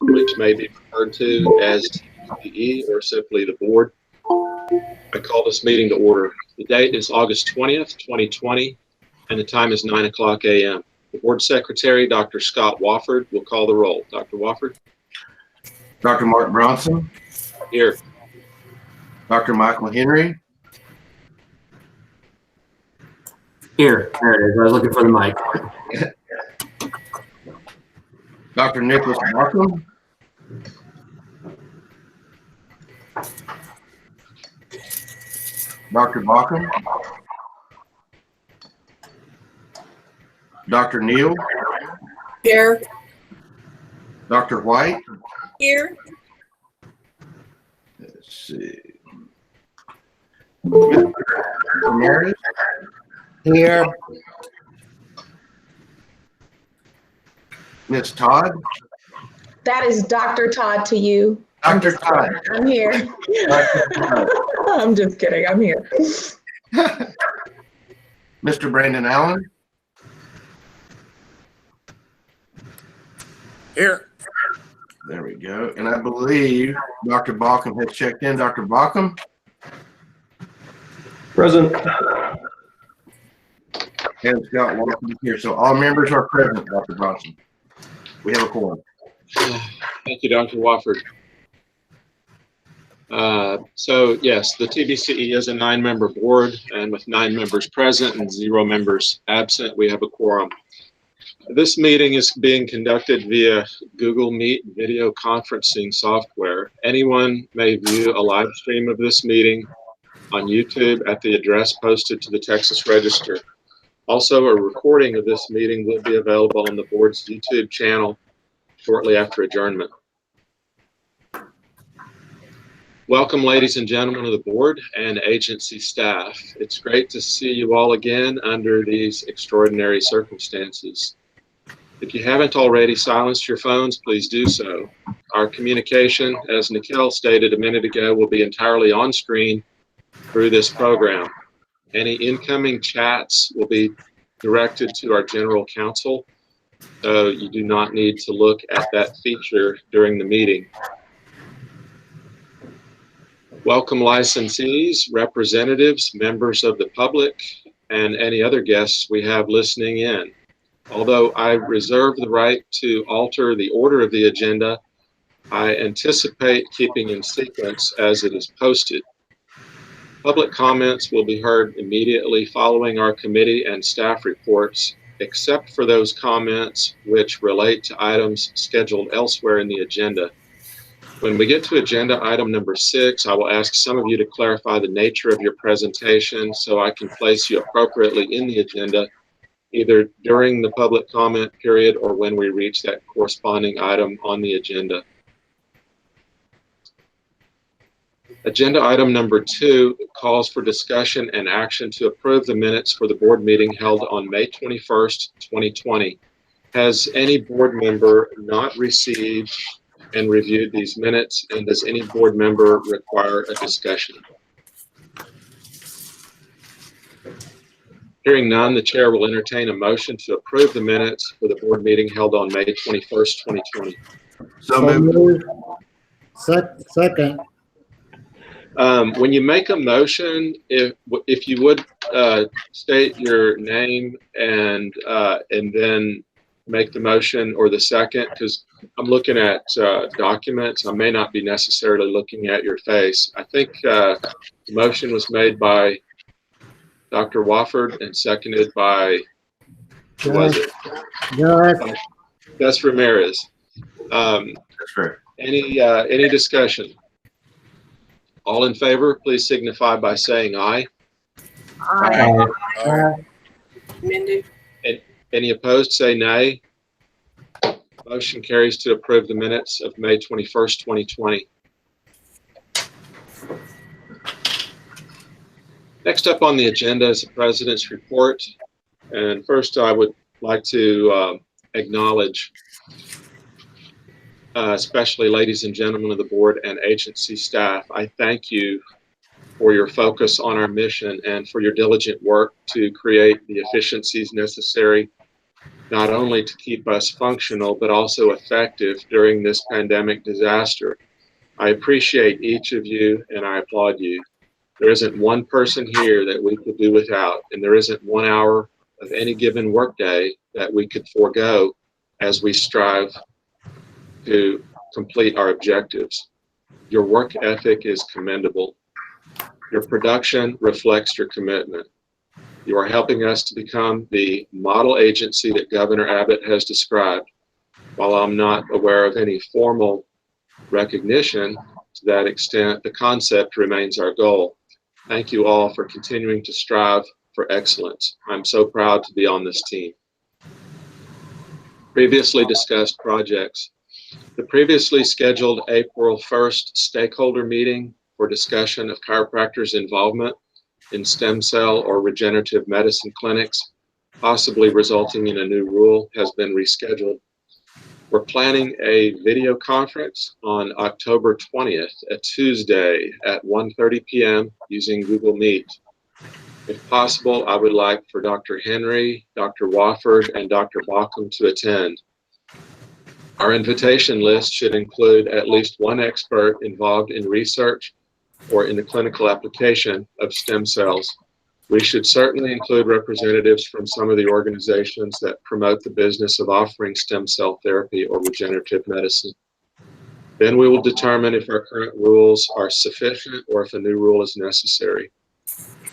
which may be referred to as TBCE or simply the board. I call this meeting to order. The date is August 20th, 2020, and the time is 9:00 a.m. The board secretary, Dr. Scott Wofford, will call the roll. Dr. Wofford? Dr. Mark Bronson? Here. Dr. Michael Henry? Here, there it is. I was looking for the mic. Dr. Nicholas Markham? Dr. Bauckham? Dr. Neal? Here. Dr. White? Here. Let's see. Mr. Ramirez? Here. Ms. Todd? That is Dr. Todd to you. Dr. Todd. I'm here. Dr. Todd. I'm just kidding. I'm here. Mr. Brandon Allen? Here. There we go. And I believe Dr. Bauckham has checked in. Dr. Bauckham? Present. And Scott Walker here. So all members are present, Dr. Bronson. We have a quorum. Thank you, Dr. Wofford. So yes, the TBCE is a 9-member board, and with 9 members present and 0 members absent, we have a quorum. This meeting is being conducted via Google Meet video conferencing software. Anyone may view a live stream of this meeting on YouTube at the address posted to the Texas Register. Also, a recording of this meeting will be available on the board's YouTube channel shortly after adjournment. Welcome, ladies and gentlemen of the board and agency staff. It's great to see you all again under these extraordinary circumstances. If you haven't already silenced your phones, please do so. Our communication, as Nikhil stated a minute ago, will be entirely on screen through this program. Any incoming chats will be directed to our general counsel, so you do not need to look at that feature during the meeting. Welcome licensees, representatives, members of the public, and any other guests we have listening in. Although I reserve the right to alter the order of the agenda, I anticipate keeping in sequence as it is posted. Public comments will be heard immediately following our committee and staff reports, except for those comments which relate to items scheduled elsewhere in the agenda. When we get to agenda item number 6, I will ask some of you to clarify the nature of your presentation so I can place you appropriately in the agenda, either during the public comment period or when we reach that corresponding item on the agenda. Agenda item number 2 calls for discussion and action to approve the minutes for the board meeting held on May 21st, 2020. Has any board member not received and reviewed these minutes, and does any board member require a discussion? Hearing none, the chair will entertain a motion to approve the minutes for the board meeting held on May 21st, 2020. So moved. Second. When you make a motion, if you would state your name and then make the motion or the second, because I'm looking at documents. I may not be necessarily looking at your face. I think the motion was made by Dr. Wofford and seconded by, who was it? Gus Ramirez. That's right. Any discussion? All in favor, please signify by saying aye. Aye. Mindy. Any opposed, say nay. Motion carries to approve the minutes of May 21st, 2020. Next up on the agenda is the President's report. And first, I would like to acknowledge, especially ladies and gentlemen of the board and agency staff. I thank you for your focus on our mission and for your diligent work to create the efficiencies necessary not only to keep us functional, but also effective during this pandemic disaster. I appreciate each of you and I applaud you. There isn't one person here that we could do without, and there isn't 1 hour of any given workday that we could forego as we strive to complete our objectives. Your work ethic is commendable. Your production reflects your commitment. You are helping us to become the model agency that Governor Abbott has described. While I'm not aware of any formal recognition to that extent, the concept remains our goal. Thank you all for continuing to strive for excellence. I'm so proud to be on this team. Previously discussed projects. The previously scheduled April 1st stakeholder meeting for discussion of chiropractors' involvement in stem cell or regenerative medicine clinics, possibly resulting in a new rule, has been rescheduled. We're planning a video conference on October 20th, a Tuesday at 1:30 p.m. using Google Meet. If possible, I would like for Dr. Henry, Dr. Wofford, and Dr. Baucom to attend. Our invitation list should include at least one expert involved in research or in the clinical application of stem cells. We should certainly include representatives from some of the organizations that promote the business of offering stem cell therapy or regenerative medicine. Then we will determine if our current rules are sufficient or if a new rule is necessary.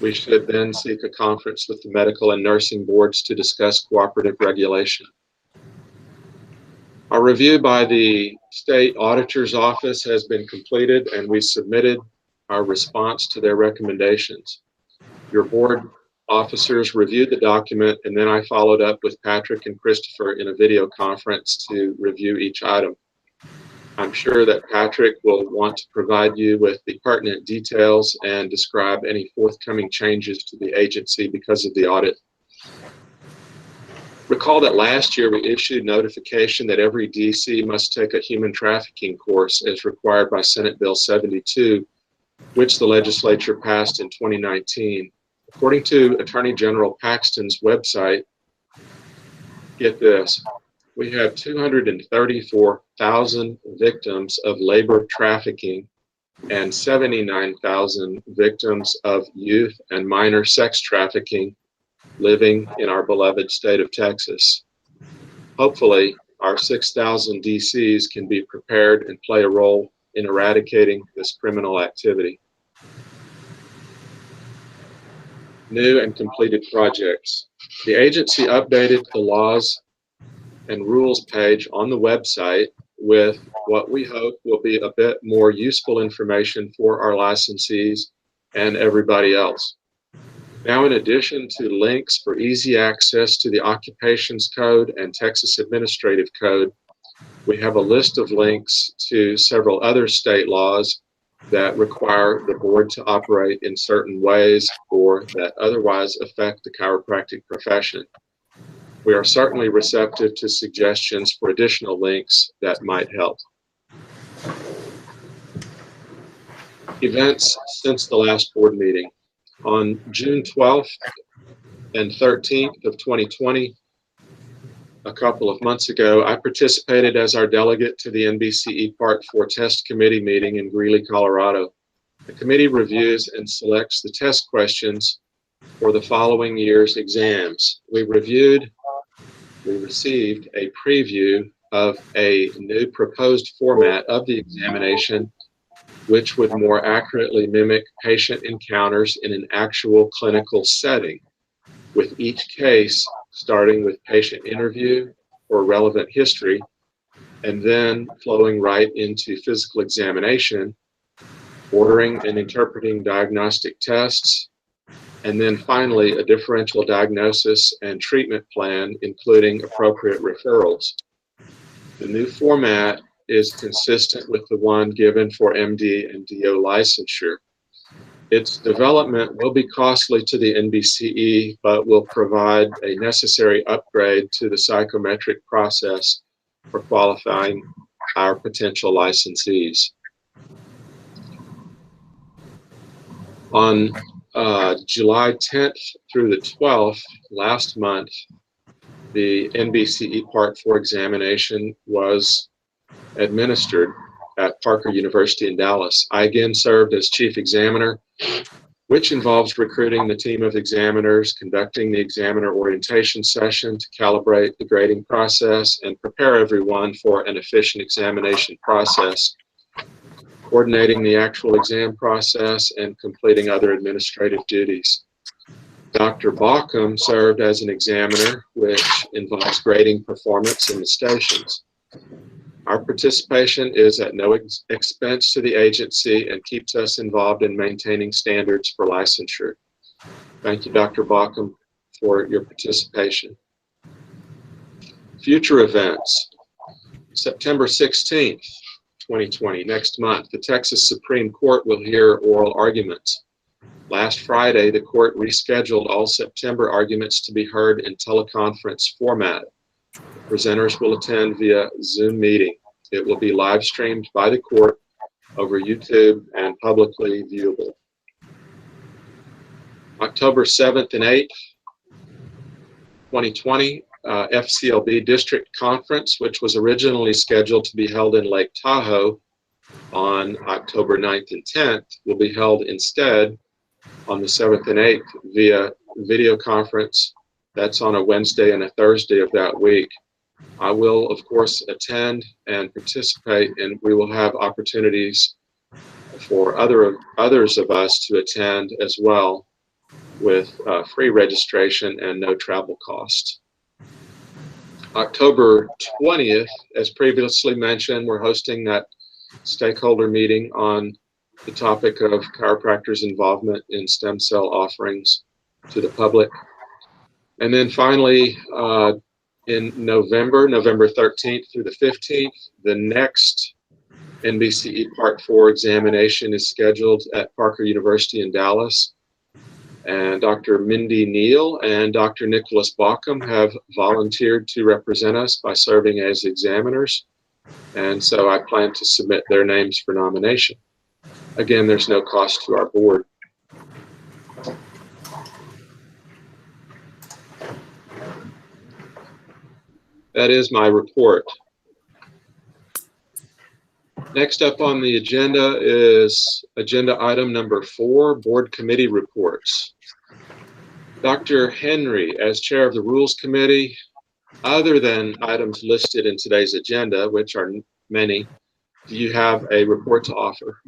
We should then seek a conference with the medical and nursing boards to discuss cooperative regulation. Our review by the state auditor's office has been completed, and we submitted our response to their recommendations. Your board officers reviewed the document, and then I followed up with Patrick and Christopher in a video conference to review each item. I'm sure that Patrick will want to provide you with the pertinent details and describe any forthcoming changes to the agency because of the audit. Recall that last year we issued notification that every DC must take a human trafficking course as required by Senate Bill 72, which the legislature passed in 2019. According to Attorney General Paxton's website, get this, we have 234,000 victims of labor trafficking and 79,000 victims of youth and minor sex trafficking living in our beloved state of Texas. Hopefully, our 6,000 DCs can be prepared and play a role in eradicating this criminal activity. New and completed projects. The agency updated the laws and rules page on the website with what we hope will be a bit more useful information for our licensees and everybody else. Now, in addition to links for easy access to the Occupations Code and Texas Administrative Code, we have a list of links to several other state laws that require the board to operate in certain ways or that otherwise affect the chiropractic profession. We are certainly receptive to suggestions for additional links that might help. Events since the last board meeting. On June 12th and 13th of 2020, a couple of months ago, I participated as our delegate to the NBCE Part 4 Test Committee meeting in Greeley, Colorado. The committee reviews and selects the test questions for the following year's exams. We received a preview of a new proposed format of the examination, which would more accurately mimic patient encounters in an actual clinical setting, with each case starting with patient interview or relevant history, and then flowing right into physical examination, ordering and interpreting diagnostic tests, and then finally a differential diagnosis and treatment plan, including appropriate referrals. The new format is consistent with the one given for MD and DO licensure. Its development will be costly to the NBCE, but will provide a necessary upgrade to the psychometric process for qualifying our potential licensees. On July 10th through the 12th last month, the NBCE Part 4 examination was administered at Parker University in Dallas. I again served as chief examiner, which involves recruiting the team of examiners, conducting the examiner orientation session to calibrate the grading process and prepare everyone for an efficient examination process, coordinating the actual exam process, and completing other administrative duties. Dr. Baucom served as an examiner, which involves grading performance in the stations. Our participation is at no expense to the agency and keeps us involved in maintaining standards for licensure. Thank you, Dr. Baucom, for your participation. Future events. September 16th, 2020, next month, the Texas Supreme Court will hear oral arguments. Last Friday, the court rescheduled all September arguments to be heard in teleconference format. Presenters will attend via Zoom meeting. It will be live streamed by the court over YouTube and publicly viewable. October 7th and 8th, 2020, FCLB District Conference, which was originally scheduled to be held in Lake Tahoe on October 9th and 10th, will be held instead on the 7th and 8th via video conference. That's on a Wednesday and a Thursday of that week. I will, of course, attend and participate, and we will have opportunities for others of us to attend as well with free registration and no travel cost. October 20th, as previously mentioned, we're hosting that stakeholder meeting on the topic of chiropractors' involvement in stem cell offerings to the public. And then finally, in November 13th through the 15th, the next NBCE Part 4 examination is scheduled at Parker University in Dallas. And Dr. Mindy Neal and Dr. Nicholas Baucom have volunteered to represent us by serving as examiners. And so I plan to submit their names for nomination. Again, there's no cost to our board. That is my report. Next up on the agenda is agenda item number 4, board committee reports. Dr. Henry, as chair of the Rules Committee, other than items listed in today's agenda, which are many, do you have a report to offer?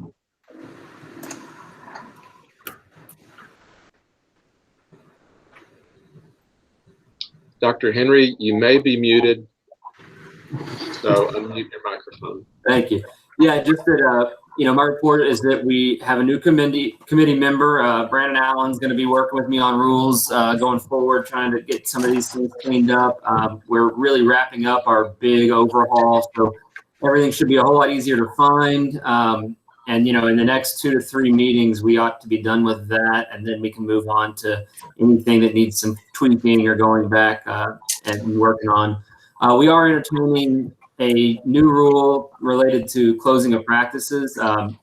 Dr. Henry, you may be muted, so unmute your microphone. Thank you. Yeah, just that, my report is that we have a new committee member. Brandon Allen's going to be working with me on rules going forward, trying to get some of these things cleaned up. We're really wrapping up our big overhaul, so everything should be a whole lot easier to find. And, in the next 2 to 3 meetings, we ought to be done with that, and then we can move on to anything that needs some tweaking or going back and working on. We are entertaining a new rule related to closing of practices.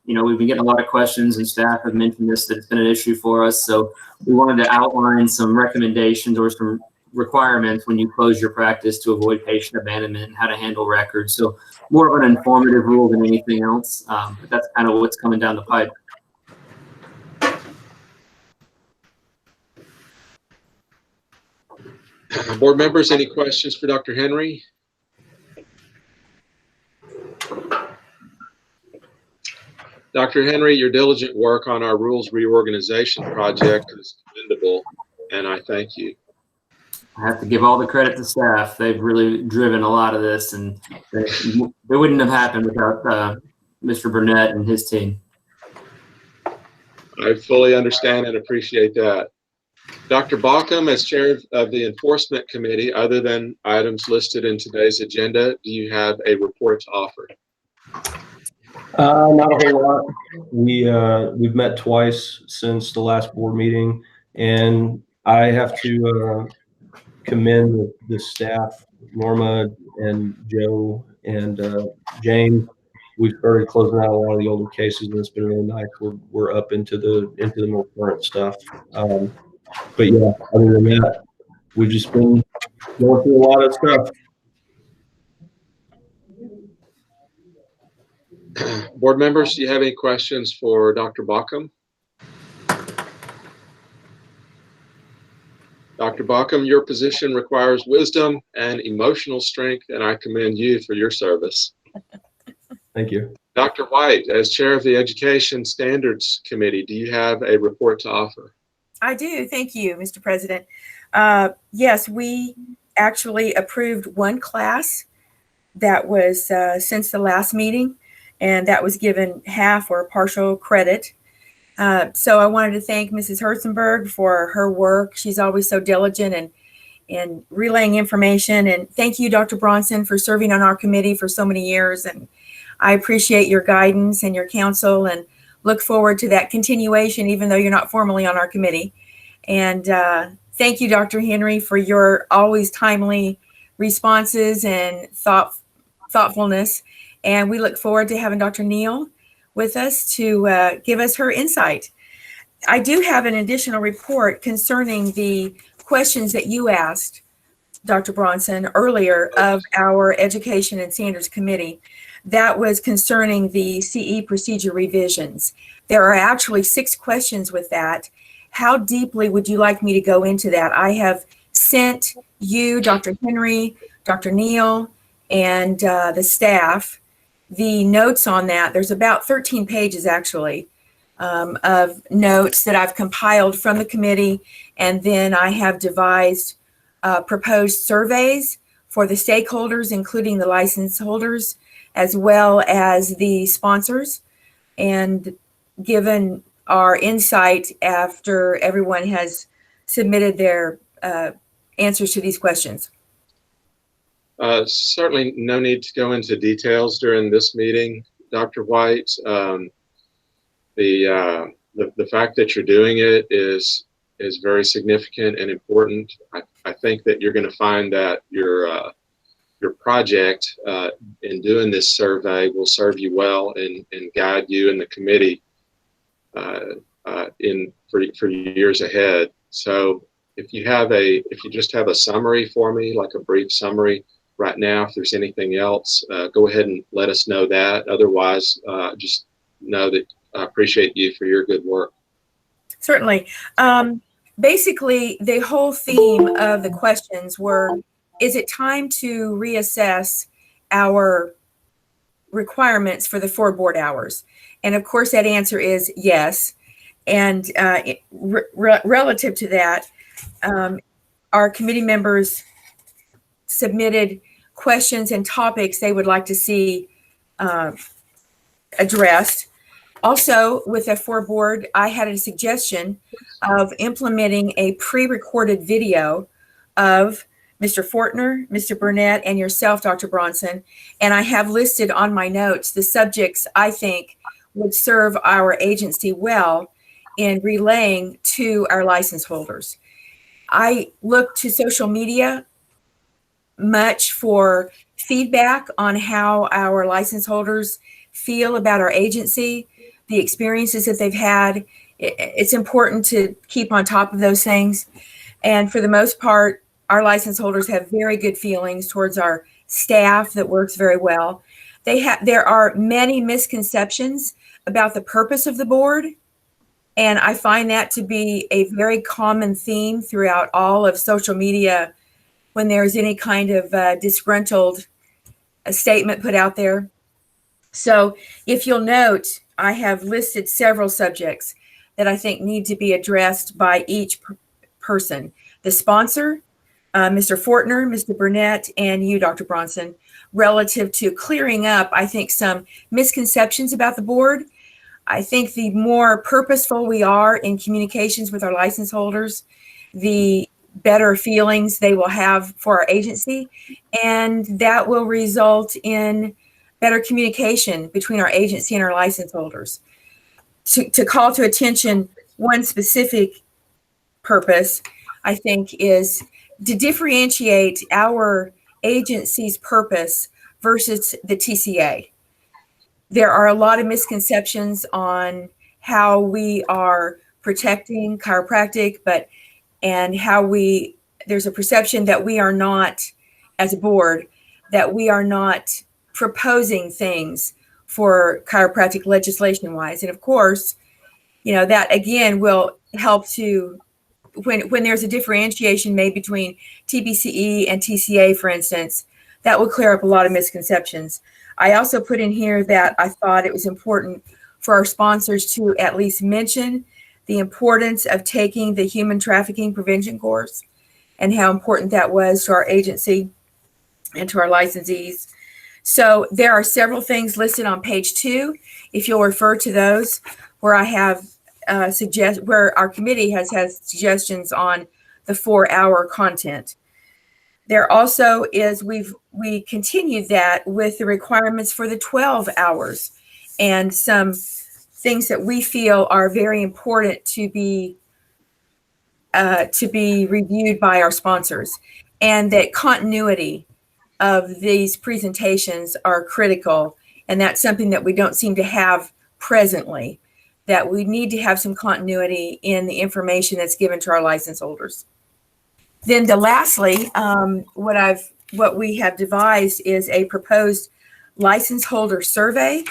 We've been getting a lot of questions, and staff have mentioned this, that it's been an issue for us. So we wanted to outline some recommendations or some requirements when you close your practice to avoid patient abandonment and how to handle records. So more of an informative rule than anything else, but that's kind of what's coming down the pipe. Board members, any questions for Dr. Henry? Dr. Henry, your diligent work on our rules reorganization project is commendable, and I thank you. I have to give all the credit to staff. They've really driven a lot of this, and it wouldn't have happened without Mr. Burnett and his team. I fully understand and appreciate that. Dr. Baucom, as chair of the enforcement committee, other than items listed in today's agenda, do you have a report to offer? Not a whole lot. We've met twice since the last board meeting, and I have to commend the staff, Norma and Joe and James. We started closing out a lot of the older cases, and it's been really nice. We're up into the more current stuff. But yeah, other than that, we've just been going through a lot of stuff. Board members, do you have any questions for Dr. Baucom? Dr. Baucom, your position requires wisdom and emotional strength, and I commend you for your service. Thank you. Dr. White, as chair of the Education Standards Committee, do you have a report to offer? I do. Thank you, Mr. President. Yes, we actually approved one class that was since the last meeting, and that was given half or partial credit. So I wanted to thank Mrs. Herzenberg for her work. She's always so diligent and relaying information. And thank you, Dr. Bronson, for serving on our committee for so many years. And I appreciate your guidance and your counsel and look forward to that continuation, even though you're not formally on our committee. And thank you, Dr. Henry, for your always timely responses and thoughtfulness. And we look forward to having Dr. Neal with us to give us her insight. I do have an additional report concerning the questions that you asked, Dr. Bronson, earlier of our Education and Standards Committee. That was concerning the CE procedure revisions. There are actually 6 questions with that. How deeply would you like me to go into that? I have sent you, Dr. Henry, Dr. Neal, and the staff the notes on that. There's about 13 pages actually of notes that I've compiled from the committee, and then I have devised proposed surveys for the stakeholders, including the license holders, as well as the sponsors, and given our insight after everyone has submitted their answers to these questions. Certainly no need to go into details during this meeting, Dr. White. The fact that you're doing it is very significant and important. I think that you're going to find that your project in doing this survey will serve you well and guide you and the committee for years ahead. So if you just have a summary for me, like a brief summary right now, if there's anything else, go ahead and let us know that. Otherwise, just know that I appreciate you for your good work. Certainly. Basically, the whole theme of the questions were, is it time to reassess our requirements for the 4 board hours? And of course, that answer is yes. And relative to that, our committee members submitted questions and topics they would like to see addressed. Also, with a 4 board, I had a suggestion of implementing a pre-recorded video of Mr. Fortner, Mr. Burnett, and yourself, Dr. Bronson. And I have listed on my notes the subjects I think would serve our agency well in relaying to our license holders. I look to social media much for feedback on how our license holders feel about our agency, the experiences that they've had. It's important to keep on top of those things. And for the most part, our license holders have very good feelings towards our staff that works very well. There are many misconceptions about the purpose of the board. And I find that to be a very common theme throughout all of social media when there's any kind of disgruntled statement put out there. So if you'll note, I have listed several subjects that I think need to be addressed by each person. The sponsor, Mr. Fortner, Mr. Burnett, and you, Dr. Bronson, relative to clearing up, I think, some misconceptions about the board. I think the more purposeful we are in communications with our license holders, the better feelings they will have for our agency, and that will result in better communication between our agency and our license holders. To call to attention one specific purpose, I think, is to differentiate our agency's purpose versus the TCA. There are a lot of misconceptions on how we are protecting chiropractic, and how we there's a perception that we are not, as a board, that we are not proposing things for chiropractic legislation wise. And of course, that again will help to, when there's a differentiation made between TBCE and TCA, for instance, that will clear up a lot of misconceptions. I also put in here that I thought it was important for our sponsors to at least mention the importance of taking the human trafficking prevention course and how important that was to our agency and to our licensees. So there are several things listed on page 2. If you'll refer to those, where I have where our committee has suggestions on the 4-hour content. There also is, we continued that with the requirements for the 12 hours and some things that we feel are very important to be reviewed by our sponsors, and that continuity of these presentations are critical. And that's something that we don't seem to have presently, that we need to have some continuity in the information that's given to our license holders. Then lastly, what we have devised is a proposed license holder survey,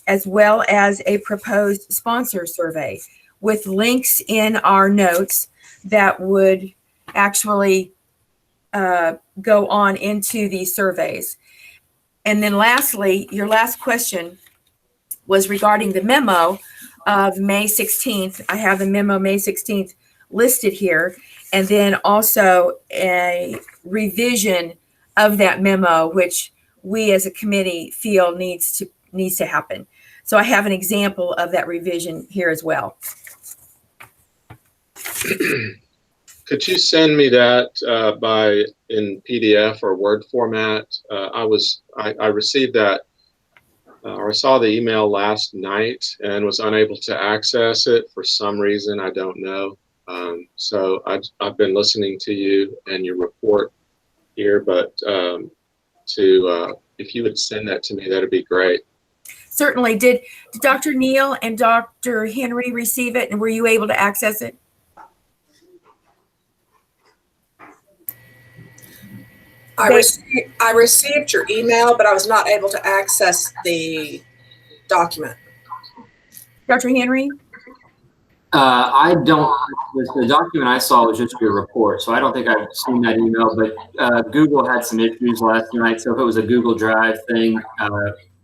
as well as a proposed sponsor survey with links in our notes that would actually go on into these surveys. And then lastly, your last question was regarding the memo of May 16th. I have the memo May 16th listed here, and then also a revision of that memo, which we as a committee feel needs to happen. So I have an example of that revision here as well. Could you send me that in PDF or Word format? I received that, or I saw the email last night and was unable to access it for some reason. I don't know. So I've been listening to you and your report here, but if you would send that to me, that'd be great. Certainly. Did Dr. Neal and Dr. Henry receive it, and were you able to access it? I received your email, but I was not able to access the document. Dr. Henry? I don't, the document I saw was just your report, so I don't think I've seen that email, but Google had some issues last night, so if it was a Google Drive thing,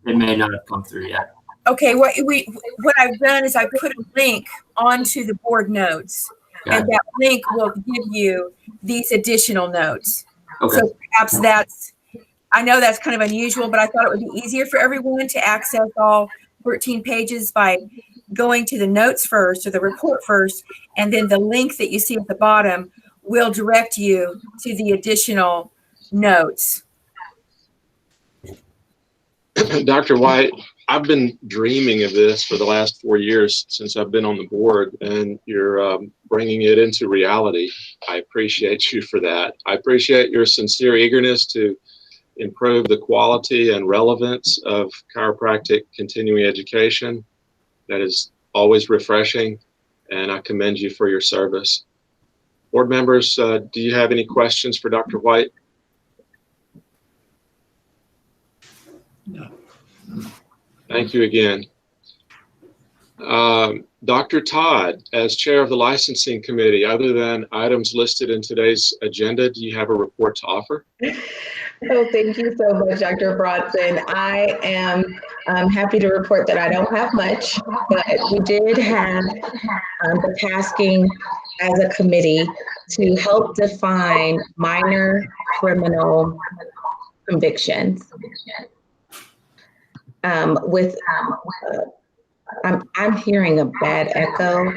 it may not have come through yet. Okay, what I've done is I put a link onto the board notes, and that link will give you these additional notes. Okay. So perhaps I know that's kind of unusual, but I thought it would be easier for everyone to access all 13 pages by going to the notes first, or the report first, and then the link that you see at the bottom will direct you to the additional notes. Dr. White, I've been dreaming of this for the last 4 years since I've been on the board, and you're bringing it into reality. I appreciate you for that. I appreciate your sincere eagerness to improve the quality and relevance of chiropractic continuing education. That is always refreshing, and I commend you for your service. Board members, do you have any questions for Dr. White? No. Thank you again. Dr. Todd, as chair of the licensing committee, other than items listed in today's agenda, do you have a report to offer? Oh, thank you so much, Dr. Bronson. I am happy to report that I don't have much, but we did have the tasking as a committee to help define minor criminal convictions. I'm hearing a bad echo.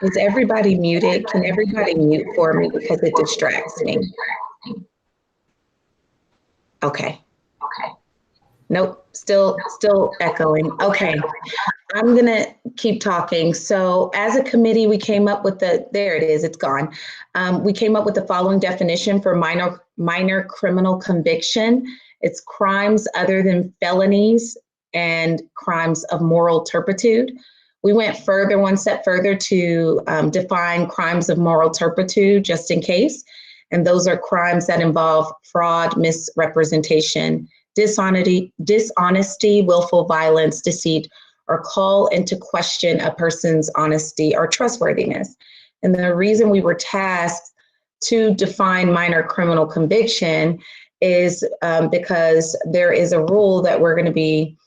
Is everybody muted? Can everybody mute for me, because it distracts me? Okay. Nope, still echoing. Okay, I'm gonna keep talking. So as a committee, we came up with there it is, it's gone. We came up with the following definition for minor criminal conviction. It's crimes other than felonies and crimes of moral turpitude. We went one step further to define crimes of moral turpitude, just in case. And those are crimes that involve fraud, misrepresentation, dishonesty, willful violence, deceit, or call into question a person's honesty or trustworthiness. And the reason we were tasked to define minor criminal conviction is because there is a rule that we're going to be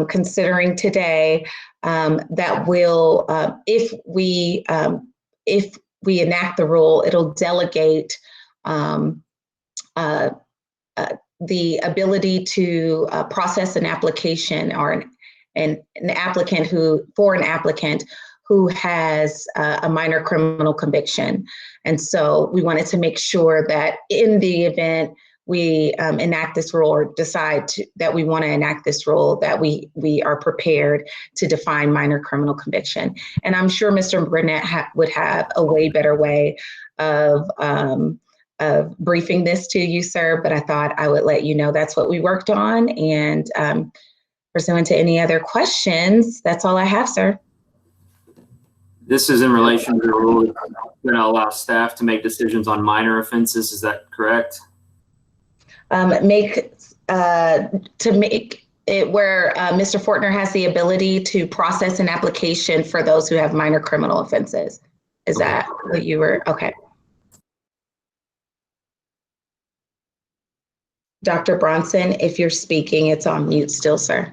considering today that will, if we enact the rule, it'll delegate the ability to process an application or an applicant who has a minor criminal conviction. And so we wanted to make sure that in the event we enact this rule or decide that we want to enact this rule, that we are prepared to define minor criminal conviction. And I'm sure Mr. Burnett would have a way better way of briefing this to you, sir, but I thought I would let you know that's what we worked on. And pursuant to any other questions, that's all I have, sir. This is in relation to the rule that's going to allow staff to make decisions on minor offenses. Is that correct? Make it where Mr. Fortner has the ability to process an application for those who have minor criminal offenses. Is that what you were? Okay. Dr. Bronson, if you're speaking, it's on mute still, sir.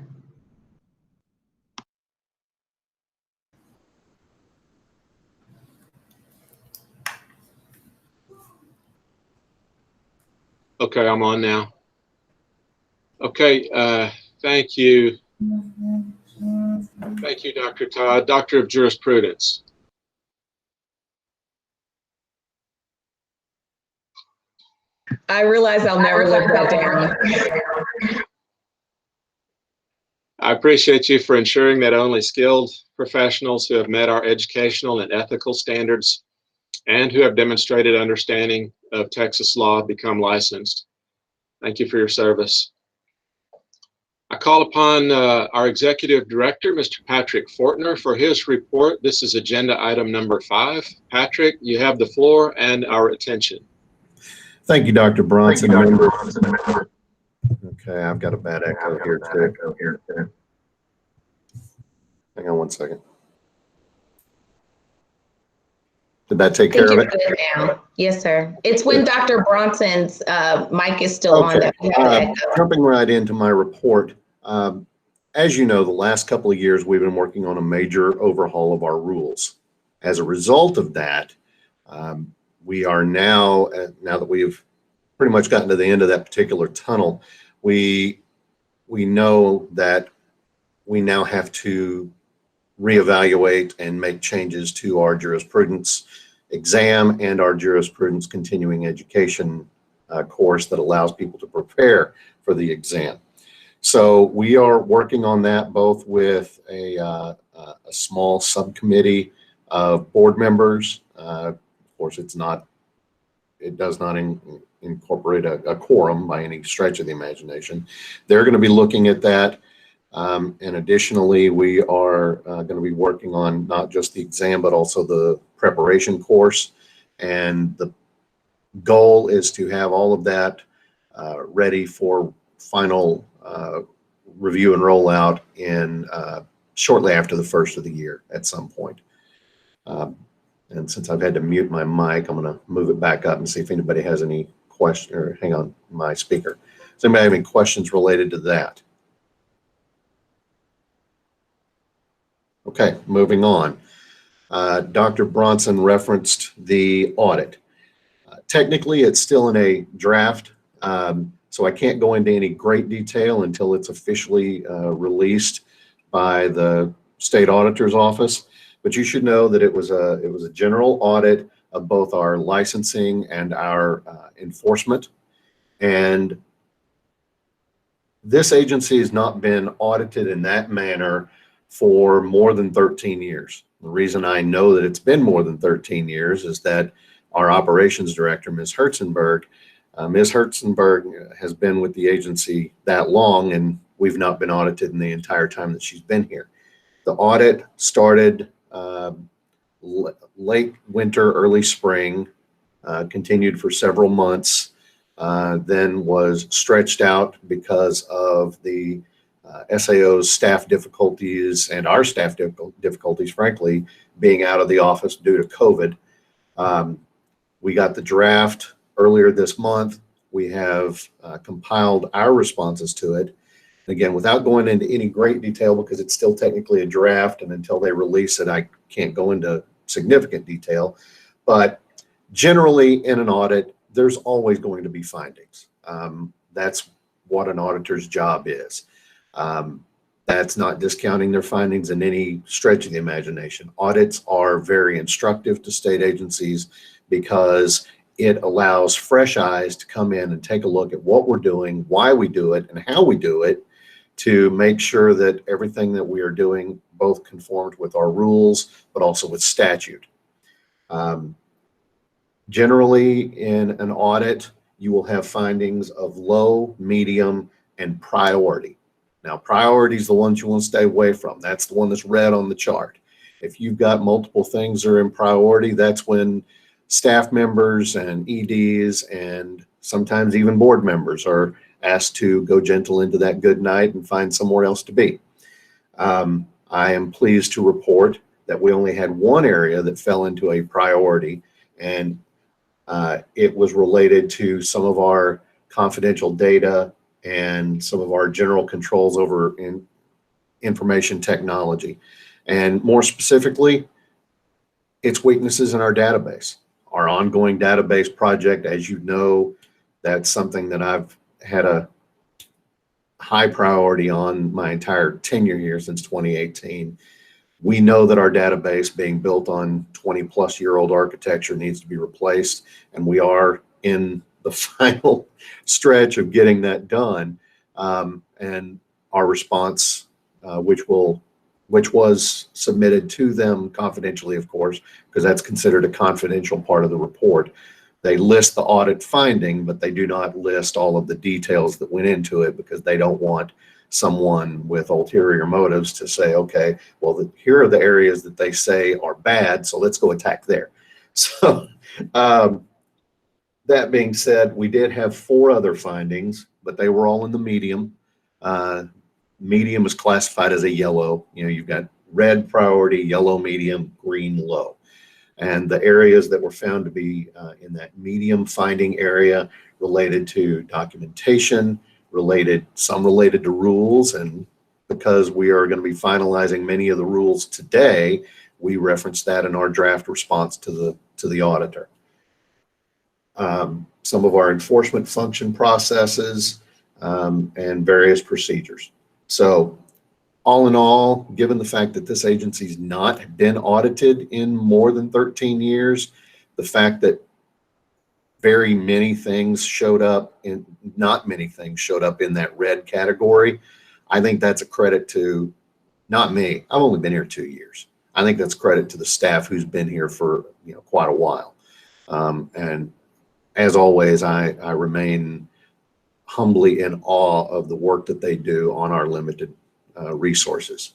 Okay, I'm on now. Okay, thank you. Thank you, Dr. Todd, Doctor of Jurisprudence. I realize I'll never live that down. I appreciate you for ensuring that only skilled professionals who have met our educational and ethical standards and who have demonstrated understanding of Texas law become licensed. Thank you for your service. I call upon our Executive Director, Mr. Patrick Fortner, for his report. This is agenda item number 5. Patrick, you have the floor and our attention. Thank you, Dr. Bronson. Okay, I've got a bad echo here too. Hang on one second. Did that take care of it? Good now. Yes, sir. It's when Dr. Bronson's mic is still on that we have the echo. Jumping right into my report. As you know, the last couple of years, we've been working on a major overhaul of our rules. As a result of that, we are now that we've pretty much gotten to the end of that particular tunnel, we know that we now have to reevaluate and make changes to our jurisprudence exam and our jurisprudence continuing education course that allows people to prepare for the exam. So we are working on that both with a small subcommittee of board members. Of course, it does not incorporate a quorum by any stretch of the imagination. They're going to be looking at that. And additionally, we are going to be working on not just the exam, but also the preparation course. And the goal is to have all of that ready for final review and rollout in shortly after the first of the year at some point. And since I've had to mute my mic, I'm going to move it back up and see if anybody has any question, or hang on my speaker. Does anybody have any questions related to that? Okay, moving on. Dr. Bronson referenced the audit. Technically, it's still in a draft, so I can't go into any great detail until it's officially released by the state auditor's office. But you should know that it was a general audit of both our licensing and our enforcement. And this agency has not been audited in that manner for more than 13 years. The reason I know that it's been more than 13 years is that our operations director, Ms. Herzenberg, has been with the agency that long, and we've not been audited in the entire time that she's been here. The audit started late winter, early spring continued for several months, then was stretched out because of the SAO's staff difficulties and our staff difficulties, frankly, being out of the office due to COVID. We got the draft earlier this month. We have compiled our responses to it. Again, without going into any great detail, because it's still technically a draft, and until they release it, I can't go into significant detail. But generally, in an audit, there's always going to be findings. That's what an auditor's job is. That's not discounting their findings in any stretch of the imagination. Audits are very instructive to state agencies because it allows fresh eyes to come in and take a look at what we're doing, why we do it, and how we do it, to make sure that everything that we are doing both conforms with our rules, but also with statute. Generally, in an audit, you will have findings of low, medium, and priority. Now, priority is the ones you want to stay away from. That's the one that's red on the chart. If you've got multiple things that are in priority, that's when staff members and EDs and sometimes even board members are asked to go gentle into that good night and find somewhere else to be. I am pleased to report that we only had one area that fell into a priority, and it was related to some of our confidential data and some of our general controls over information technology. And more specifically, it's weaknesses in our database. Our ongoing database project, as you know, that's something that I've had a high priority on my entire tenure here since 2018. We know that our database, being built on 20-plus-year-old architecture, needs to be replaced, and we are in the final stretch of getting that done. And our response, which was submitted to them confidentially, of course, because that's considered a confidential part of the report. They list the audit finding, but they do not list all of the details that went into it, because they don't want someone with ulterior motives to say, okay, well, here are the areas that they say are bad, so let's go attack there. So that being said, we did have 4 other findings, but they were all in the medium. Medium is classified as a yellow. You know, you've got red priority, yellow medium, green low. And the areas that were found to be in that medium finding area related to documentation, some related to rules. And because we are going to be finalizing many of the rules today, we referenced that in our draft response to the auditor. Some of our enforcement function processes and various procedures. So all in all, given the fact that this agency's not been audited in more than 13 years, the fact that very many things showed up in, not many things showed up in that red category, I think that's a credit to, not me, I've only been here 2 years. I think that's credit to the staff who's been here for quite a while. And as always, I remain humbly in awe of the work that they do on our limited resources.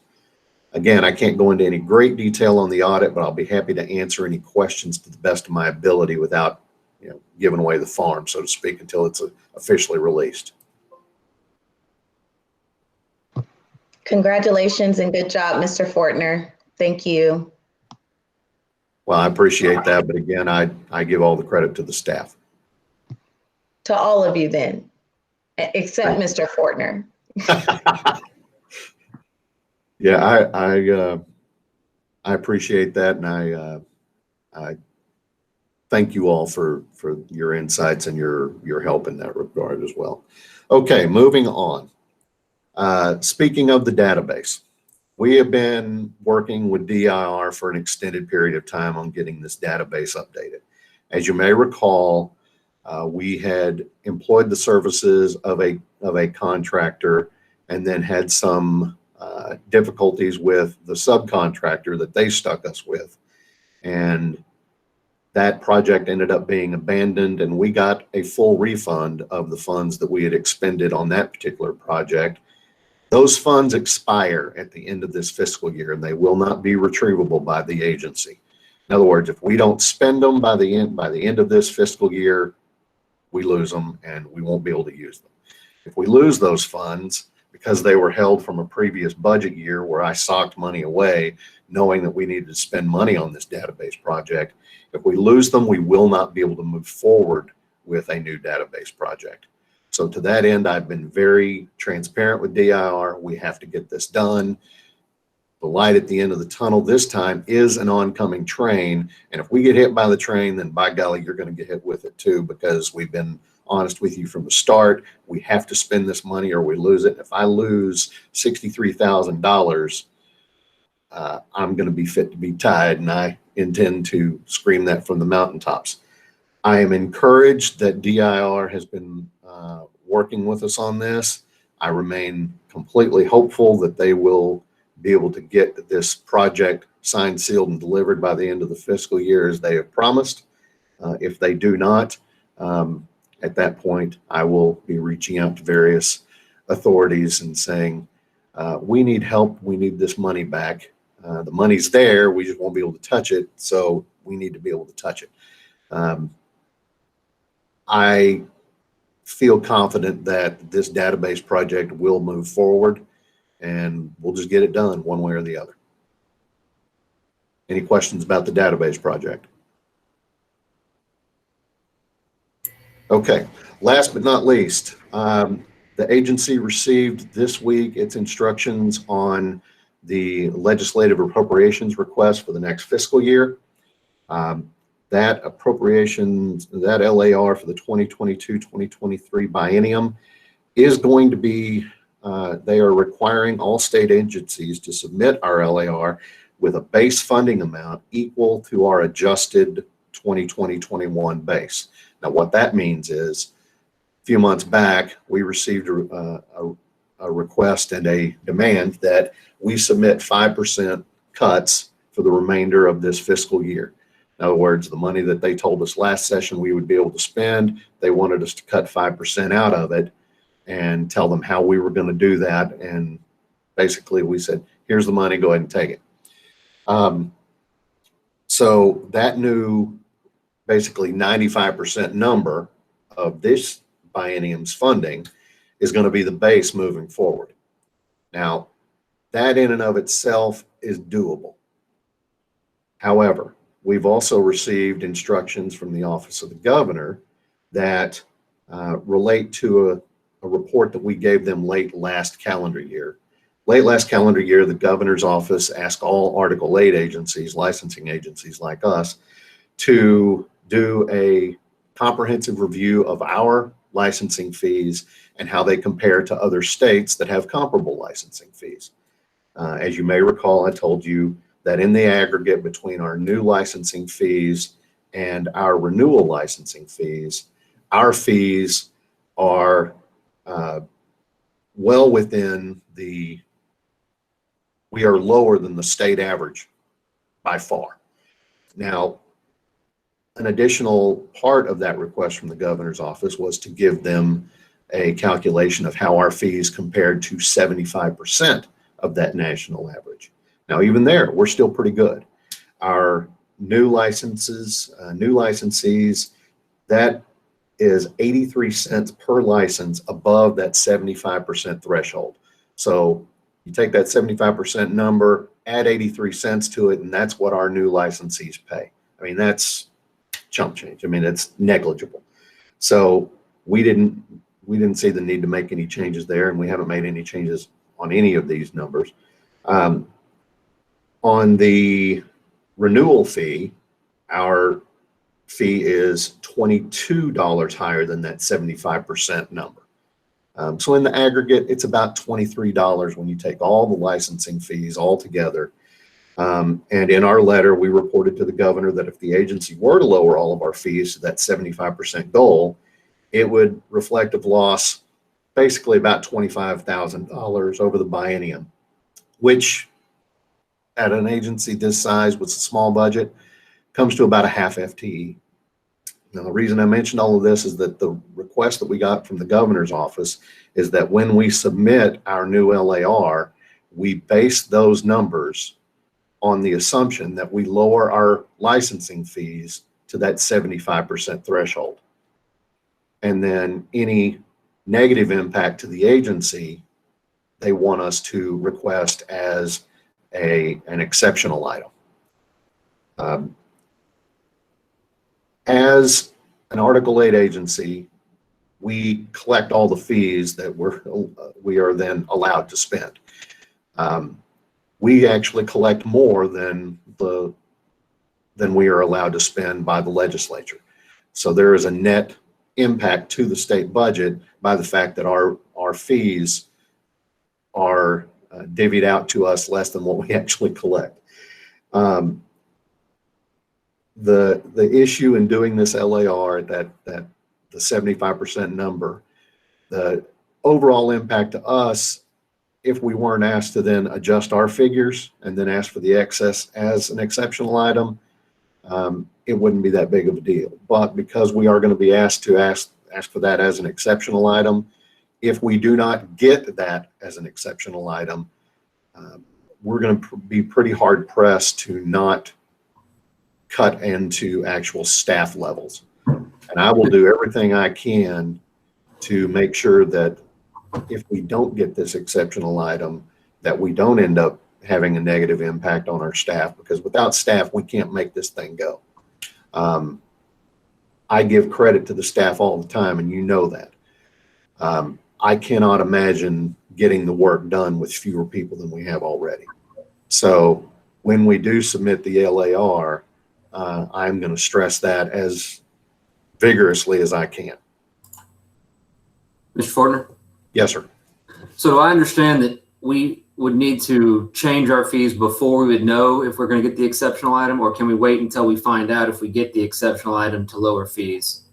Again, I can't go into any great detail on the audit, but I'll be happy to answer any questions to the best of my ability without giving away the farm, so to speak, until it's officially released. Congratulations and good job, Mr. Fortner. Thank you. Well, I appreciate that, but again, I give all the credit to the staff. To all of you then, except Mr. Fortner. Yeah, I appreciate that, and I thank you all for your insights and your help in that regard as well. Okay, moving on. Speaking of the database, we have been working with DIR for an extended period of time on getting this database updated. As you may recall, we had employed the services of a contractor and then had some difficulties with the subcontractor that they stuck us with. And that project ended up being abandoned, and we got a full refund of the funds that we had expended on that particular project. Those funds expire at the end of this fiscal year, and they will not be retrievable by the agency. In other words, if we don't spend them by the end of this fiscal year, we lose them and we won't be able to use them. If we lose those funds because they were held from a previous budget year where I socked money away, knowing that we needed to spend money on this database project, if we lose them, we will not be able to move forward with a new database project. So to that end, I've been very transparent with DIR. We have to get this done. The light at the end of the tunnel this time is an oncoming train. And if we get hit by the train, then by golly, you're going to get hit with it too, because we've been honest with you from the start. We have to spend this money or we lose it. If I lose $63,000, I'm going to be fit to be tied, and I intend to scream that from the mountaintops. I am encouraged that DIR has been working with us on this. I remain completely hopeful that they will be able to get this project signed, sealed, and delivered by the end of the fiscal year as they have promised. If they do not, at that point, I will be reaching out to various authorities and saying, we need help, we need this money back. The money's there, we just won't be able to touch it, so we need to be able to touch it. I feel confident that this database project will move forward, and we'll just get it done one way or the other. Any questions about the database project? Okay, last but not least, the agency received this week its instructions on the legislative appropriations request for the next fiscal year. That appropriations, that LAR for the 2022-2023 biennium is going to be, they are requiring all state agencies to submit our LAR with a base funding amount equal to our adjusted 2020-21 base. Now, what that means is a few months back, we received a request and a demand that we submit 5% cuts for the remainder of this fiscal year. In other words, the money that they told us last session we would be able to spend, they wanted us to cut 5% out of it and tell them how we were going to do that. And basically we said, here's the money, go ahead and take it. So that new basically 95% number of this biennium's funding is going to be the base moving forward. Now, that in and of itself is doable. However, we've also received instructions from the Office of the Governor that relate to a report that we gave them late last calendar year. Late last calendar year, the Governor's office asked all Article 8 agencies, licensing agencies like us, to do a comprehensive review of our licensing fees and how they compare to other states that have comparable licensing fees. As you may recall, I told you that in the aggregate between our new licensing fees and our renewal licensing fees, our fees are well within we are lower than the state average by far. Now, an additional part of that request from the Governor's office was to give them a calculation of how our fees compared to 75% of that national average. Now, even there, we're still pretty good. Our new licenses, new licensees, that is 83 cents per license above that 75% threshold. So you take that 75% number, add 83 cents to it, and that's what our new licensees pay. I mean, that's chump change. I mean, it's negligible. So we didn't see the need to make any changes there, and we haven't made any changes on any of these numbers. On the renewal fee, our fee is $22 higher than that 75% number. So in the aggregate, it's about $23 when you take all the licensing fees all together. And in our letter, we reported to the Governor that if the agency were to lower all of our fees to that 75% goal, it would reflect a loss basically about $25,000 over the biennium, which at an agency this size with a small budget comes to about a half FTE. Now, the reason I mentioned all of this is that the request that we got from the Governor's office is that when we submit our new LAR, we base those numbers on the assumption that we lower our licensing fees to that 75% threshold. And then any negative impact to the agency, they want us to request as an exceptional item. As an Article 8 agency, we collect all the fees that we are then allowed to spend. We actually collect more than we are allowed to spend by the legislature. So there is a net impact to the state budget by the fact that our fees are divvied out to us less than what we actually collect. The issue in doing this LAR, that the 75% number, the overall impact to us, if we weren't asked to then adjust our figures and then ask for the excess as an exceptional item, it wouldn't be that big of a deal. But because we are going to be asked to ask for that as an exceptional item, if we do not get that as an exceptional item, we're going to be pretty hard pressed to not cut into actual staff levels. And I will do everything I can to make sure that if we don't get this exceptional item, that we don't end up having a negative impact on our staff, because without staff, we can't make this thing go. I give credit to the staff all the time, and you know that. I cannot imagine getting the work done with fewer people than we have already. So when we do submit the LAR, I'm going to stress that as vigorously as I can. Mr. Fortner? Yes, sir. So do I understand that we would need to change our fees before we would know if we're going to get the exceptional item, or can we wait until we find out if we get the exceptional item to lower fees?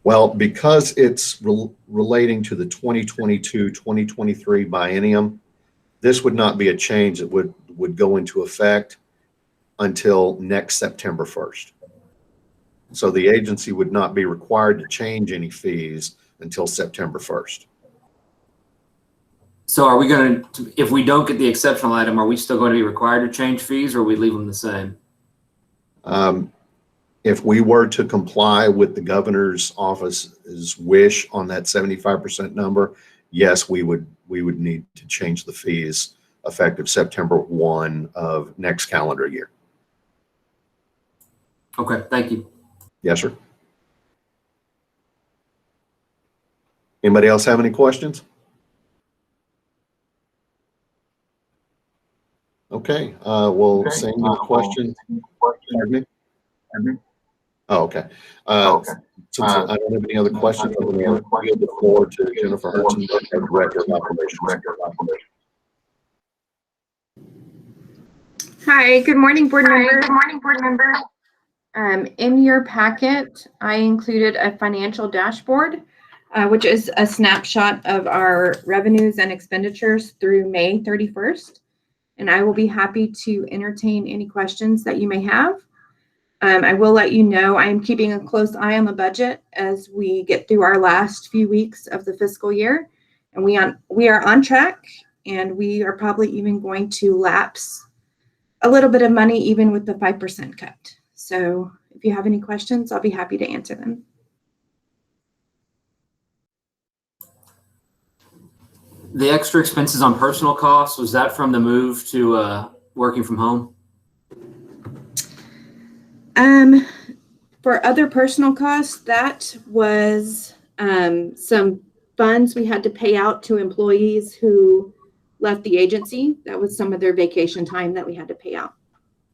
Well, because it's relating to the 2022-2023 biennium, this would not be a change that would go into effect until next September 1st. So the agency would not be required to change any fees until September 1st. So are we going to, if we don't get the exceptional item, are we still going to be required to change fees, or we leave them the same? If we were to comply with the governor's office's wish on that 75% number, yes, we would need to change the fees effective September 1 of next calendar year. Okay, thank you. Yes, sir. Anybody else have any questions? Okay, well, seeing no questions. Pardon me? Oh, okay. Since I don't have any other questions, I'm going to give the floor to Jennifer Hudson, Director of Operations. Hi, good morning, board members. In your packet, I included a financial dashboard, which is a snapshot of our revenues and expenditures through May 31st. And I will be happy to entertain any questions that you may have. I will let you know I am keeping a close eye on the budget as we get through our last few weeks of the fiscal year. And we are on track, and we are probably even going to lapse a little bit of money even with the 5% cut. So if you have any questions, I'll be happy to answer them. The extra expenses on personal costs, was that from the move to working from home? For other personal costs, that was some funds we had to pay out to employees who left the agency. That was some of their vacation time that we had to pay out.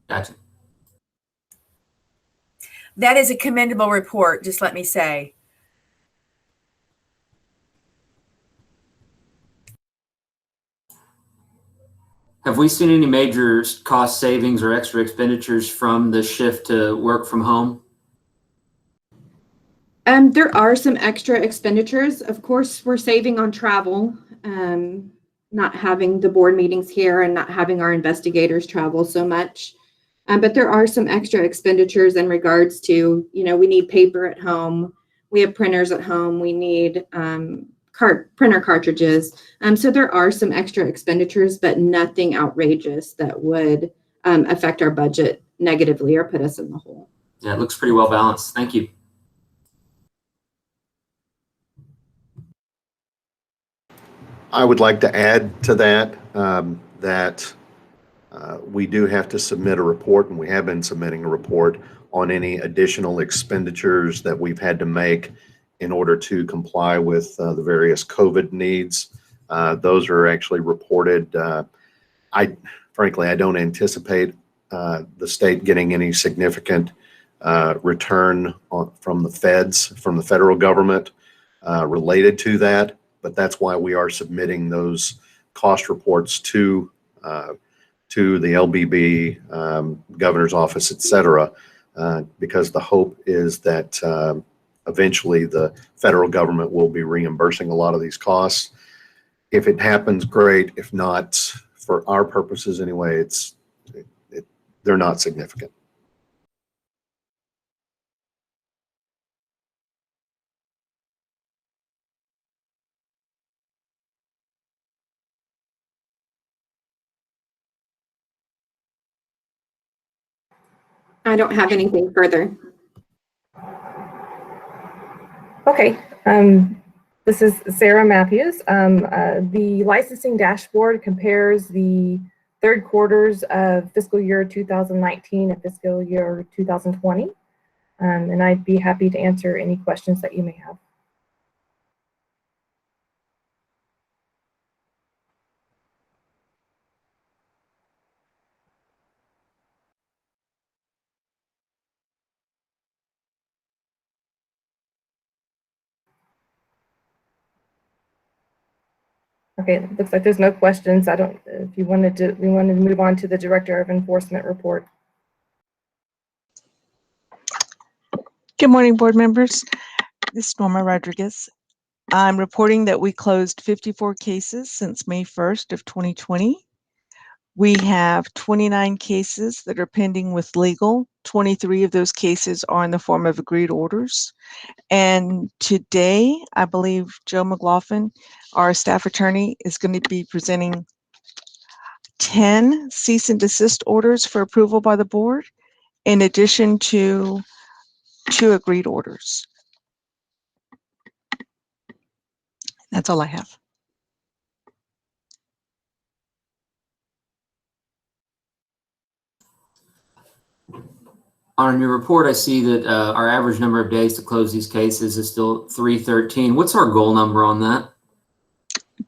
Gotcha. That is a commendable report, just let me say. Have we seen any major cost savings or extra expenditures from the shift to work from home? There are some extra expenditures. Of course, we're saving on travel, not having the board meetings here and not having our investigators travel so much. But there are some extra expenditures in regards to, we need paper at home. We have printers at home. We need printer cartridges. So there are some extra expenditures, but nothing outrageous that would affect our budget negatively or put us in the hole. Yeah, it looks pretty well balanced. Thank you. I would like to add to that we do have to submit a report, and we have been submitting a report on any additional expenditures that we've had to make in order to comply with the various COVID needs. Those are actually reported. Frankly, I don't anticipate the state getting any significant return from the federal government related to that. But that's why we are submitting those cost reports to the LBB, governor's office, et cetera, because the hope is that eventually the federal government will be reimbursing a lot of these costs. If it happens, great. If not, for our purposes anyway, they're not significant. I don't have anything further. Okay, this is Sarah Matthews. The licensing dashboard compares the third quarters of fiscal year 2019 and fiscal year 2020. And I'd be happy to answer any questions that you may have. Okay, it looks like there's no questions. I don't, if you wanted to, we wanted to move on to the Director of Enforcement report. Good morning, board members. This is Norma Rodriguez. I'm reporting that we closed 54 cases since May 1st of 2020. We have 29 cases that are pending with legal. 23 of those cases are in the form of agreed orders. And today, I believe Joe McLaughlin, our staff attorney, is going to be presenting 10 cease and desist orders for approval by the board, in addition to 2 agreed orders. That's all I have. On your report, I see that our average number of days to close these cases is still 313. What's our goal number on that?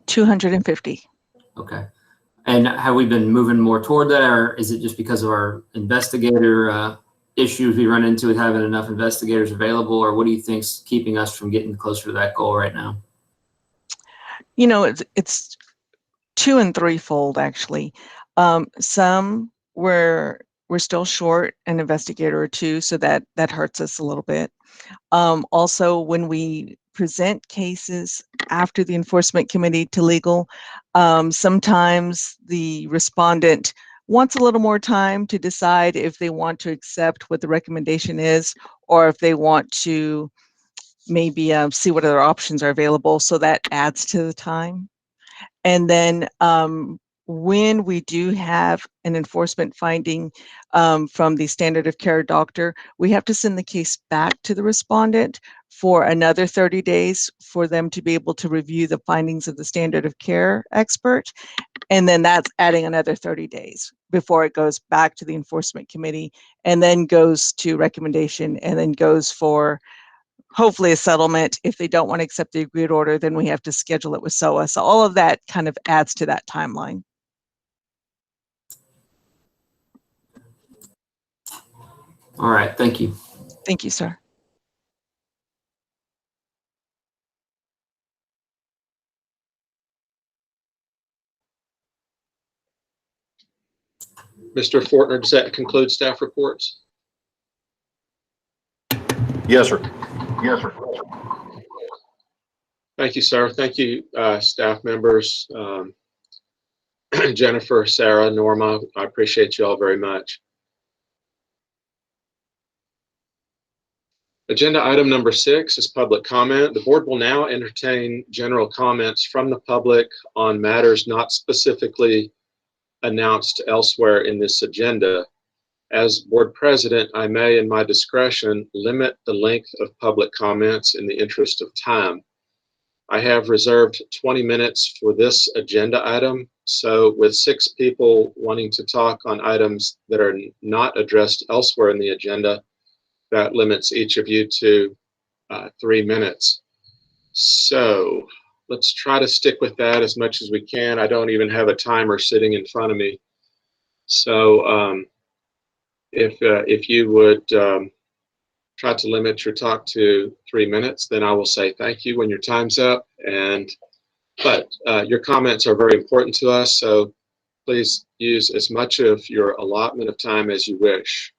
250. Okay. And have we been moving more toward that, or is it just because of our investigator issues we run into with having enough investigators available, or what do you think's keeping us from getting closer to that goal right now? You know, it's 2- and 3-fold actually. Some we're still short an investigator or 2, so that hurts us a little bit. Also, when we present cases after the enforcement committee to legal, sometimes the respondent wants a little more time to decide if they want to accept what the recommendation is, or if they want to maybe see what other options are available. So that adds to the time. And then when we do have an enforcement finding from the standard of care doctor, we have to send the case back to the respondent for another 30 days for them to be able to review the findings of the standard of care expert. And then that's adding another 30 days before it goes back to the enforcement committee, and then goes to recommendation, and then goes for hopefully a settlement. If they don't want to accept the agreed order, then we have to schedule it with SOA. So all of that kind of adds to that timeline. All right, thank you. Thank you, sir. Mr. Fortner, does that conclude staff reports? Yes, sir. Yes, sir. Thank you, sir. Thank you, staff members, Jennifer, Sarah, Norma. I appreciate you all very much. Agenda item number 6 is public comment. The board will now entertain general comments from the public on matters not specifically announced elsewhere in this agenda. As board president, I may, in my discretion, limit the length of public comments in the interest of time. I have reserved 20 minutes for this agenda item. So with 6 people wanting to talk on items that are not addressed elsewhere in the agenda, that limits each of you to 3 minutes. So let's try to stick with that as much as we can. I don't even have a timer sitting in front of me. So if you would try to limit your talk to 3 minutes, then I will say thank you when your time's up. But your comments are very important to us, so please use as much of your allotment of time as you wish.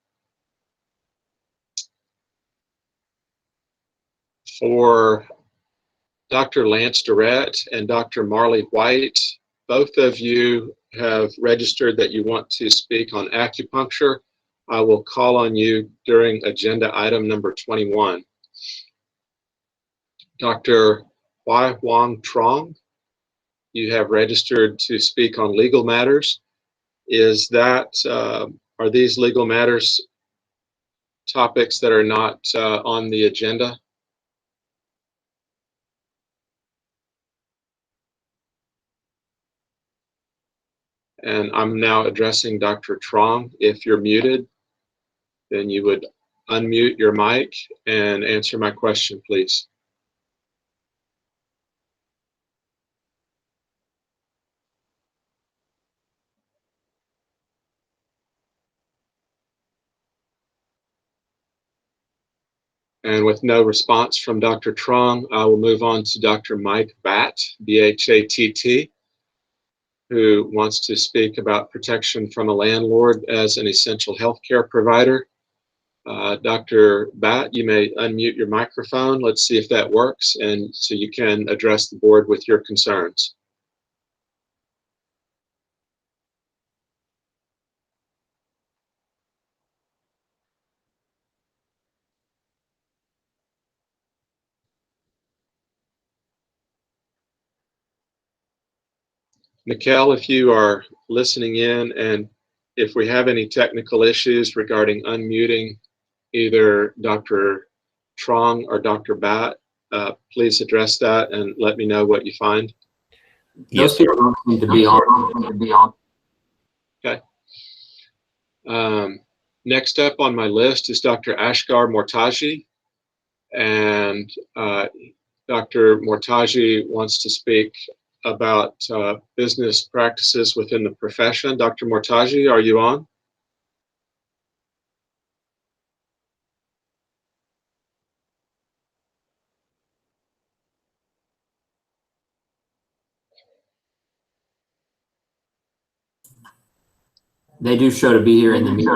For Dr. Lance Durrett and Dr. Marley White, both of you have registered that you want to speak on acupuncture. I will call on you during agenda item number 21. Dr. Huai Huang Trong, you have registered to speak on legal matters. Are these legal matters topics that are not on the agenda? And I'm now addressing Dr. Trong. If you're muted, then you would unmute your mic and answer my question, please. And with no response from Dr. Trong, I will move on to Dr. Mike Batt, B-H-A-T-T, who wants to speak about protection from a landlord as an essential healthcare provider. Dr. Batt, you may unmute your microphone. Let's see if that works, and so you can address the board with your concerns. Mikkel, if you are listening in, and if we have any technical issues regarding unmuting either Dr. Trong or Dr. Batt, please address that and let me know what you find. Yes, sir. Don't seem to be on. Okay. Next up on my list is Dr. Ashgar Mortaji, and Dr. Mortaji wants to speak about business practices within the profession. Dr. Mortaji, are you on? They do show to be here in the meeting.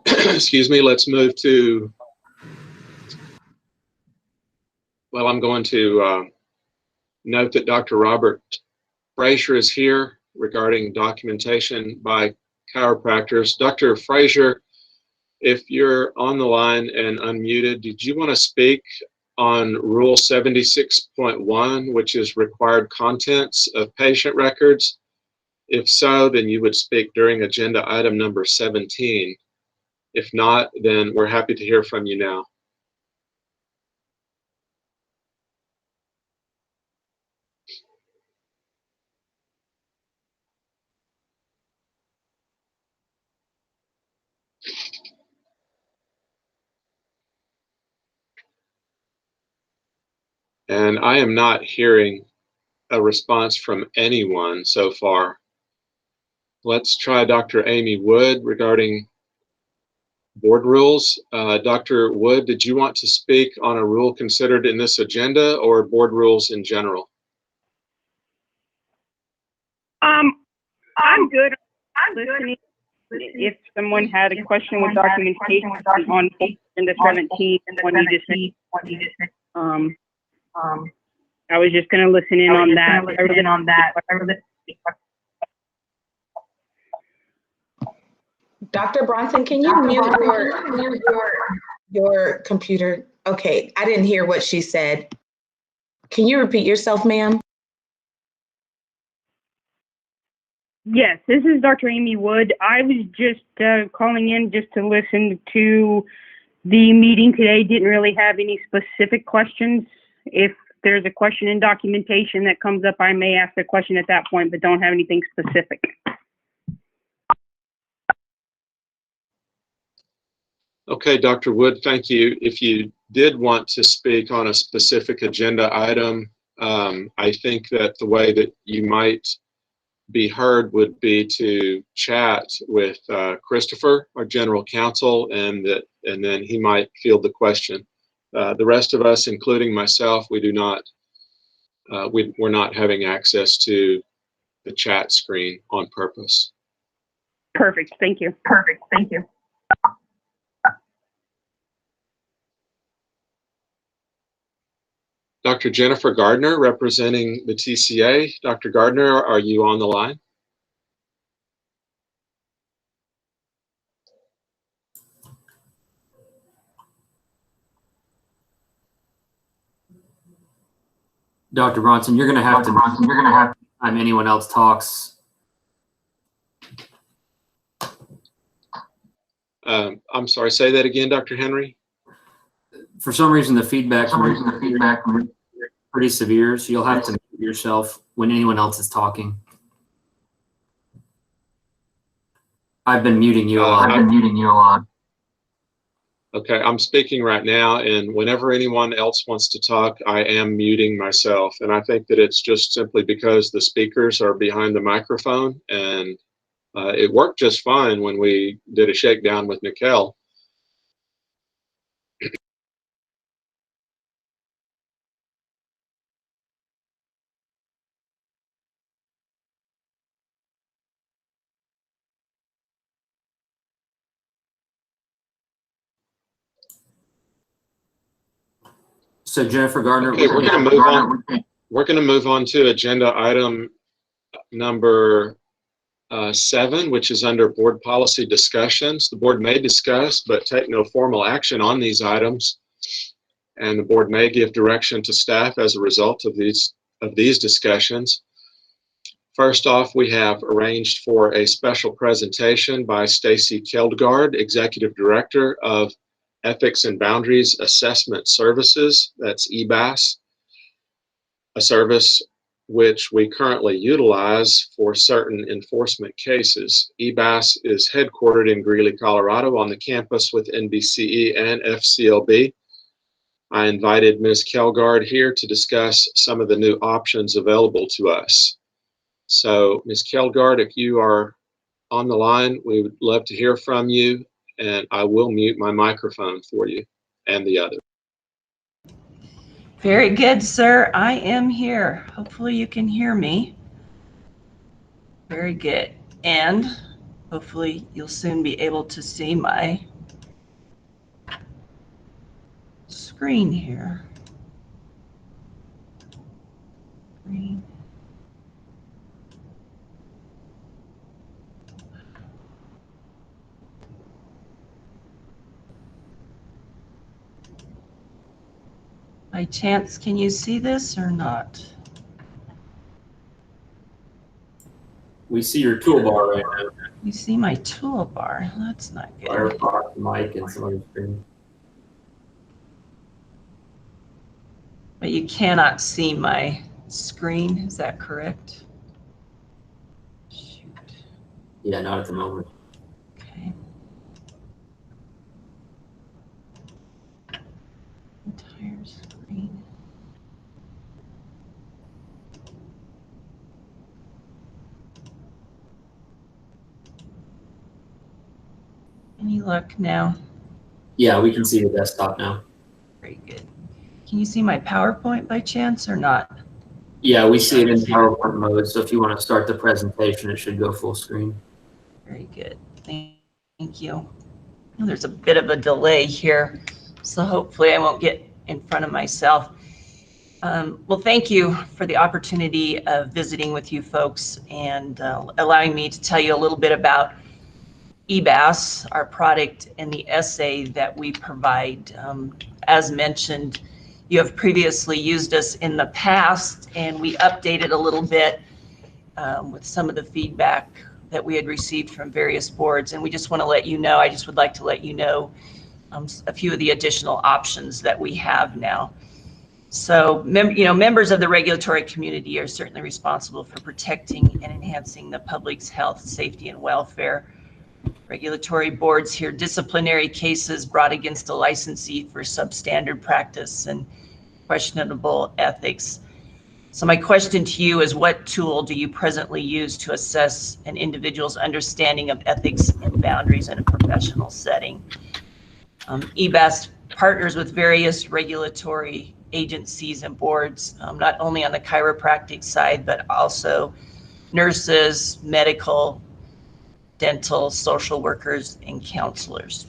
Excuse me, let's move to, well, I'm going to note that Dr. Robert Frazier is here regarding documentation by chiropractors. Dr. Frazier, if you're on the line and unmuted, did you want to speak on Rule 76.1, which is required contents of patient records? If so, then you would speak during agenda item number 17. If not, then we're happy to hear from you now. And I am not hearing a response from anyone so far. Let's try Dr. Amy Wood regarding board rules. Dr. Wood, did you want to speak on a rule considered in this agenda or board rules in general? I'm good. I'm listening. If someone had a question with documentation on agenda 17, I was just going to listen in on that. Dr. Bronson, can you mute your computer? Okay, I didn't hear what she said. Can you repeat yourself, ma'am? Yes, this is Dr. Amy Wood. I was just calling in just to listen to the meeting today. Didn't really have any specific questions. If there's a question in documentation that comes up, I may ask the question at that point, but don't have anything specific. Okay, Dr. Wood, thank you. If you did want to speak on a specific agenda item, I think that the way that you might be heard would be to chat with Christopher, our general counsel, and then he might field the question. The rest of us, including myself, we're not having access to the chat screen on purpose. Perfect. Thank you. Perfect. Thank you. Dr. Jennifer Gardner, representing the TCA. Dr. Gardner, are you on the line? Dr. Bronson, you're going to have to, time anyone else talks. I'm sorry, say that again, Dr. Henry. For some reason, the feedback is pretty severe, so you'll have to mute yourself when anyone else is talking. I've been muting you a lot. Okay, I'm speaking right now, and whenever anyone else wants to talk, I am muting myself. And I think that it's just simply because the speakers are behind the microphone, and it worked just fine when we did a shakedown with Nicole. So Jennifer Gardner, okay, we're going to move on. We're going to move on to agenda item number 7, which is under board policy discussions. The board may discuss but take no formal action on these items, and the board may give direction to staff as a result of these discussions. First off, we have arranged for a special presentation by Stacy Keldgaard, Executive Director of Ethics and Boundaries Assessment Services, that's EBAS, a service which we currently utilize for certain enforcement cases. EBAS is headquartered in Greeley, Colorado on the campus with TBCE and FCLB. I invited Ms. Keldgaard here to discuss some of the new options available to us. So Ms. Keldgaard, if you are on the line, we would love to hear from you, and I will mute my microphone for you and the other. Very good, sir. I am here. Hopefully you can hear me. Very good. And hopefully you'll soon be able to see my screen here. Screen. By chance, can you see this or not? We see your toolbar right now. You see my toolbar? That's not good. Firefox, mic, and some other screen. But you cannot see my screen, is that correct? Shoot. Yeah, not at the moment. Okay. Entire screen. Any luck now? Yeah, we can see the desktop now. Very good. Can you see my PowerPoint by chance or not? Yeah, we see it in PowerPoint mode, so if you want to start the presentation, it should go full screen. Very good. Thank you. There's a bit of a delay here, so hopefully I won't get in front of myself. Well, thank you for the opportunity of visiting with you folks and allowing me to tell you a little bit about EBAS, our product, and the essay that we provide. As mentioned, you have previously used us in the past, and we updated a little bit with some of the feedback that we had received from various boards. And we just want to let you know, I just would like to let you know a few of the additional options that we have now. So, members of the regulatory community are certainly responsible for protecting and enhancing the public's health, safety, and welfare. Regulatory boards hear disciplinary cases brought against a licensee for substandard practice and questionable ethics. So my question to you is, what tool do you presently use to assess an individual's understanding of ethics and boundaries in a professional setting? EBAS partners with various regulatory agencies and boards, not only on the chiropractic side, but also nurses, medical, dental, social workers, and counselors.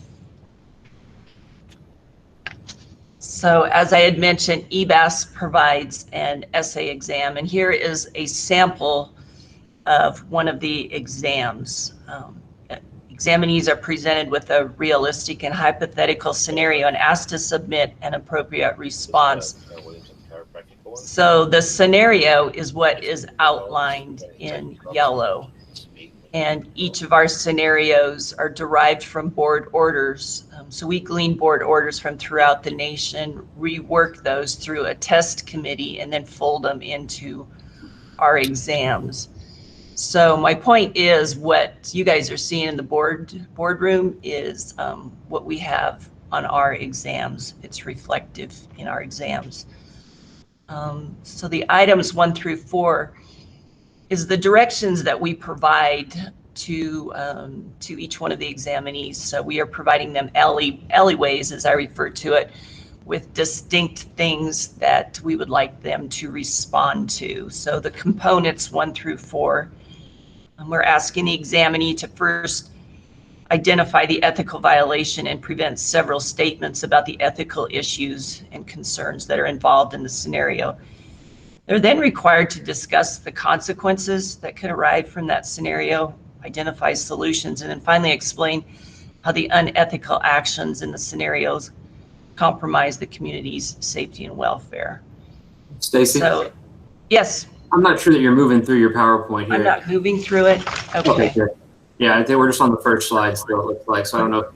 So as I had mentioned, EBAS provides an essay exam, and here is a sample of one of the exams. Examinees are presented with a realistic and hypothetical scenario and asked to submit an appropriate response. So the scenario is what is outlined in yellow. And each of our scenarios are derived from board orders. So we glean board orders from throughout the nation, rework those through a test committee, and then fold them into our exams. So my point is, what you guys are seeing in the boardroom is what we have on our exams. It's reflective in our exams. So the items 1 through 4 is the directions that we provide to each one of the examinees. So we are providing them alleyways, as I refer to it, with distinct things that we would like them to respond to. So the components 1 through 4, we're asking the examinee to first identify the ethical violation and prevent several statements about the ethical issues and concerns that are involved in the scenario. They're then required to discuss the consequences that could arise from that scenario, identify solutions, and then finally explain how the unethical actions in the scenarios compromise the community's safety and welfare. Stacy? So, yes. I'm not sure that you're moving through your PowerPoint here. I'm not moving through it? Okay. Good. Yeah, I think we're just on the first slide still, it looks like, so I don't know.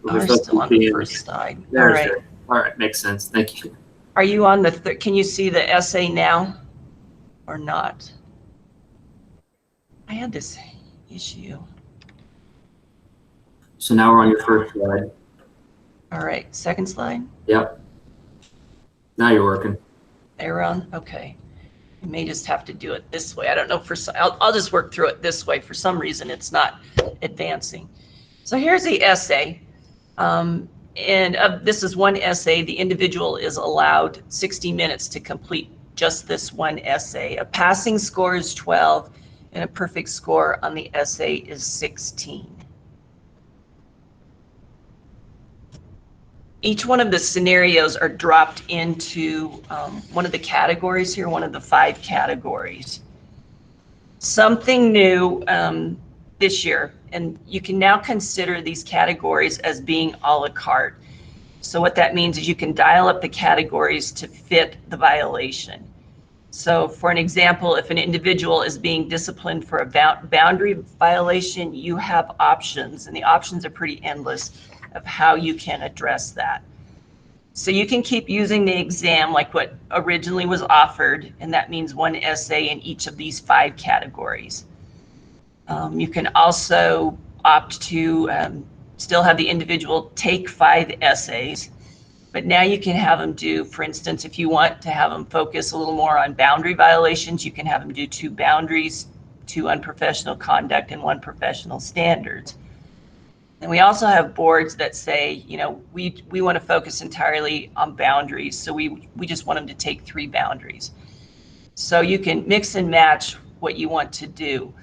We're still on the first slide. All right. All right, makes sense. Thank you. Are you on the, can you see the essay now or not? I had this issue. So now we're on your first slide. All right, second slide? Yep. Now you're working. They're on, okay. You may just have to do it this way. I don't know, I'll just work through it this way. For some reason, it's not advancing. So here's the essay. This is one essay. The individual is allowed 60 minutes to complete just this one essay. A passing score is 12, and a perfect score on the essay is 16. Each one of the scenarios are dropped into one of the categories here, one of the 5 categories. Something new this year, and you can now consider these categories as being a la carte. So what that means is you can dial up the categories to fit the violation. So for an example, if an individual is being disciplined for a boundary violation, you have options, and the options are pretty endless of how you can address that. So you can keep using the exam like what originally was offered, and that means one essay in each of these 5 categories. You can also opt to still have the individual take 5 essays, but now you can have them do, for instance, if you want to have them focus a little more on boundary violations, you can have them do 2 boundaries, 2 unprofessional conduct, and 1 professional standards. And we also have boards that say, you know, we want to focus entirely on boundaries, so we just want them to take 3 boundaries. So you can mix and match what you want to do.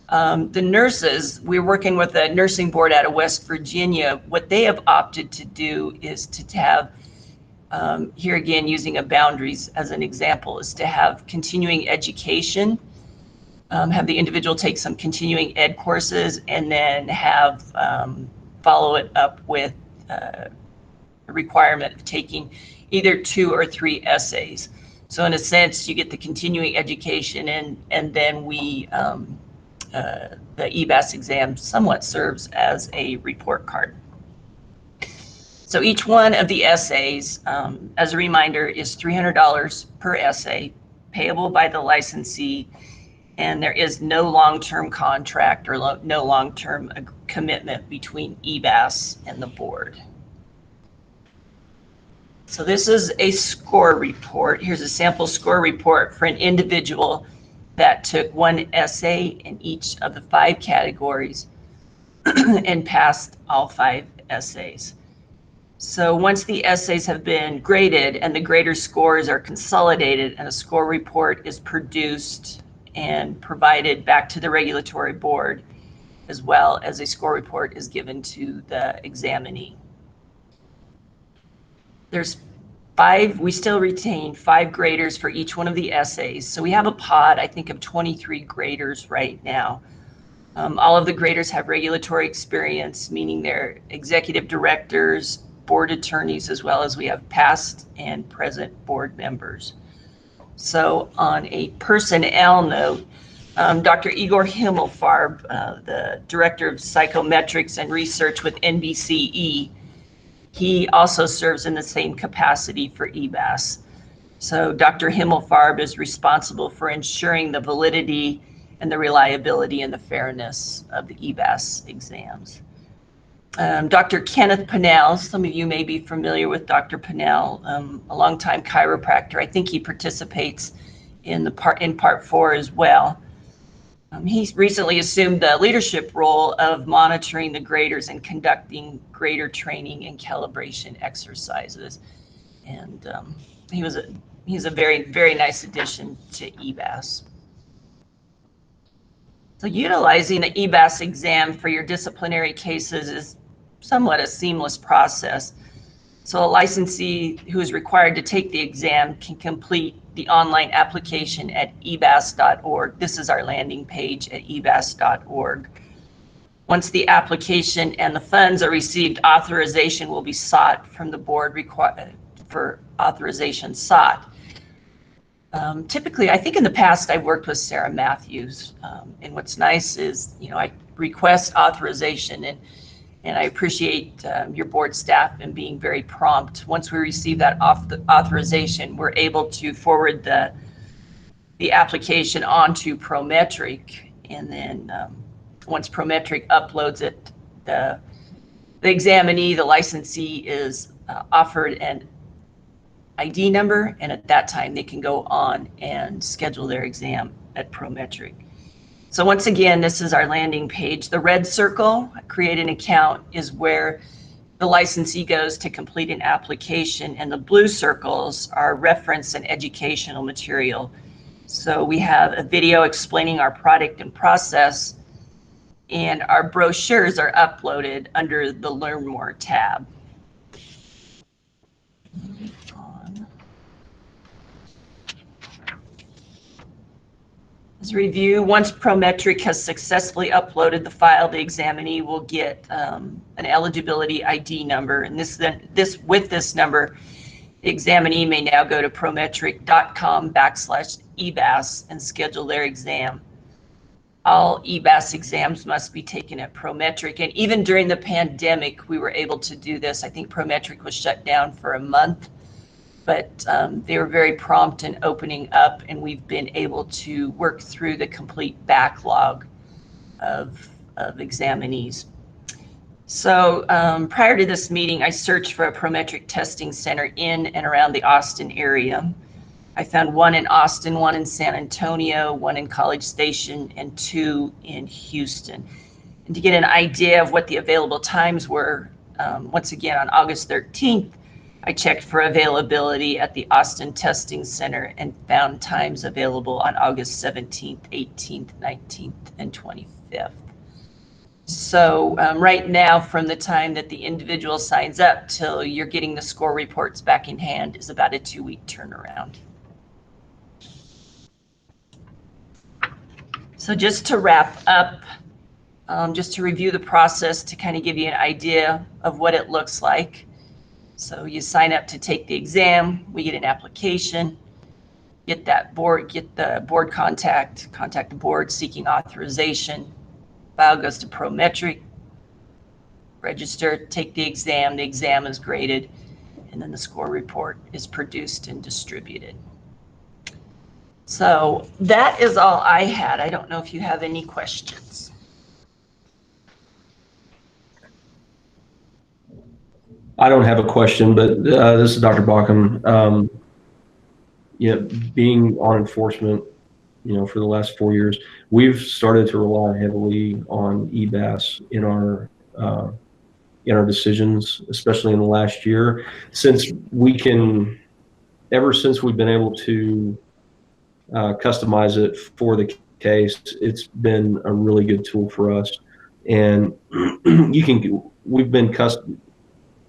The nurses, we're working with a nursing board out of West Virginia. What they have opted to do is to have, here again, using a boundaries as an example, is to have continuing education have the individual take some continuing ed courses, and then have follow it up with a requirement of taking either 2 or 3 essays. So in a sense, you get the continuing education, and then the EBAS exam somewhat serves as a report card. So each one of the essays, as a reminder, is $300 per essay, payable by the licensee, and there is no long-term contract or no long-term commitment between EBAS and the board. So this is a score report. Here's a sample score report for an individual that took 1 essay in each of the 5 categories and passed all 5 essays. So once the essays have been graded and the grader scores are consolidated, and a score report is produced and provided back to the regulatory board, as well as a score report is given to the examinee. There's 5, we still retain 5 graders for each one of the essays. So we have a pod, I think, of 23 graders right now. All of the graders have regulatory experience, meaning they're executive directors, board attorneys, as well as we have past and present board members. So on a personnel note, Dr. Igor Himmelfarb, the Director of Psychometrics and Research with NBCE, he also serves in the same capacity for EBAS. So Dr. Himmelfarb is responsible for ensuring the validity and the reliability and the fairness of the EBAS exams. Dr. Kenneth Pinnell, some of you may be familiar with Dr. Pinnell, a longtime chiropractor. I think he participates in part 4 as well. He's recently assumed the leadership role of monitoring the graders and conducting grader training and calibration exercises. And he's a very, very nice addition to EBAS. So utilizing the EBAS exam for your disciplinary cases is somewhat a seamless process. So a licensee who is required to take the exam can complete the online application at ebas.org. This is our landing page at ebas.org. Once the application and the funds are received, authorization will be sought from the board for authorization sought. Typically, I think in the past I've worked with Sarah Matthews, and what's nice is, I request authorization, and I appreciate your board staff and being very prompt. Once we receive that authorization, we're able to forward the application onto Prometric, and then once Prometric uploads it, the examinee, the licensee, is offered an ID number, and at that time they can go on and schedule their exam at Prometric. So once again, this is our landing page. The red circle, create an account, is where the licensee goes to complete an application, and the blue circles are reference and educational material. So we have a video explaining our product and process, and our brochures are uploaded under the Learn More tab. As a review, once Prometric has successfully uploaded the file, the examinee will get an eligibility ID number, and with this number, the examinee may now go to prometric.com/EBAS and schedule their exam. All EBAS exams must be taken at Prometric, and even during the pandemic, we were able to do this. I think Prometric was shut down for a month, but they were very prompt in opening up, and we've been able to work through the complete backlog of examinees. So prior to this meeting, I searched for a Prometric testing center in and around the Austin area. I found 1 in Austin, 1 in San Antonio, 1 in College Station, and 2 in Houston. And to get an idea of what the available times were, once again, on August 13th, I checked for availability at the Austin Testing Center and found times available on August 17th, 18th, 19th, and 25th. So right now, from the time that the individual signs up till you're getting the score reports back in hand is about a 2-week turnaround. So just to wrap up, just to review the process to kind of give you an idea of what it looks like. So you sign up to take the exam, we get an application, get the board contact the board seeking authorization, file goes to Prometric, register, take the exam is graded, and then the score report is produced and distributed. So that is all I had. I don't know if you have any questions. I don't have a question, but this is Dr. Baucom. Being on enforcement, for the last 4 years, we've started to rely heavily on EBAS in our decisions, especially in the last year, ever since we've been able to customize it for the case. It's been a really good tool for us, and we've been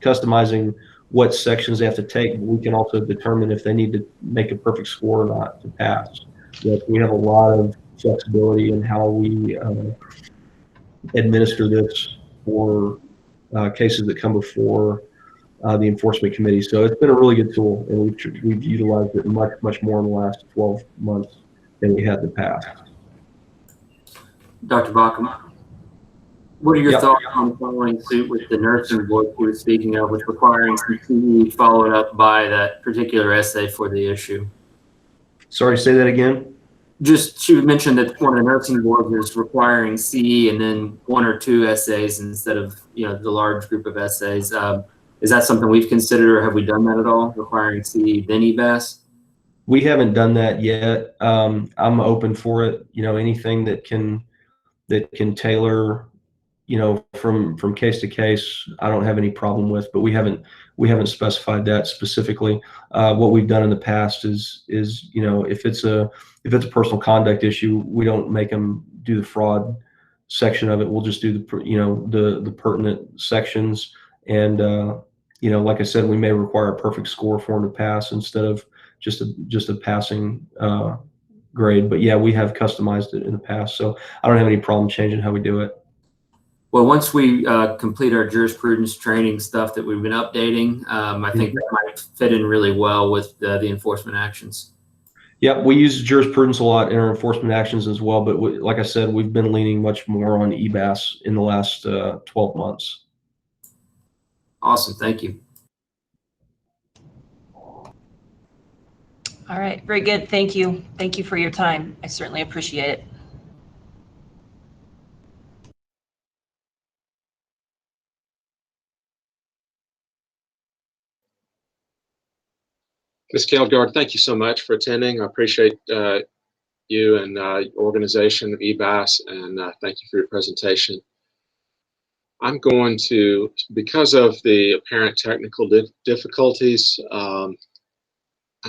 customizing what sections they have to take, but we can also determine if they need to make a perfect score or not to pass. We have a lot of flexibility in how we administer this for cases that come before the enforcement committee. So it's been a really good tool, and we've utilized it much more in the last 12 months than we had in the past. Dr. Baucom, what are your thoughts on following suit with the nursing board we were speaking of, with requiring CE followed up by that particular essay for the issue? Sorry, say that again. She mentioned that one of the nursing boards is requiring CE and then 1 or 2 essays instead of the large group of essays. Is that something we've considered, or have we done that at all, requiring CE then EBAS? We haven't done that yet. I'm open for it. Anything that can tailor, from case to case, I don't have any problem with. But we haven't specified that specifically. What we've done in the past is if it's a personal conduct issue, we don't make them do the fraud section of it. We'll just do the pertinent sections, and like I said, we may require a perfect score for them to pass instead of just a passing grade. But yeah, we have customized it in the past, so I don't have any problem changing how we do it. Well, once we complete our jurisprudence training stuff that we've been updating, I think that might fit in really well with the enforcement actions. Yep, we use jurisprudence a lot in our enforcement actions as well, but like I said, we've been leaning much more on EBAS in the last 12 months. Awesome, thank you. All right, very good. Thank you. Thank you for your time. I certainly appreciate it. Ms. Keldgard, thank you so much for attending. I appreciate you and your organization of EBAS, and thank you for your presentation. I'm going to, because of the apparent technical difficulties, I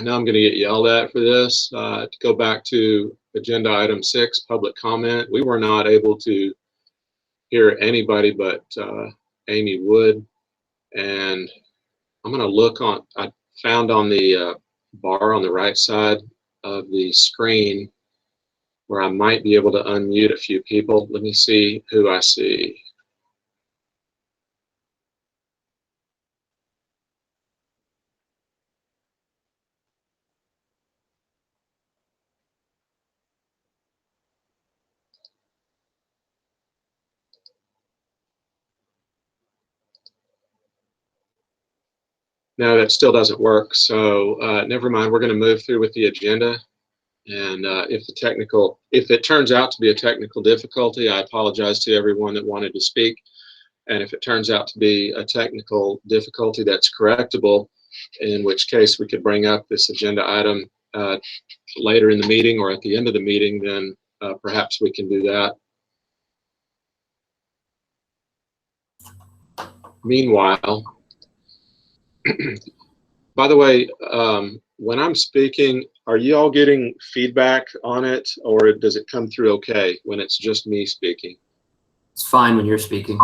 know I'm going to get yelled at for this. To go back to agenda item 6, public comment, we were not able to hear anybody but Amy Wood, and I'm going to look on, I found on the bar on the right side of the screen where I might be able to unmute a few people. Let me see who I see. No, that still doesn't work. So never mind. We're going to move through with the agenda. And if it turns out to be a technical difficulty, I apologize to everyone that wanted to speak. And if it turns out to be a technical difficulty that's correctable, in which case we could bring up this agenda item later in the meeting or at the end of the meeting, then perhaps we can do that. Meanwhile, by the way, when I'm speaking, are you all getting feedback on it, or does it come through okay when it's just me speaking? It's fine when you're speaking.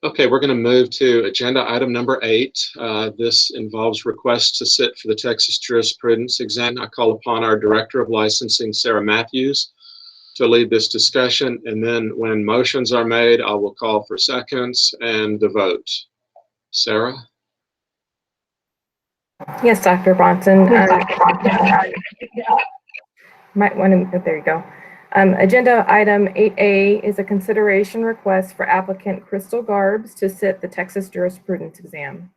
Okay, we're going to move to agenda item number 8. This involves requests to sit for the Texas Jurisprudence exam. I call upon our Director of Licensing, Sarah Matthews, to lead this discussion. And then when motions are made, I will call for seconds and the vote. Sarah? Yes, Dr. Bronson. Might want to, there you go. Agenda item 8A is a consideration request for applicant Crystal Garbs to sit the Texas Jurisprudence exam.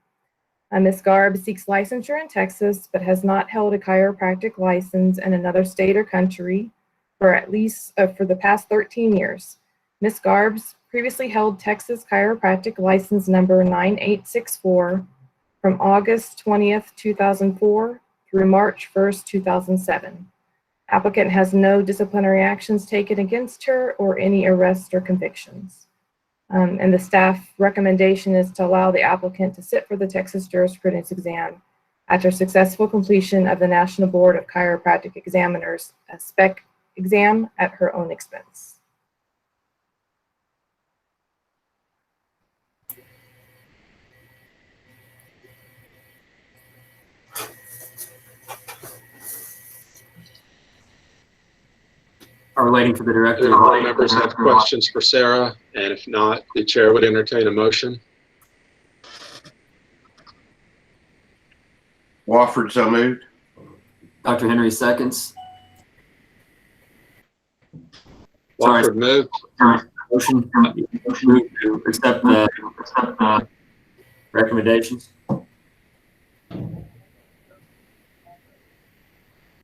Ms. Garbs seeks licensure in Texas, but has not held a chiropractic license in another state or country for at least for the past 13 years. Ms. Garbs previously held Texas chiropractic license number 9864 from August 20th, 2004 through March 1st, 2007. Applicant has no disciplinary actions taken against her or any arrests or convictions. And the staff recommendation is to allow the applicant to sit for the Texas Jurisprudence exam after successful completion of the National Board of Chiropractic Examiners SPEC exam at her own expense. Are we waiting for the director? Do board members have questions for Sarah? And if not, the chair would entertain a motion. Wofford, so moved. Dr. Henry seconds. Wofford moved. Motion to accept the recommendations.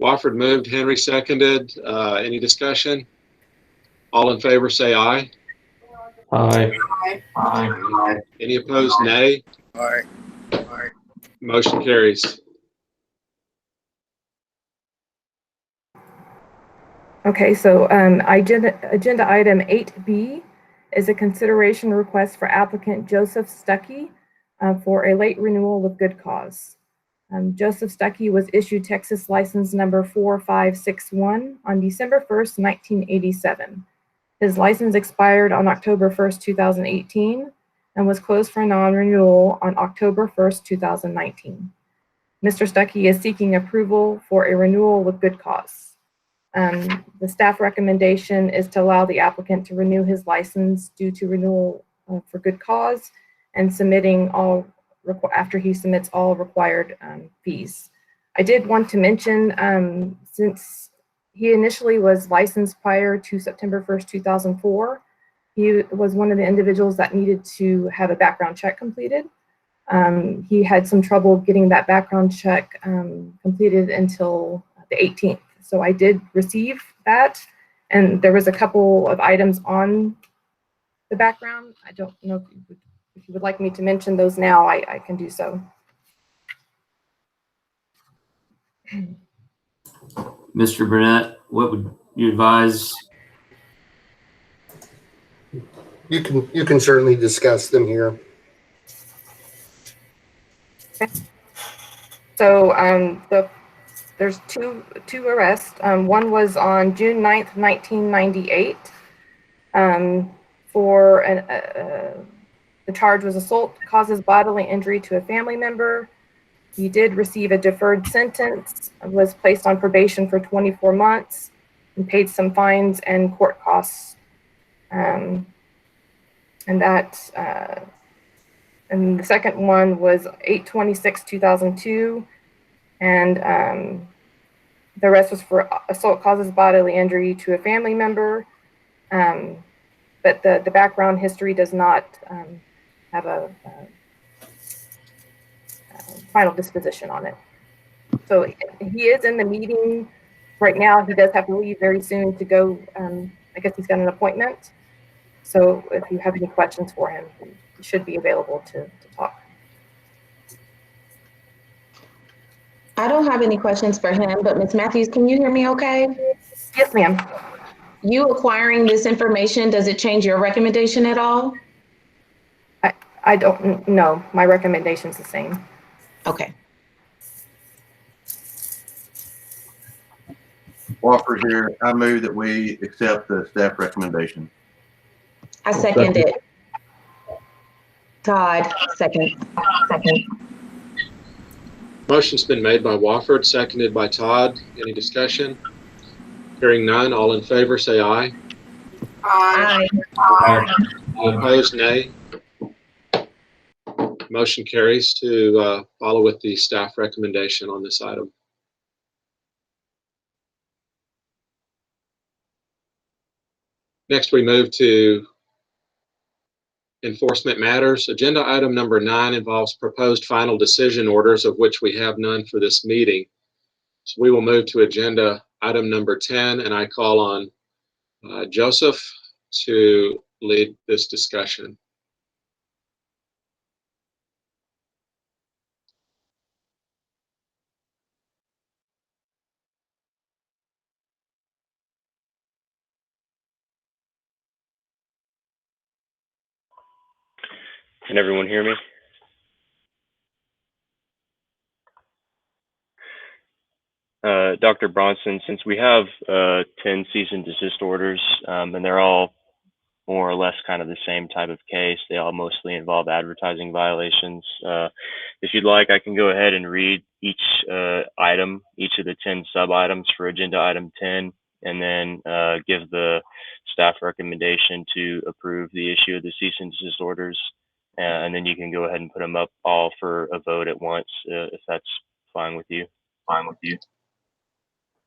Wofford moved, Henry seconded. Any discussion? All in favor say aye. Aye. Aye. Any opposed, nay? Aye. Motion carries. Okay, so agenda item 8B is a consideration request for applicant Joseph Stuckey for a late renewal with good cause. Joseph Stuckey was issued Texas license number 4561 on December 1st, 1987. His license expired on October 1st, 2018, and was closed for non-renewal on October 1st, 2019. Mr. Stuckey is seeking approval for a renewal with good cause. The staff recommendation is to allow the applicant to renew his license due to renewal for good cause and submitting all after he submits all required fees. I did want to mention, since he initially was licensed prior to September 1st, 2004, he was one of the individuals that needed to have a background check completed. He had some trouble getting that background check completed until the 18th. So I did receive that, and there was a couple of items on the background. I don't know if you would like me to mention those now, I can do so. Mr. Burnett, what would you advise? You can certainly discuss them here. Okay. So there's two arrests. One was on June 9th, 1998. The charge was assault causes bodily injury to a family member. He did receive a deferred sentence, was placed on probation for 24 months, and paid some fines and court costs. And the second one was 8/26/2002, and the rest was for assault causes bodily injury to a family member, but the background history does not have a final disposition on it. So he is in the meeting right now. He does have to leave very soon to go. I guess he's got an appointment. So if you have any questions for him, he should be available to talk. I don't have any questions for him, but Ms. Matthews, can you hear me okay? Yes, ma'am. You acquiring this information, does it change your recommendation at all? I don't know. My recommendation's the same. Okay. Wofford here. I move that we accept the staff recommendation. I second it. Todd, second. Motion's been made by Wofford, seconded by Todd. Any discussion? Hearing none, all in favor say aye. Aye. All opposed, nay. Motion carries to follow with the staff recommendation on this item. Next, we move to enforcement matters. Agenda item number 9 involves proposed final decision orders, of which we have none for this meeting. So we will move to agenda item number 10, and I call on Joseph to lead this discussion. Can everyone hear me? Dr. Bronson, since we have 10 cease and desist orders, and they're all more or less kind of the same type of case, they all mostly involve advertising violations. If you'd like, I can go ahead and read each item, each of the 10 sub-items for agenda item 10, and then give the staff recommendation to approve the issue of the cease and desist orders. And then you can go ahead and put them up all for a vote at once, if that's fine with you.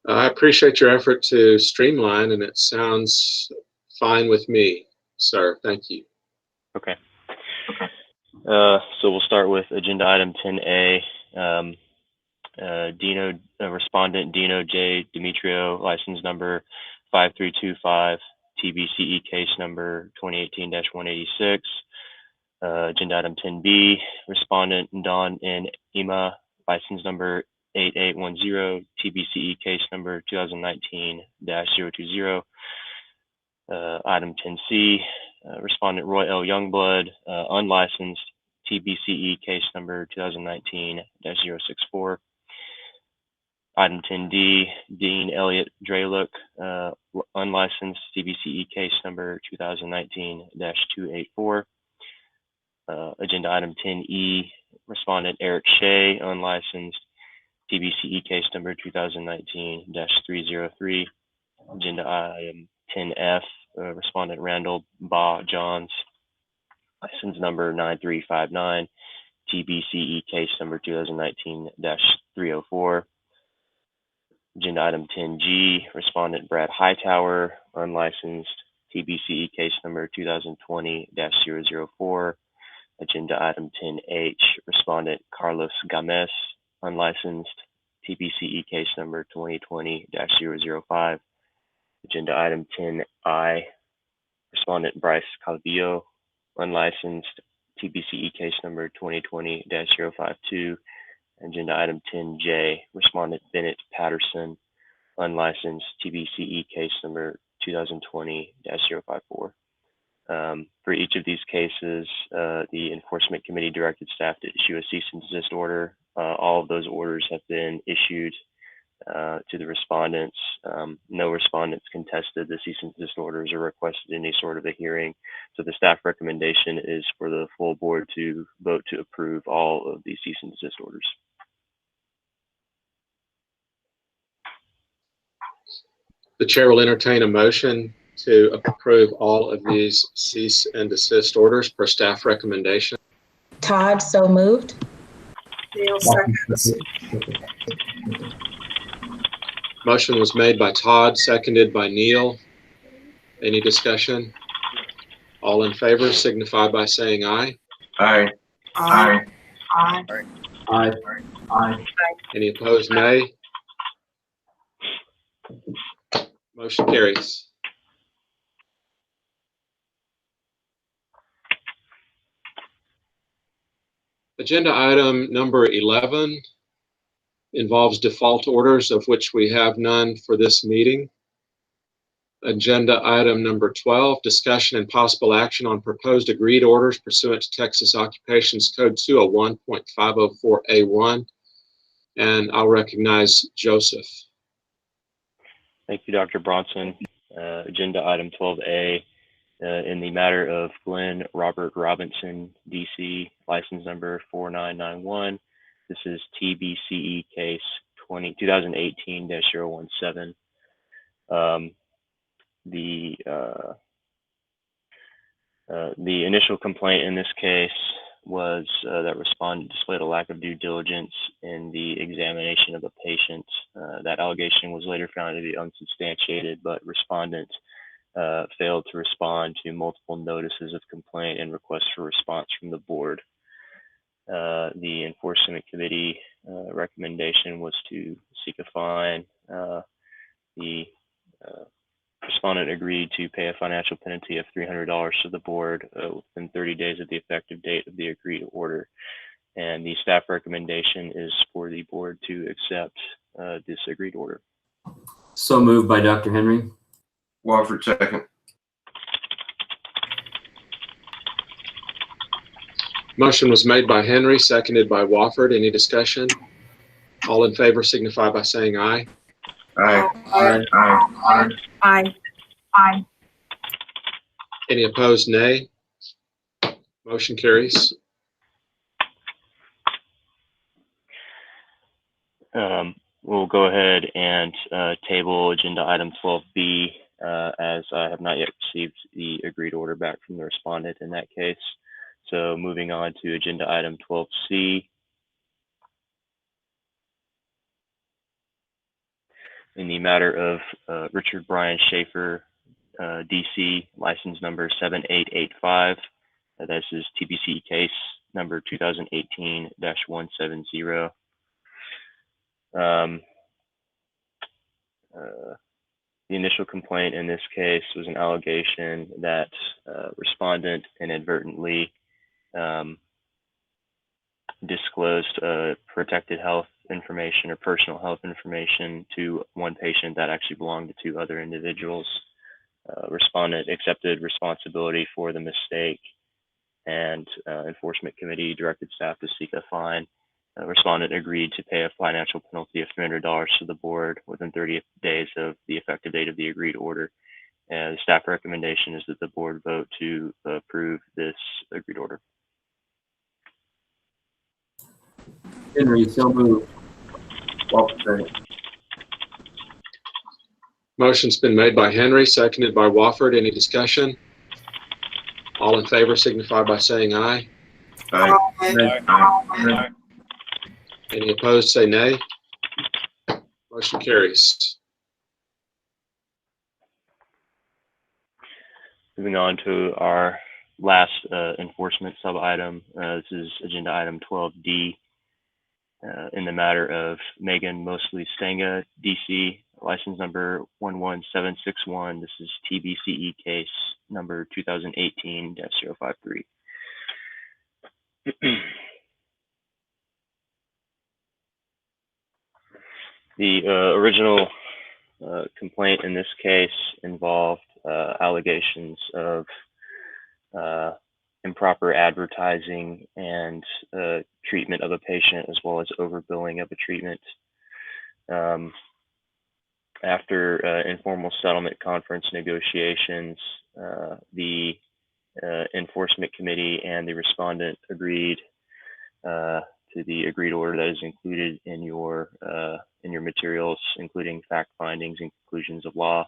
I appreciate your effort to streamline, and it sounds fine with me, sir. Thank you. Okay. So we'll start with agenda item 10A. Respondent Dino J. Demetrio, license number 5325, TBCE case number 2018-186. Agenda item 10B, respondent Don N. Ima, license number 8810, TBCE case number 2019-020. Item 10C, respondent Roy L. Youngblood, unlicensed, TBCE case number 2019-064. Item 10D, Dean Elliott Draylook, unlicensed, TBCE case number 2019-284. Agenda item 10E, respondent Eric Shea, unlicensed, TBCE case number 2019-303. Agenda item 10F, respondent Randall Ba Johns, license number 9359, TBCE case number 2019-304. Agenda item 10G, respondent Brad Hightower, unlicensed, TBCE case number 2020-004. Agenda item 10H, respondent Carlos Games, unlicensed, TBCE case number 2020-005. Agenda item 10I, respondent Bryce Calvillo, unlicensed, TBCE case number 2020-052. Agenda item 10J, respondent Bennett Patterson, unlicensed, TBCE case number 2020-054. For each of these cases, the Enforcement Committee directed staff to issue a cease and desist order. All of those orders have been issued to the respondents. No respondents contested the cease and desist orders or requested any sort of a hearing. So the staff recommendation is for the full board to vote to approve all of these cease and desist orders. The chair will entertain a motion to approve all of these cease and desist orders per staff recommendation. Todd, so moved. Neil seconds. Motion was made by Todd, seconded by Neil. Any discussion? All in favor signify by saying aye. Aye. Aye. Aye. Any opposed, nay. Motion carries. Agenda item number 11 involves default orders, of which we have none for this meeting. Agenda item number 12, discussion and possible action on proposed agreed orders pursuant to Texas Occupations Code 201.504A1. And I'll recognize Joseph. Thank you, Dr. Bronson. Agenda item 12A in the matter of Glenn Robert Robinson, DC, license number 4991. This is TBCE case 2018-017. The initial complaint in this case was that respondent displayed a lack of due diligence in the examination of the patient. That allegation was later found to be unsubstantiated, but respondent failed to respond to multiple notices of complaint and requests for response from the board. The enforcement committee recommendation was to seek a fine. The respondent agreed to pay a financial penalty of $300 to the board within 30 days of the effective date of the agreed order. And the staff recommendation is for the board to accept this agreed order. So moved by Dr. Henry. Wofford, second. Motion was made by Henry, seconded by Wofford. Any discussion? All in favor signify by saying aye. Aye. Aye. Aye. Aye. Aye. Any opposed, nay. Motion carries. We'll go ahead and table agenda item 12B as I have not yet received the agreed order back from the respondent in that case. So moving on to agenda item 12C. In the matter of Richard Brian Schaefer, DC, license number 7885. This is TBCE case number 2018-170. The initial complaint in this case was an allegation that respondent inadvertently disclosed protected health information or personal health information to one patient that actually belonged to two other individuals. Respondent accepted responsibility for the mistake, and enforcement committee directed staff to seek a fine. Respondent agreed to pay a financial penalty of $300 to the board within 30 days of the effective date of the agreed order. And the staff recommendation is that the board vote to approve this agreed order. Henry, so moved. Wofford, second. Motion's been made by Henry, seconded by Wofford. Any discussion? All in favor signify by saying aye. Aye. Aye. Any opposed, say nay. Motion carries. Moving on to our last enforcement sub-item. This is agenda item 12D. In the matter of Megan Mosley Stenga, DC, license number 11761. This is TBCE case number 2018-053. The original complaint in this case involved allegations of improper advertising and treatment of a patient, as well as overbilling of a treatment. After informal settlement conference negotiations, the enforcement committee and the respondent agreed to the agreed order that is included in your materials, including fact findings and conclusions of law.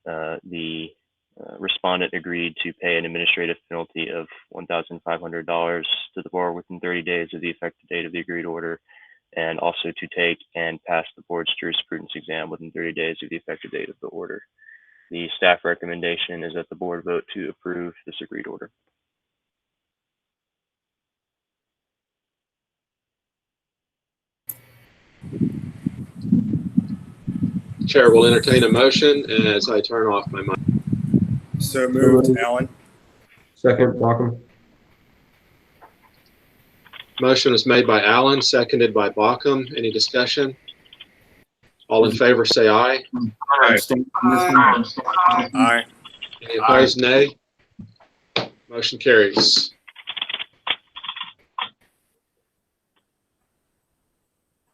The respondent agreed to pay an administrative penalty of $1,500 to the board within 30 days of the effective date of the agreed order, and also to take and pass the board's jurisprudence exam within 30 days of the effective date of the order. The staff recommendation is that the board vote to approve this agreed order. Chair will entertain a motion as I turn off my mic. So moved, Allen. Second, Bauckham. Motion is made by Allen, seconded by Bauckham. Any discussion? All in favor say aye. Aye. Aye. Any opposed, nay. Motion carries.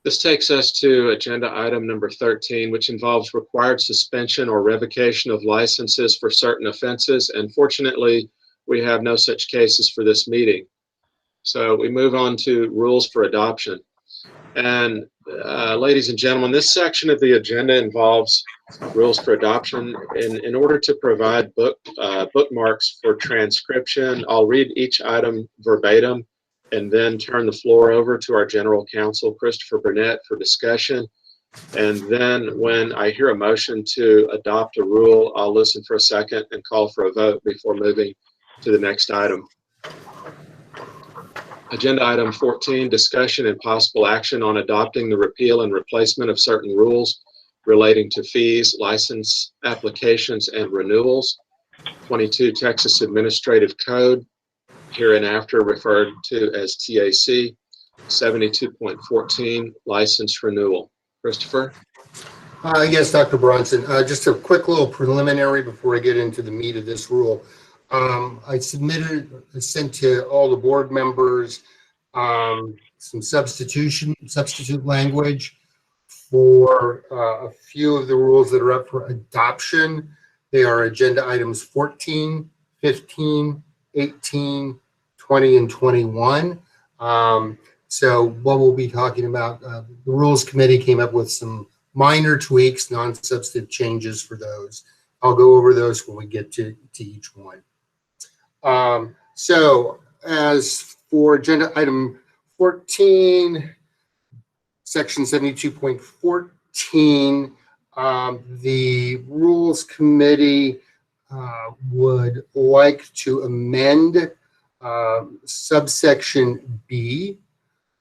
This takes us to agenda item number 13, which involves required suspension or revocation of licenses for certain offenses. And fortunately, we have no such cases for this meeting. So we move on to rules for adoption. And ladies and gentlemen, this section of the agenda involves rules for adoption. In order to provide bookmarks for transcription, I'll read each item verbatim and then turn the floor over to our general counsel, Christopher Burnett, for discussion. And then when I hear a motion to adopt a rule, I'll listen for a second and call for a vote before moving to the next item. Agenda item 14, discussion and possible action on adopting the repeal and replacement of certain rules relating to fees, license applications, and renewals. 22, Texas Administrative Code, hereinafter referred to as TAC. 72.14, license renewal. Christopher? Yes, Dr. Bronson. Just a quick little preliminary before I get into the meat of this rule. I sent to all the board members some substitute language for a few of the rules that are up for adoption. They are agenda items 14, 15, 18, 20, and 21. So what we'll be talking about, the Rules Committee came up with some minor tweaks, non-substantive changes for those. I'll go over those when we get to each one. So as for agenda item 14, section 72.14, the Rules Committee would like to amend subsection B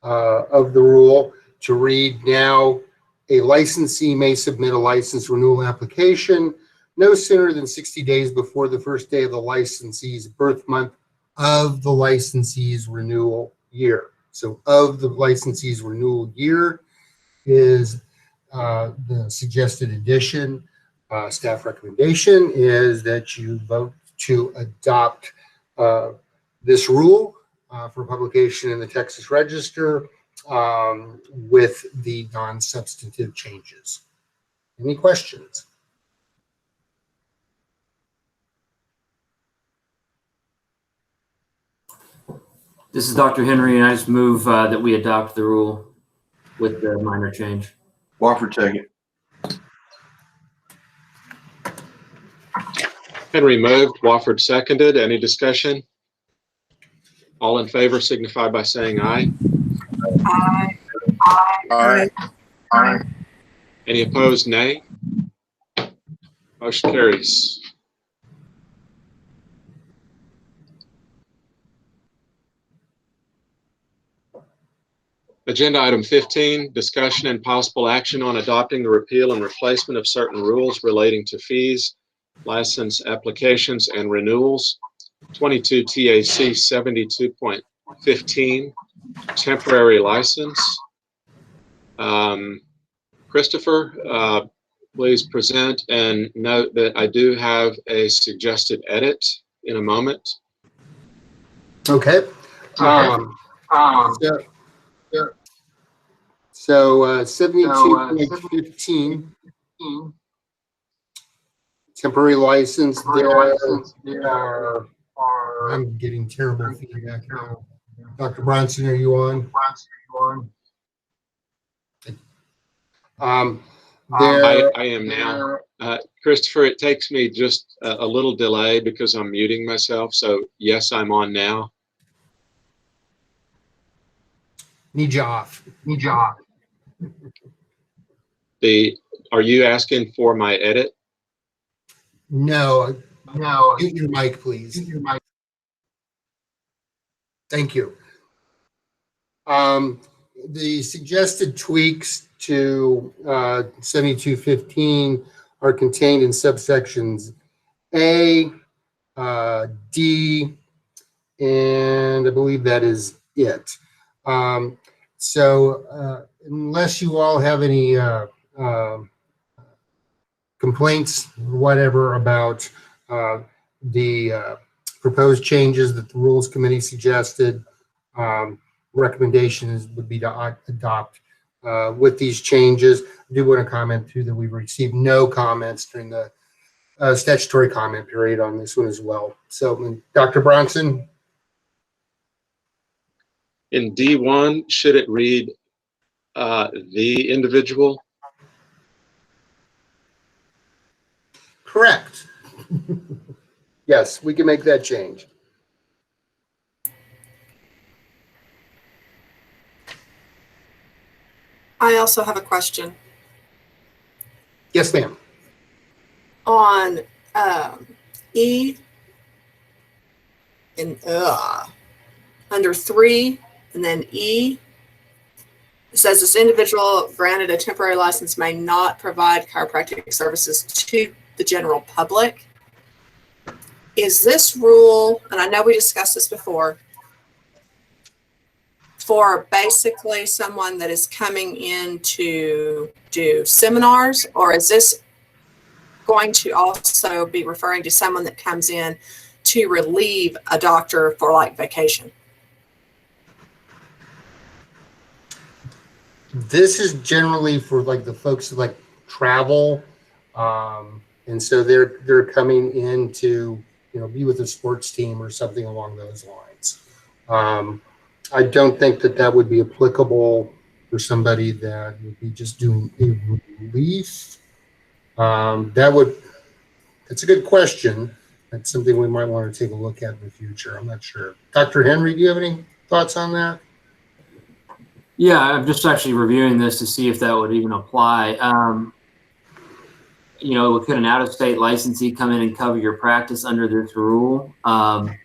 of the rule to read now, a licensee may submit a license renewal application no sooner than 60 days before the first day of the licensee's birth month of the licensee's renewal year. So of the licensee's renewal year is the suggested addition. Staff recommendation is that you vote to adopt this rule for publication in the Texas Register with the non-substantive changes. Any questions? This is Dr. Henry, and I just move that we adopt the rule with the minor change. Wofford, second. Henry moved, Wofford seconded. Any discussion? All in favor signify by saying aye. Aye. Aye. Aye. Any opposed, nay? Motion carries. Agenda item 15, discussion and possible action on adopting the repeal and replacement of certain rules relating to fees, license applications, and renewals. 22 TAC 72.15, temporary license. Christopher, please present and note that I do have a suggested edit in a moment. Okay. So 72.15, temporary license. I'm getting terrible feedback now. Dr. Bronson, are you on? I am now. Christopher, it takes me just a little delay because I'm muting myself. So yes, I'm on now. Need you off. Are you asking for my edit? No. Mute your mic, please. Thank you. The suggested tweaks to 7215 are contained in subsections A, D, and I believe that is it. So unless you all have any complaints, whatever, about the proposed changes that the Rules Committee suggested, recommendations would be to adopt with these changes. I do want to comment too that we received no comments during the statutory comment period on this one as well. So, Dr. Bronson? In D1, should it read the individual? Correct. Yes, we can make that change. I also have a question. Yes, ma'am. On E and under 3 and then E, it says this individual granted a temporary license may not provide chiropractic services to the general public. Is this rule, and I know we discussed this before, for basically someone that is coming in to do seminars, or is this going to also be referring to someone that comes in to relieve a doctor for like vacation? This is generally for like the folks that like travel, and so they're coming in to be with a sports team or something along those lines. I don't think that would be applicable for somebody that would be just doing a relief. That's a good question. That's something we might want to take a look at in the future. I'm not sure. Dr. Henry, do you have any thoughts on that? Yeah, I'm just actually reviewing this to see if that would even apply. Could an out-of-state licensee come in and cover your practice under this rule? I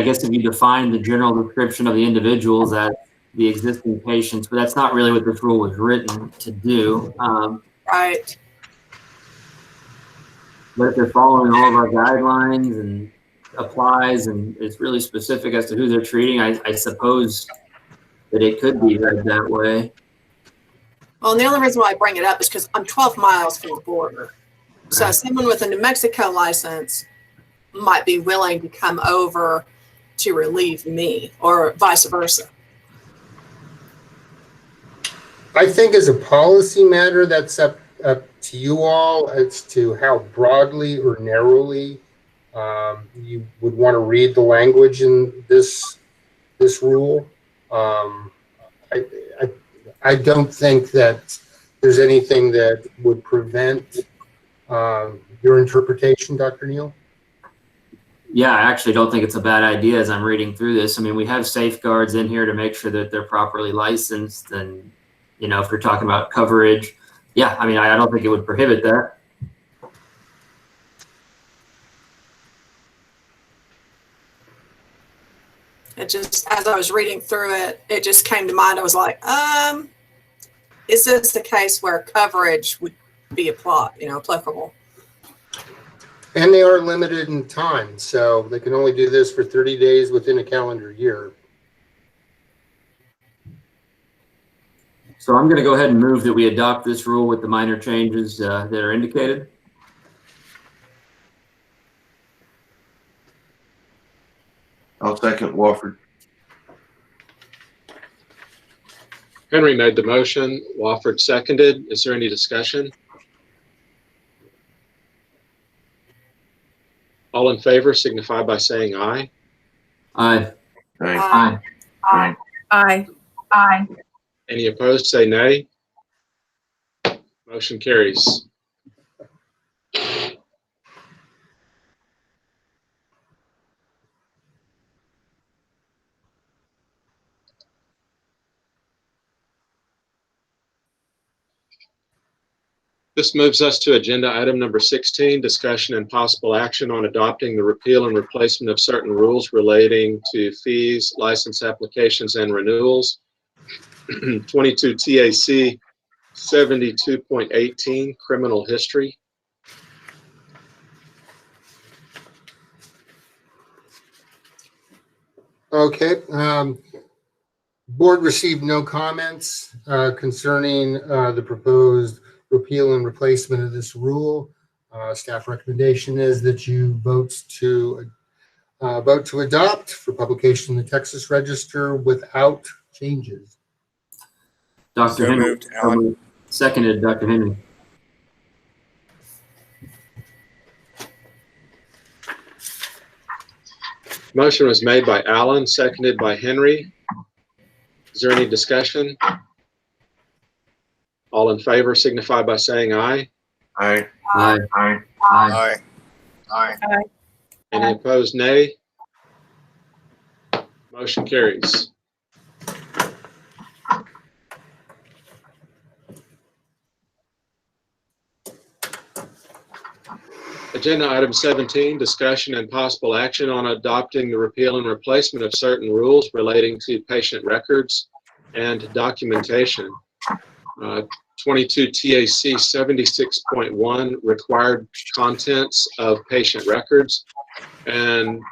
guess if you define the general description of the individuals as the existing patients, but that's not really what this rule was written to do. Right. But if they're following all of our guidelines and applies and it's really specific as to who they're treating, I suppose that it could be read that way. Well, and the only reason why I bring it up is because I'm 12 miles from the border. So someone with a New Mexico license might be willing to come over to relieve me, or vice versa. I think as a policy matter, that's up to you all as to how broadly or narrowly you would want to read the language in this rule. I don't think that there's anything that would prevent your interpretation, Dr. Neal. Yeah, I actually don't think it's a bad idea as I'm reading through this. We have safeguards in here to make sure that they're properly licensed. And, if you're talking about coverage, yeah, I don't think it would prohibit that. It just, as I was reading through it, it just came to mind. I was like, is this the case where coverage would be applicable? And they are limited in time, so they can only do this for 30 days within a calendar year. So I'm going to go ahead and move that we adopt this rule with the minor changes that are indicated. I'll second Wofford. Henry made the motion. Wofford seconded. Is there any discussion? All in favor signify by saying aye. Aye. Aye. Aye. Aye. Aye. Any opposed, say nay. Motion carries. This moves us to agenda item number 16, discussion and possible action on adopting the repeal and replacement of certain rules relating to fees, license applications, and renewals. 22 TAC 72.18, criminal history. Okay. Board received no comments concerning the proposed repeal and replacement of this rule. Staff recommendation is that you vote to adopt for publication in the Texas Register without changes. Dr. So Henry. moved, Alan. Seconded, Dr. Henry. Motion was made by Alan, seconded by Henry. Is there any discussion? All in favor signify by saying aye. Aye. Aye. Aye. Aye. Aye. Any opposed, nay? Motion carries. Agenda item 17, discussion and possible action on adopting the repeal and replacement of certain rules relating to patient records and documentation. 22 TAC 76.1 required contents of patient records. And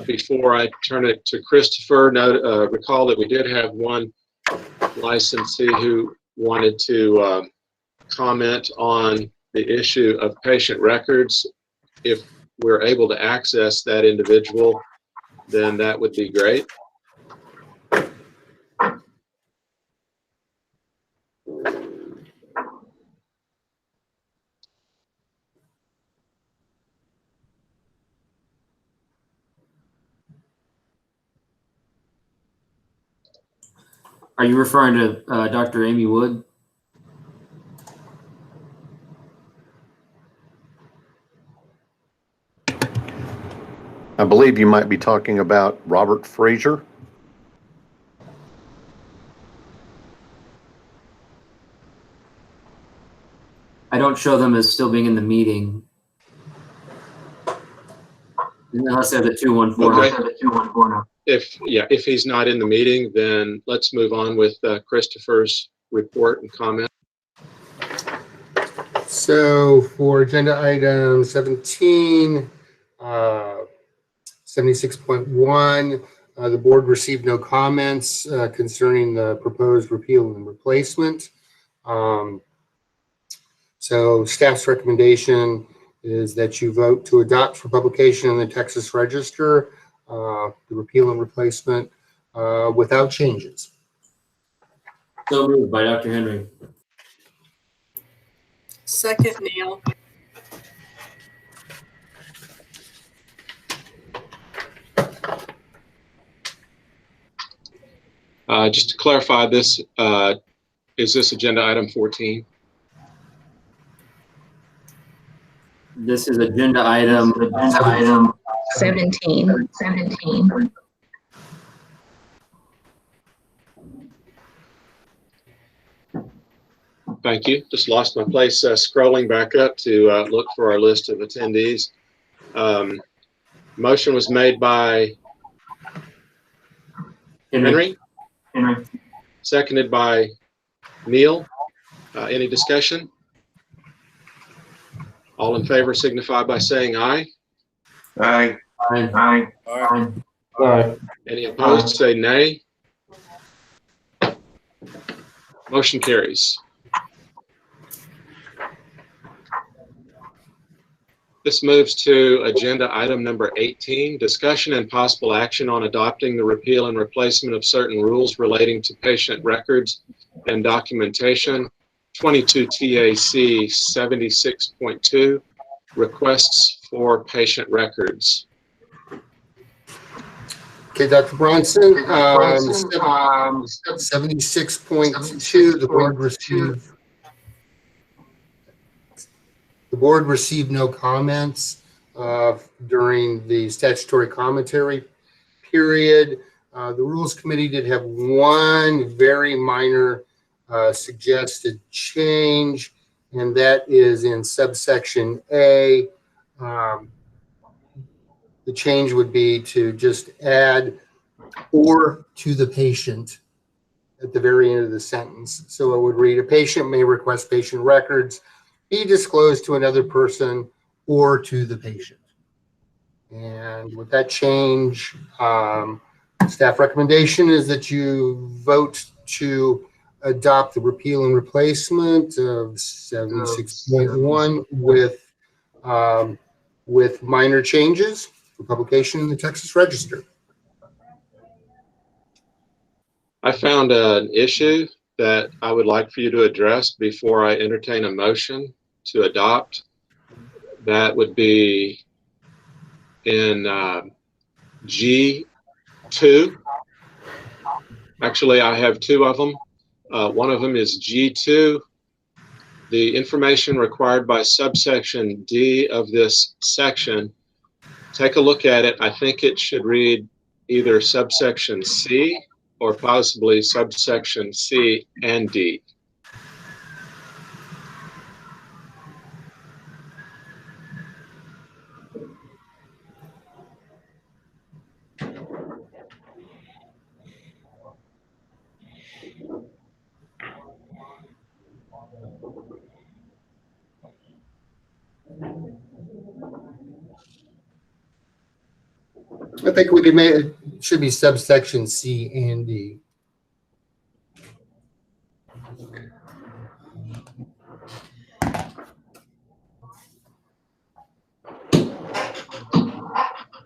before I turn it to Christopher, recall that we did have one licensee who wanted to comment on the issue of patient records. If we're able to access that individual, then that would be great. Are you referring to Dr. Amy Wood? I believe you might be talking about Robert Frazier. I don't show them as still being in the meeting. Unless they're the 214. Okay. If he's not in the meeting, then let's move on with Christopher's report and comment. So for agenda item 17, 76.1, the board received no comments concerning the proposed repeal and replacement. So staff's recommendation is that you vote to adopt for publication in the Texas Register the repeal and replacement without changes. So moved by Dr. Henry. Second, Neil. Just to clarify this, is this agenda item 14? This is agenda item 17. Thank you. Just lost my place scrolling back up to look for our list of attendees. Motion was made by Henry. Seconded by Neil. Any discussion? All in favor signify by saying aye. Aye. Aye. Aye. Aye. Any opposed say nay. Motion carries. This moves to agenda item number 18, discussion and possible action on adopting the repeal and replacement of certain rules relating to patient records and documentation. 22 TAC 76.2, requests for patient records. Okay, Dr. Bronson, 76.2, the board received no comments during the statutory commentary period. The Rules Committee did have one very minor suggested change, and that is in subsection A. The change would be to just add "or to the patient" at the very end of the sentence. So it would read, a patient may request patient records be disclosed to another person or to the patient. And with that change, staff recommendation is that you vote to adopt the repeal and replacement of 76.1 with minor changes for publication in the Texas Register. I found an issue that I would like for you to address before I entertain a motion to adopt. That would be in G2. Actually, I have two of them. One of them is G2. The information required by subsection D of this section, take a look at it. I think it should read either subsection C or possibly subsection C and D. I think we could make it should be subsection C and D.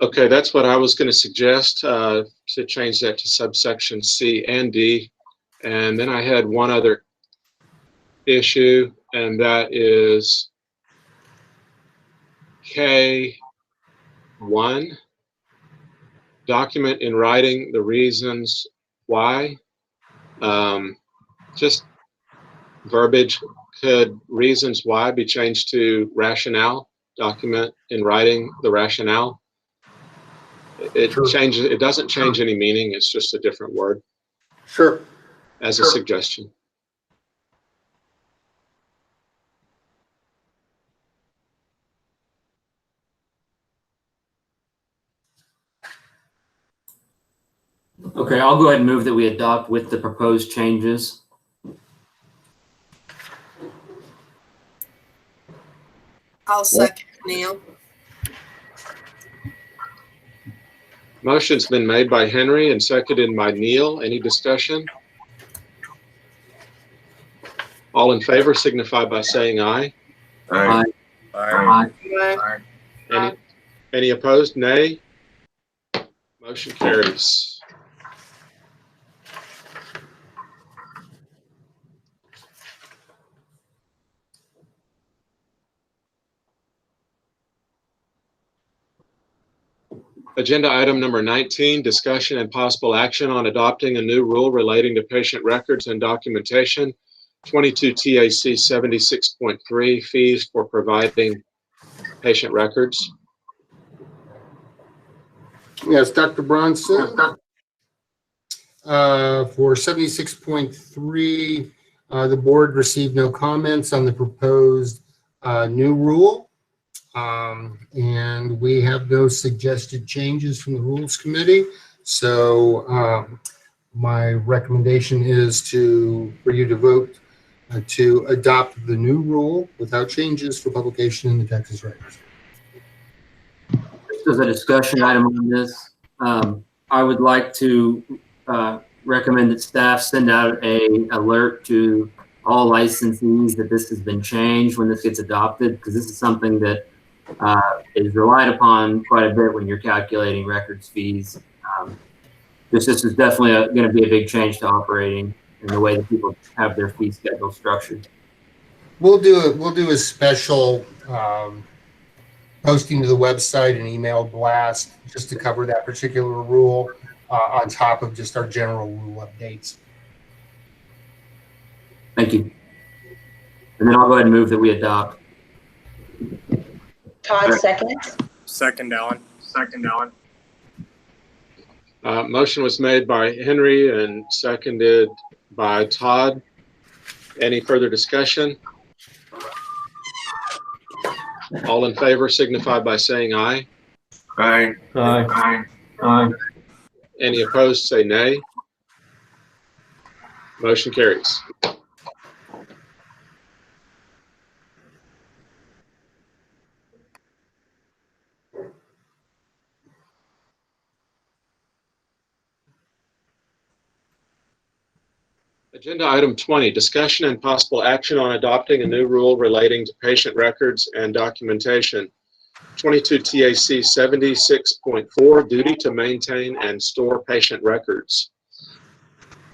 Okay, that's what I was going to suggest, to change that to subsection C and D. And then I had one other issue, and that is K1, document in writing the reasons why. Just verbiage, could reasons why be changed to rationale? Document in writing the rationale. It changes. It doesn't change any meaning. It's just a different word. Sure. As a suggestion. Okay, I'll go ahead and move that we adopt with the proposed changes. I'll second Neil. Motion's been made by Henry and seconded by Neil. Any discussion? All in favor signify by saying aye. Aye. Aye. Any opposed? Nay. Motion carries. Agenda item number 19, discussion and possible action on adopting a new rule relating to patient records and documentation. 22 TAC 76.3, fees for providing patient records. Yes, Dr. Bronson. For 76.3, the board received no comments on the proposed new rule. And we have no suggested changes from the Rules Committee. So my recommendation is for you to vote to adopt the new rule without changes for publication in the Texas Records. Just as a discussion item on this, I would like to recommend that staff send out an alert to all licensees that this has been changed when this gets adopted, because this is something that is relied upon quite a bit when you're calculating records fees. This is definitely going to be a big change to operating and the way that people have their fee schedule structured. We'll do a special posting to the website and email blast just to cover that particular rule on top of just our general rule updates. Thank you. And then I'll go ahead and move that we adopt. Todd, second. Second, Alan. Motion was made by Henry and seconded by Todd. Any further discussion? All in favor signify by saying aye. Aye. Aye. Any opposed say nay. Motion carries. Agenda item 20, discussion and possible action on adopting a new rule relating to patient records and documentation. 22 TAC 76.4, duty to maintain and store patient records.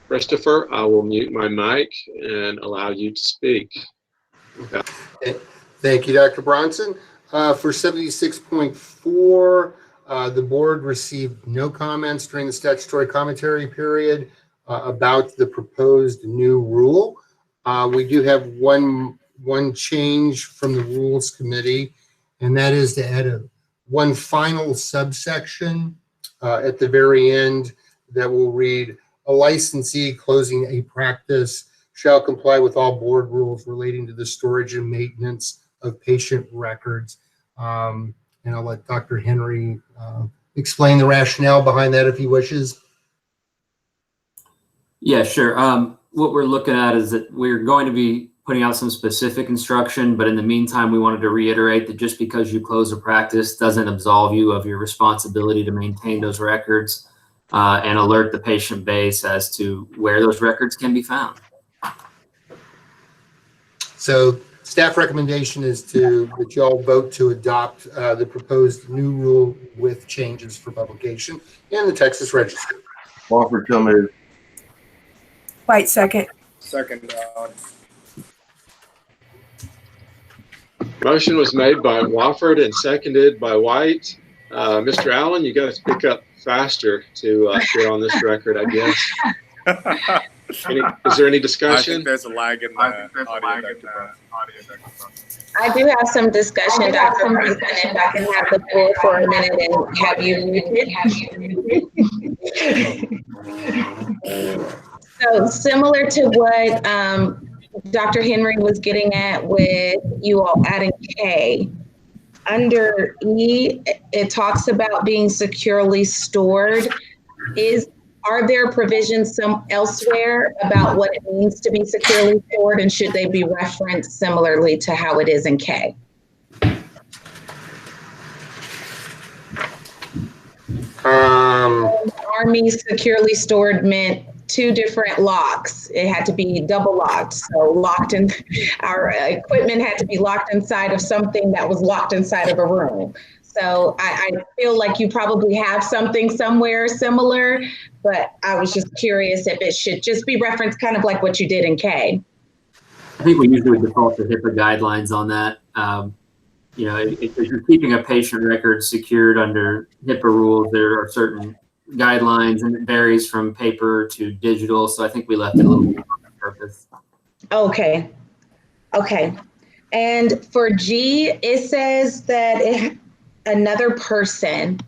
Christopher, I will mute my mic and allow you to speak. Okay. Thank you, Dr. Bronson. For 76.4, the board received no comments during the statutory commentary period about the proposed new rule. We do have one change from the Rules Committee, and that is to add one final subsection at the very end that will read, a licensee closing a practice shall comply with all board rules relating to the storage and maintenance of patient records. And I'll let Dr. Henry explain the rationale behind that if he wishes. Yeah, sure. What we're looking at is that we're going to be putting out some specific instruction, but in the meantime, we wanted to reiterate that just because you close a practice doesn't absolve you of your responsibility to maintain those records and alert the patient base as to where those records can be found. So staff recommendation is that you all vote to adopt the proposed new rule with changes for publication in the Texas Register. Wofford, so moved. White, second. Second, Allen. Motion was made by Wofford and seconded by White. Mr. Allen, you got to speak up faster to get on this record, I guess. Is there any discussion? I think there's a lag in the audio, Dr. I do have some discussion, Dr. Bronson, if I can have the floor for a minute and have you muted. So similar to what Dr. Henry was getting at with you all adding K, under E, it talks about being securely stored. Are there provisions elsewhere about what it means to be securely stored, and should they be referenced similarly to how it is in K? Army securely stored meant two different locks. It had to be double locked. So locked in, our equipment had to be locked inside of something that was locked inside of a room. So I feel like you probably have something somewhere similar, but I was just curious if it should just be referenced kind of like what you did in K. I think we usually default to HIPAA guidelines on that. You know, if you're keeping a patient record secured under HIPAA rules, there are certain guidelines, and it varies from paper to digital. So I think we left it a little bit on purpose. Okay. Okay. And for G, it says that another person,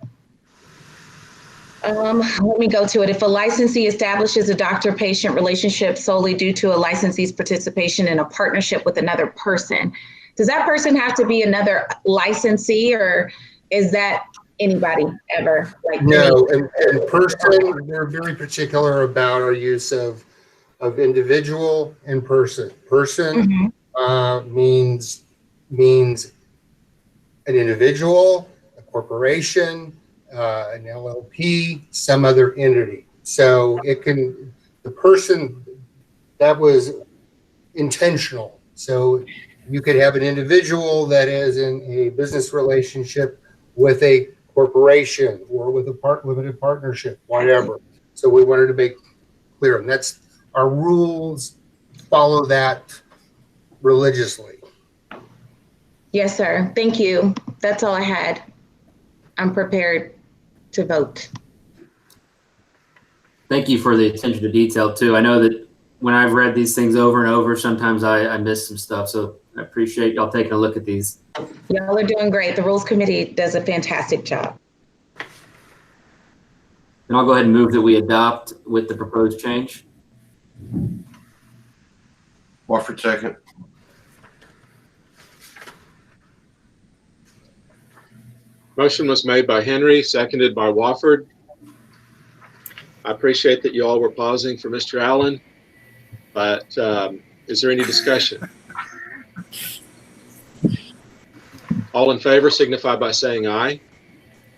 let me go to it. If a licensee establishes a doctor-patient relationship solely due to a licensee's participation in a partnership with another person, does that person have to be another licensee, or is that anybody ever? Like no, and person, we're very particular about our use of individual and person. Person means an individual, a corporation, an LLP, some other entity. So it can, the person, that was intentional. So you could have an individual that is in a business relationship with a corporation or with a limited partnership, whatever. So we wanted to make clear, and that's our rules follow that religiously. Yes, sir. Thank you. That's all I had. I'm prepared to vote. Thank you for the attention to detail too. I know that when I've read these things over and over, sometimes I miss some stuff. So I appreciate y'all taking a look at these. Y'all are doing great. The Rules Committee does a fantastic job. And I'll go ahead and move that we adopt with the proposed change. Wofford, second. Motion was made by Henry, seconded by Wofford. I appreciate that you all were pausing for Mr. Allen, but is there any discussion? All in favor signify by saying aye.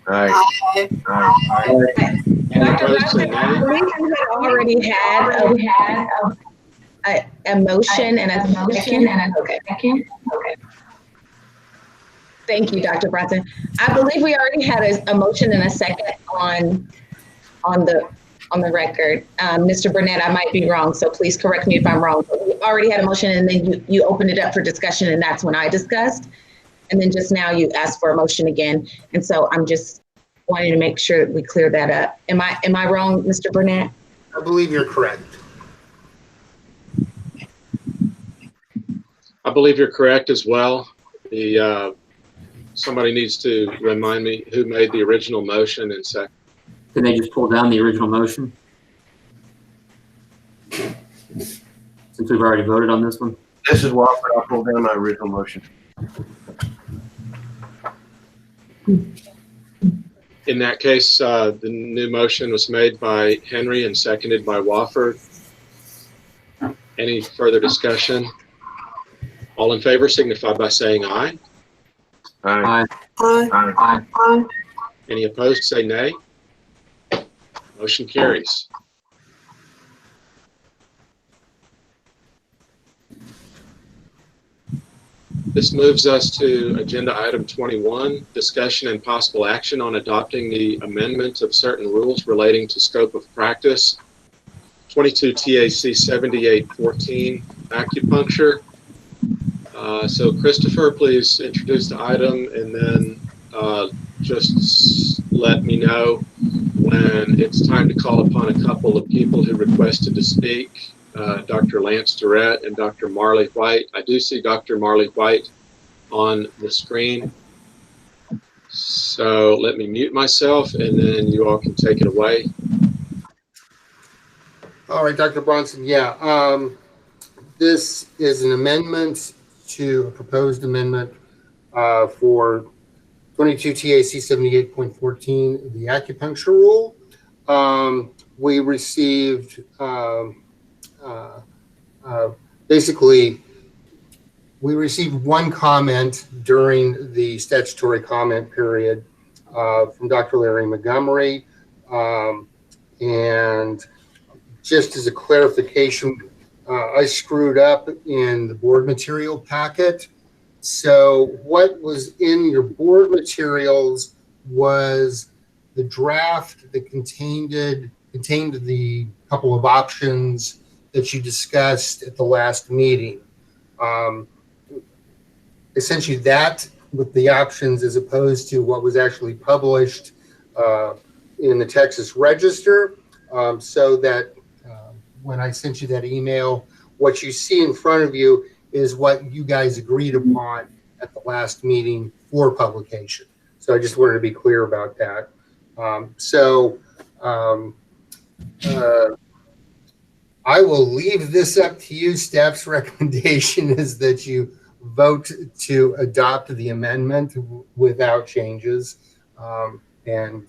Aye. Aye. Aye. Dr. Bronson, I believe you had already had a motion and a second. Okay. Okay. Thank you, Dr. Bronson. I believe we already had a motion and a second on on the record. Mr. Burnett, I might be wrong, so please correct me if I'm wrong. But we already had a motion and then you opened it up for discussion and that's when I discussed. And then just now you asked for a motion again. And so I'm just wanting to make sure we clear that up. Am I wrong, Mr. Burnett? I believe you're correct. I believe you're correct as well. Somebody needs to remind me who made the original motion and second. Can they just pull down the original motion? Since we've already voted on this one. This is Wofford. I'll pull down my original motion. In that case, the new motion was made by Henry and seconded by Wofford. Any further discussion? All in favor signify by saying aye. Aye. Aye. Aye. Aye. Any opposed, say nay. Motion carries. This moves us to agenda item 21, discussion and possible action on adopting the amendment of certain rules relating to scope of practice. 22 TAC 7814, acupuncture. So Christopher, please introduce the item and then just let me know when it's time to call upon a couple of people who requested to speak, Dr. Lance Durrett and Dr. Marley White. I do see Dr. Marley White on the screen. So let me mute myself and then you all can take it away. All right, Dr. Bronson. Yeah, this is an amendment to a proposed amendment for 22 TAC 78.14, the acupuncture rule. We received basically, we received one comment during the statutory comment period from Dr. Larry Montgomery. And just as a clarification, I screwed up in the board material packet. So what was in your board materials was the draft that contained the couple of options that you discussed at the last meeting. Essentially that with the options as opposed to what was actually published in the Texas Register, so that when I sent you that email, what you see in front of you is what you guys agreed upon at the last meeting for publication. So I just wanted to be clear about that. I will leave this up to you. Staff's recommendation is that you vote to adopt the amendment without changes. And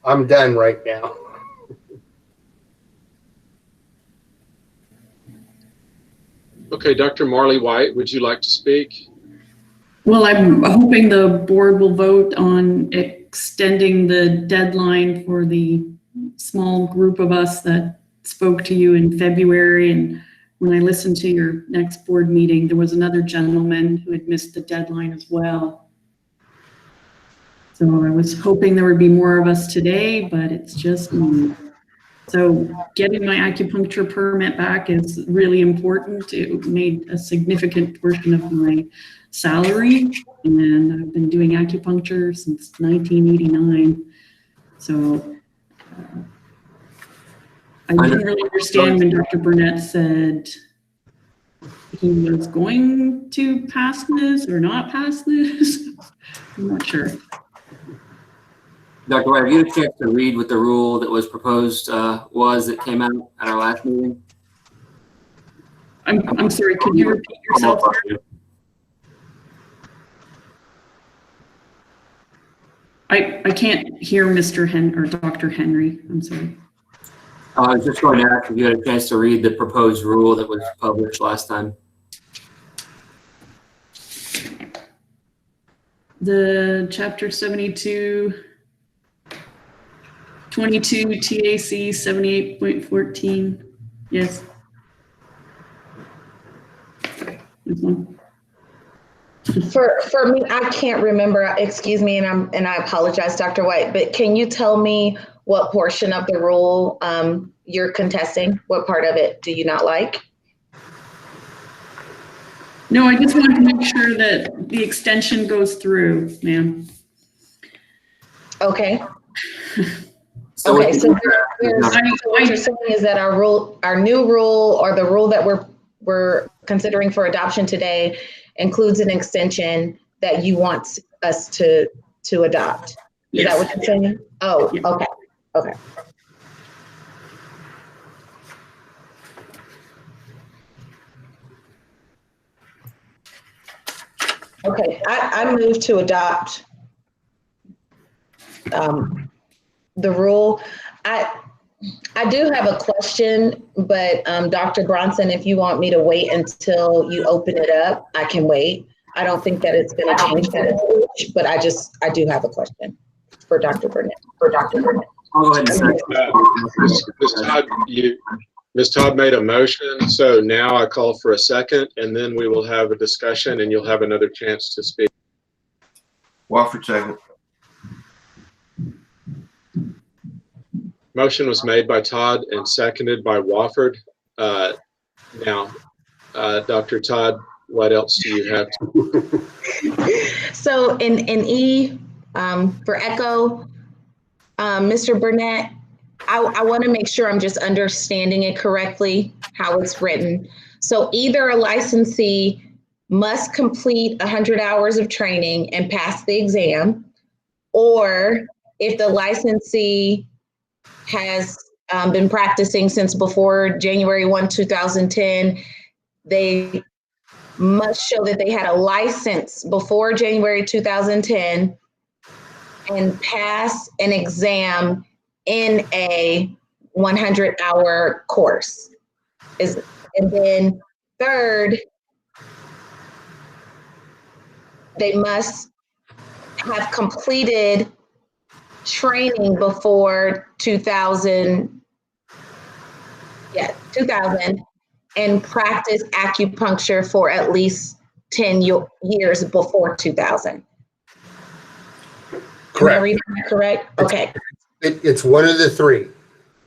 I'm done right now. Okay, Dr. Marley White, would you like to speak? Well, I'm hoping the board will vote on extending the deadline for the small group of us that spoke to you in February. And when I listened to your next board meeting, there was another gentleman who had missed the deadline as well. So I was hoping there would be more of us today, but it's just me. So getting my acupuncture permit back is really important. It made a significant portion of my salary, and I've been doing acupuncture since 1989. So I didn't really understand when Dr. Burnett said he was going to pass this or not pass this. I'm not sure. Dr. White, have you had a chance to read what the rule that was proposed that came out at our last meeting? I'm sorry, could you repeat yourself? I can't hear Mr. or Dr. Henry. I'm sorry. I was just going to ask if you had a chance to read the proposed rule that was published last time. The chapter 72, 22 TAC 78.14. Yes. This one. For me, I can't remember. Excuse me, and I apologize, Dr. White. But can you tell me what portion of the rule you're contesting. What part of it do you not like? No, I just wanted to make sure that the extension goes through, ma'am. Okay. So Okay, so I- what you're saying is that our new rule, or the rule that we're considering for adoption today, includes an extension that you want us to adopt. Is Yes. that what you're saying? Oh, Yeah. okay, okay. Okay, I move to adopt the rule. I do have a question, but Dr. Bronson, if you want me to wait until you open it up, I can wait. I don't think that it's going to change that, but I do have a question for Dr. Burnett. I'll go ahead and start. Ms. Todd made a motion, so now I call for a second, and then we will have a discussion, and you'll have another chance to speak. Wofford second. Motion was made by Todd and seconded by Wofford. Now, Dr. Todd, what else do you have? So in E, for Echo, Mr. Burnett, I want to make sure I'm just understanding it correctly, how it's written. So either a licensee must complete 100 hours of training and pass the exam, or if the licensee has been practicing since before January 1, 2010, they must show that they had a license before January 2010 and pass an exam in a 100-hour course. And then third, they must have completed training before 2000 and practice acupuncture for at least 10 years before 2000. Correct. Am I reading that correct? Okay. It's one of the three.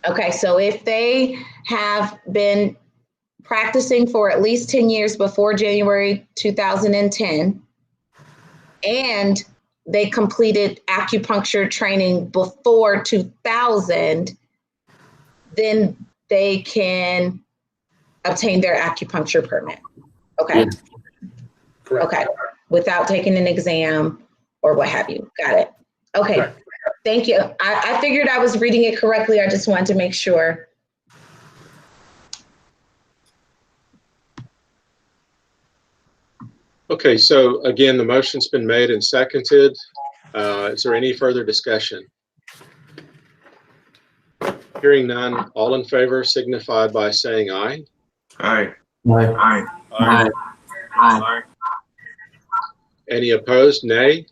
Okay, so if they have been practicing for at least 10 years before January 2010, and they completed acupuncture training before 2000, then they can obtain their acupuncture permit. Okay. Correct. Okay. Without taking an exam or what have you. Got it. Okay. Correct. Thank you. I figured I was reading it correctly. I just wanted to make sure. Okay, so again, the motion's been made and seconded. Is there any further discussion? Hearing none, all in favor signify by saying aye. Aye. Aye. Aye. Aye. Any opposed, nay?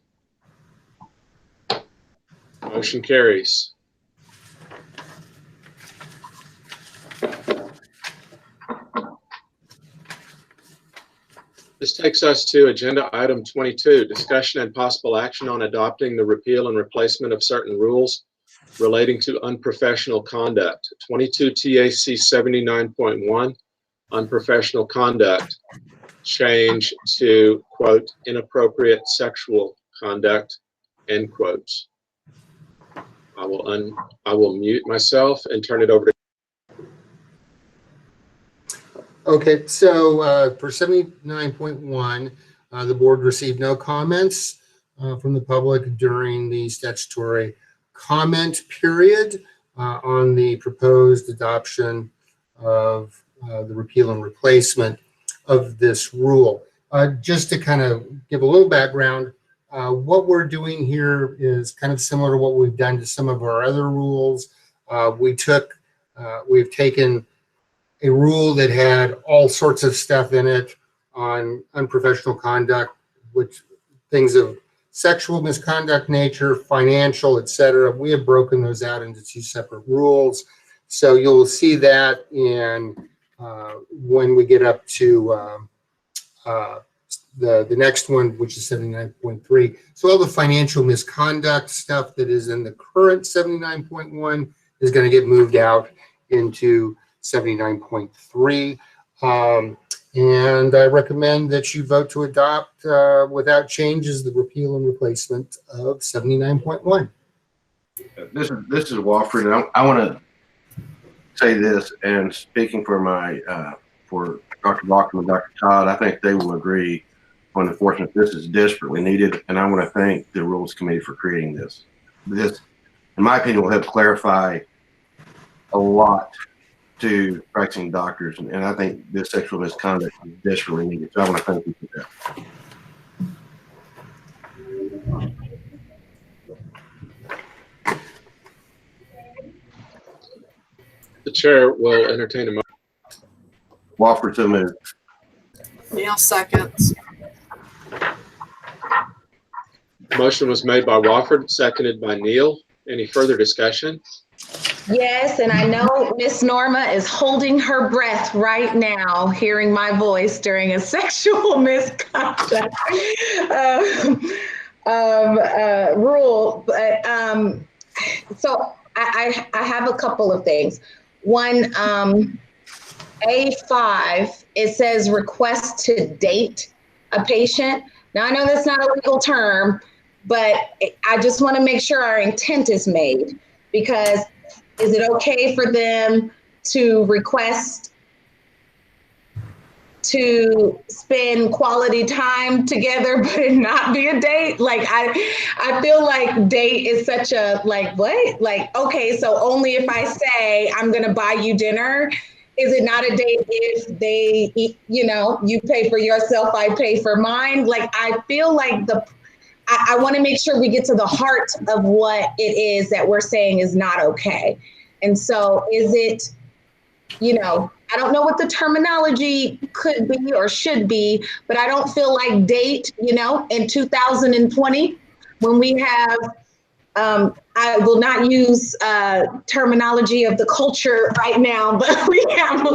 Motion carries. This takes us to agenda item 22, discussion and possible action on adopting the repeal and replacement of certain rules relating to unprofessional conduct. 22 TAC 79.1, unprofessional conduct, change to, quote, inappropriate sexual conduct, end quotes. I will mute myself and turn it over to. Okay, so for 79.1, the board received no comments from the public during the statutory comment period on the proposed adoption of the repeal and replacement of this rule. Just to kind of give a little background, what we're doing here is kind of similar to what we've done to some of our other rules. We've taken a rule that had all sorts of stuff in it on unprofessional conduct, which things of sexual misconduct nature, financial, etc. We have broken those out into two separate rules. So you'll see that in when we get up to the next one, which is 79.3. So all the financial misconduct stuff that is in the current 79.1 is going to get moved out into 79.3. And I recommend that you vote to adopt without changes the repeal and replacement of 79.1. This is Wofford. And I want to say this, and speaking for for Dr. Bachman and Dr. Todd, I think they will agree on enforcement. This is desperately needed, and I want to thank the Rules Committee for creating this. This, in my opinion, will help clarify a lot to practicing doctors, and I think this sexual misconduct is desperately needed. So I want to thank you for that. The chair will entertain a motion. Wofford, so moved. Neil seconds. Motion was made by Wofford, seconded by Neil. Any further discussion? Yes, and I know Miss Norma is holding her breath right now, hearing my voice during a sexual misconduct rule. But so I have a couple of things. One, A5, it says request to date a patient. Now I know that's not a legal term, but I just want to make sure our intent is made, because is it okay for them to request to spend quality time together, but it not be a date? Like, I feel like date is such a, like, what? Like, okay, so only if I say I'm gonna buy you dinner, is it not a date if they, you pay for yourself, I pay for mine? Like, I feel like I want to make sure we get to the heart of what it is that we're saying is not okay. And so is it, I don't know what the terminology could be or should be, but I don't feel like date, in 2020, when we have, I will not use terminology of the culture right now, but we have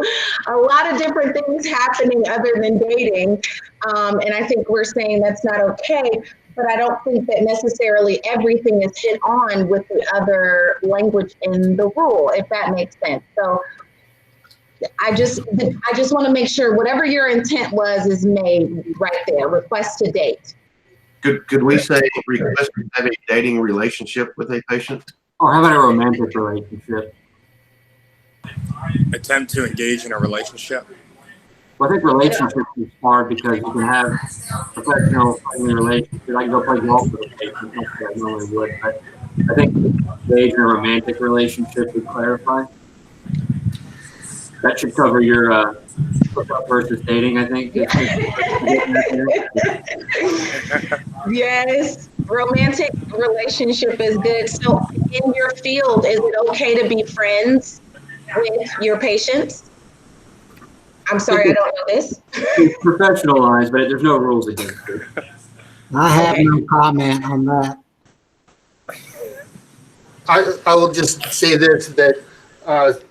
a lot of different things happening other than dating. And I think we're saying that's not okay. But I don't think that necessarily everything is hit on with the other language in the rule, if that makes sense. So I just want to make sure whatever your intent was is made right there. Request to date. Could we say request to have a dating relationship with a patient? Or how about a romantic relationship? Attempt to engage in a relationship. Well, I think relationships is hard because you can have professional friendly relationships. I can go play golf with a patient, not that I normally would, but I think engage in a romantic relationship would clarify. That should cover your hookup versus dating, I think. Yes, romantic relationship is good. So in your field, is it okay to be friends with your patients? I'm sorry, I don't know this. It's professionalized, but there's no rules against it. I have no comment on that. I will just say this, that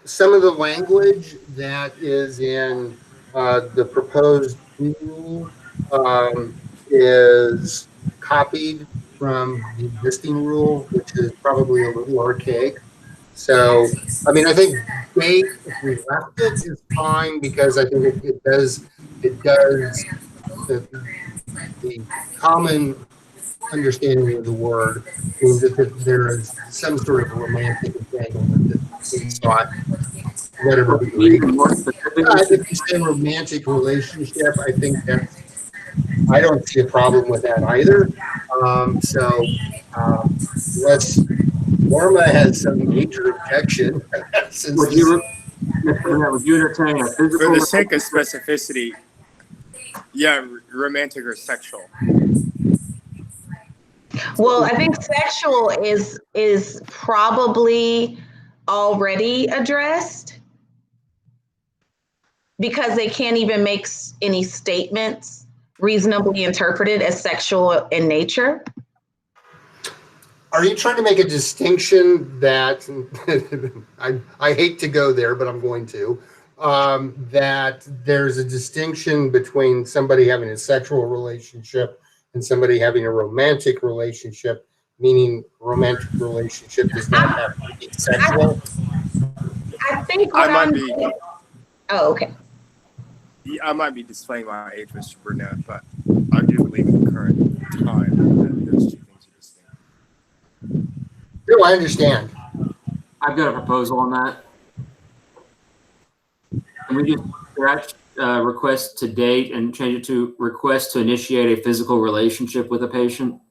some of the language that is in the proposed rule is copied from the existing rule, which is probably a little archaic. So, I mean, I think date, if we left it, is fine, because I think it does the common understanding of the word means that there is some sort of romantic entanglement that's sought. Let everybody agree. If you say romantic relationship, I think I don't see a problem with that either. Unless Norma has some major objection. Would you entertain a physical? For the sake of specificity, yeah, romantic or sexual. Well, I think sexual is probably already addressed, because they can't even make any statements reasonably interpreted as sexual in nature. Are you trying to make a distinction that I hate to go there, but I'm going to, that there's a distinction between somebody having a sexual relationship and somebody having a romantic relationship, meaning romantic relationship does not have to be sexual. I think I what might I'm. be. Oh, okay. I might be displaying my age, Mr. Burnett, but I do believe in the current time that those two things are distinct. No, I understand. I've got a proposal on that. Can we just scratch request to date and change it to request to initiate a physical relationship with a patient?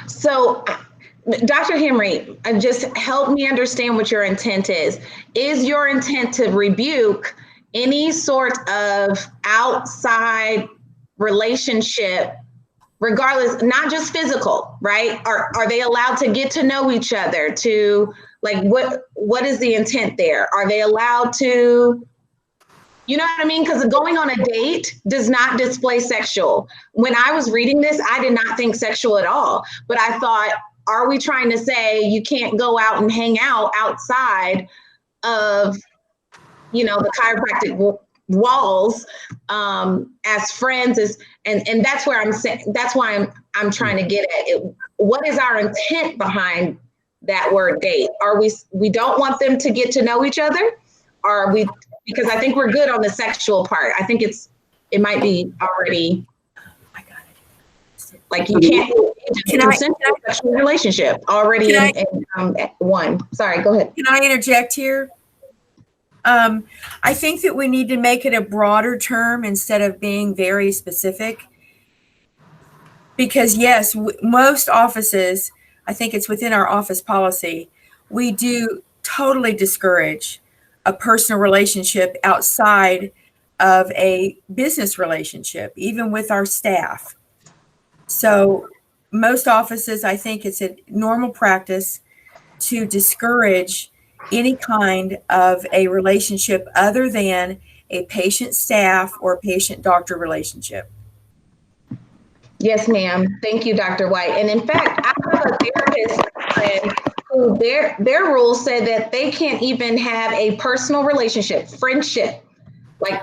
So, Dr. Henry, just help me understand what your intent is. Is your intent to rebuke any sort of outside relationship, regardless, not just physical, right? Are they allowed to get to know each other? To like, what is the intent there? Are they allowed to, you know what I mean? Because going on a date does not display sexual. When I was reading this, I did not think sexual at all. But I thought, are we trying to say you can't go out and hang out outside of, you know, the chiropractic walls as friends? And that's where I'm saying, that's why I'm trying to get at it. What is our intent behind that word date? Are we don't want them to get to know each other? Are we, because I think we're good on the sexual part. I think it might be already, like you can't consensual sexual relationship already in one. Sorry, go ahead. Can I interject here? I think that we need to make it a broader term instead of being very specific. Because yes, most offices, I think it's within our office policy, we do totally discourage a personal relationship outside of a business relationship, even with our staff. So most offices, I think it's a normal practice to discourage any kind of a relationship other than a patient-staff or patient-doctor relationship. Yes, ma'am. Thank you, Dr. White. And in fact, I have a therapist friend who their rules say that they can't even have a personal relationship, friendship, like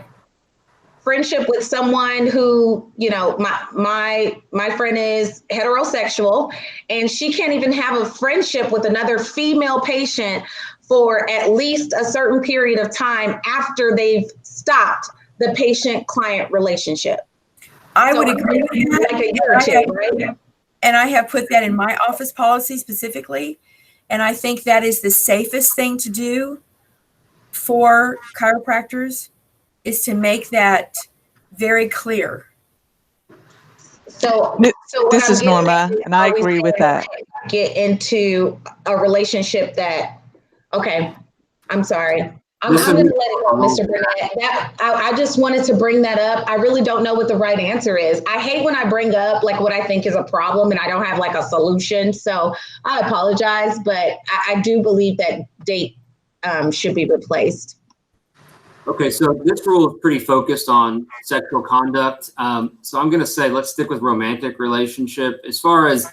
friendship with someone who, you know, my friend is heterosexual and she can't even have a friendship with another female patient for at least a certain period of time after they've stopped the patient-client relationship. I would agree with that. Like a year or two, right? And I have put that in my office policy specifically. And I think that is the safest thing to do for chiropractors, is to make that very clear. So this is Norma, and I agree with that. Get into a relationship that, okay, I'm sorry. I'm going to let it go, Mr. Burnett. I just wanted to bring that up. I really don't know what the right answer is. I hate when I bring up like what I think is a problem and I don't have like a solution. So I apologize, but I do believe that date should be replaced. Okay, so this rule is pretty focused on sexual conduct. So I'm going to say let's stick with romantic relationship. As far as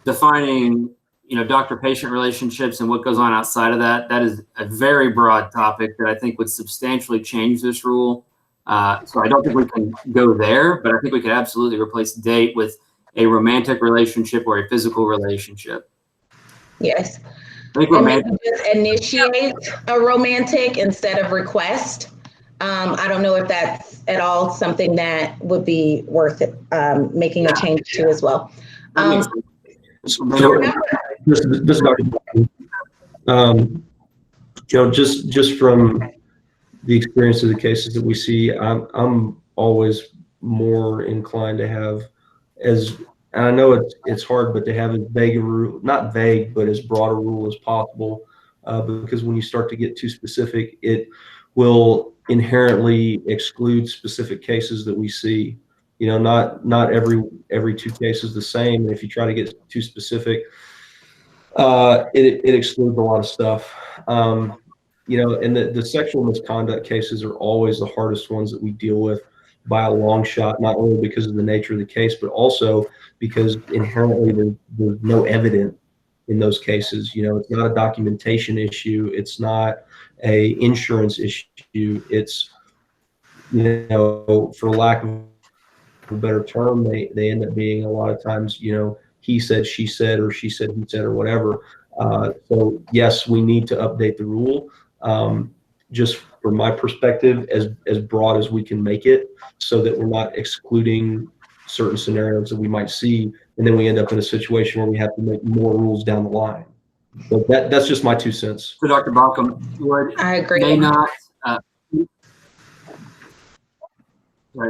defining, you know, doctor-patient relationships and what goes on outside of that, that is a very broad topic that I think would substantially change this rule. So I don't think we can go there, but I think we could absolutely replace date with a romantic relationship or a physical relationship. Yes. I think and maybe just initiate a romantic instead of request. I don't know if that's at all something that would be worth it, making a change to as well. This is Dr. You know, just from the experience of the cases that we see, I'm always more inclined to have and I know it's hard, but to have as vague a rule, not vague, but as broad a rule as possible, because when you start to get too specific, it will inherently exclude specific cases that we see. You know, not every two cases the same. And if you try to get too specific, it excludes a lot of stuff. You know, and the sexual misconduct cases are always the hardest ones that we deal with by a long shot, not only because of the nature of the case, but also because inherently there's no evidence in those cases. It's not a documentation issue. It's not a insurance issue. It's, for lack of a better term, they end up being a lot of times, he said, she said, or she said, he said, or whatever. So yes, we need to update the rule. Just from my perspective, as broad as we can make it, so that we're not excluding certain scenarios that we might see, and then we end up in a situation where we have to make more rules down the line. But that's just my 2 cents. So Dr. Balcom, I agree. may not,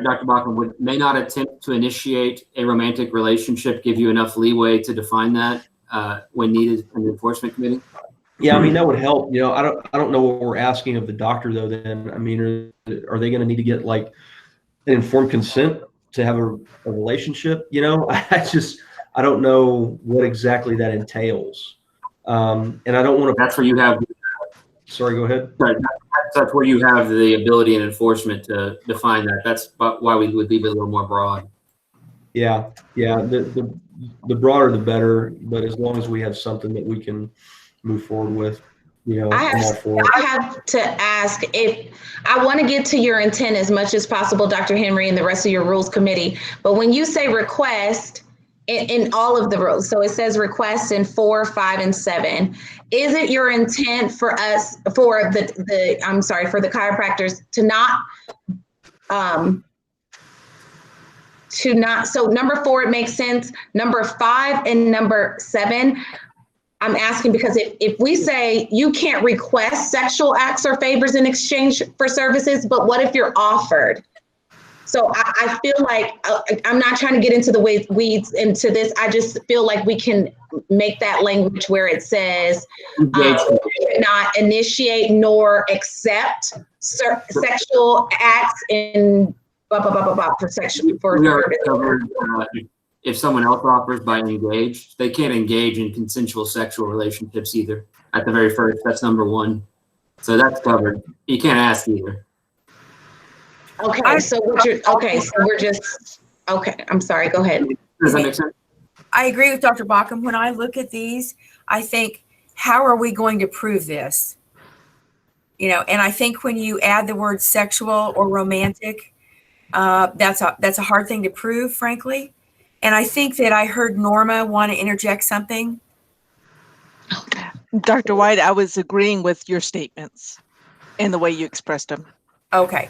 Dr. Balcom may not attempt to initiate a romantic relationship give you enough leeway to define that when needed in the enforcement committee? Yeah, I mean, that would help. I don't know what we're asking of the doctor though. Then, I mean, are they going to need to get like an informed consent to have a relationship? I don't know what exactly that entails. And I don't want to. That's where you have. Sorry, go ahead. Right. That's where you have the ability in enforcement to define that. That's why we would leave it a little more broad. Yeah. The broader the better, but as long as we have something that we can move forward with, I'm all for it. I have to ask, if I want to get to your intent as much as possible, Dr. Henry, and the rest of your rules committee, but when you say request in all of the rules, so it says request in 4, 5, and 7, is it your intent for us, for the chiropractors to not, so number 4, it makes sense. Number 5 and number 7, I'm asking because if we say you can't request sexual acts or favors in exchange for services, but what if you're offered? So I feel like I'm not trying to get into the weeds into this. I just feel like we can make that language where it says you cannot initiate nor accept sexual acts in blah, blah, blah, blah, blah, for sexual. If someone else offers by engage, they can't engage in consensual sexual relationships either. At the very first, that's number 1. So that's covered. You can't ask either. Okay, so we're just, I'm sorry, go ahead. Does that make sense? I agree with Dr. Bauckham. When I look at these, I think, how are we going to prove this? And I think when you add the word sexual or romantic, that's a hard thing to prove, frankly. And I think that I heard Norma want to interject something. Dr. White, I was agreeing with your statements and the way you expressed them. Okay.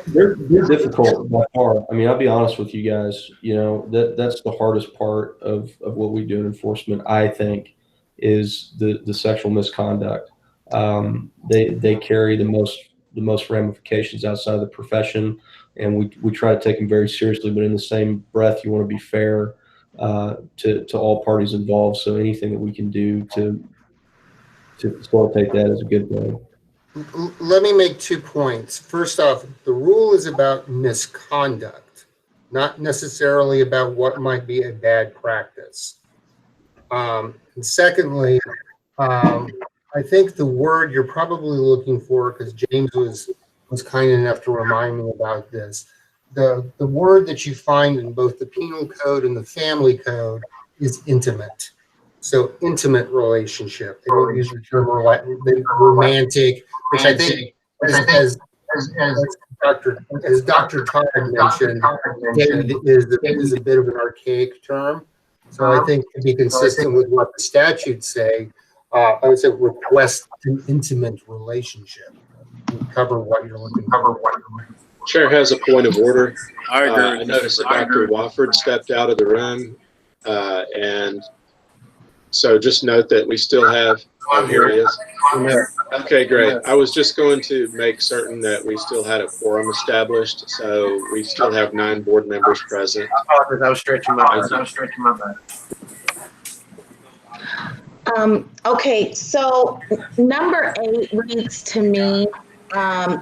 They're difficult by far. I mean, I'll be honest with you guys, that's the hardest part of what we do in enforcement, I think, is the sexual misconduct. They carry the most ramifications outside of the profession, and we try to take them very seriously, but in the same breath, you want to be fair to all parties involved. So anything that we can do to facilitate that is a good thing. Let me make 2 points. First off, the rule is about misconduct, not necessarily about what might be a bad practice. And secondly, I think the word you're probably looking for, because James was kind enough to remind me about this, the word that you find in both the penal code and the family code is intimate. So intimate relationship. They don't use the term romantic, which I think as Dr. Todd mentioned, is a bit of an archaic term. So I think to be consistent with what the statutes say, I would say request an intimate relationship. Cover what you're looking for. Chair has a point of order. I noticed that Dr. Wofford stepped out of the room, and so just note that we still have. Oh, here he is. Okay, great. I was just going to make certain that we still had a quorum established, so we still have 9 board members present. I was stretching my back. Okay, so number 8 reads to me,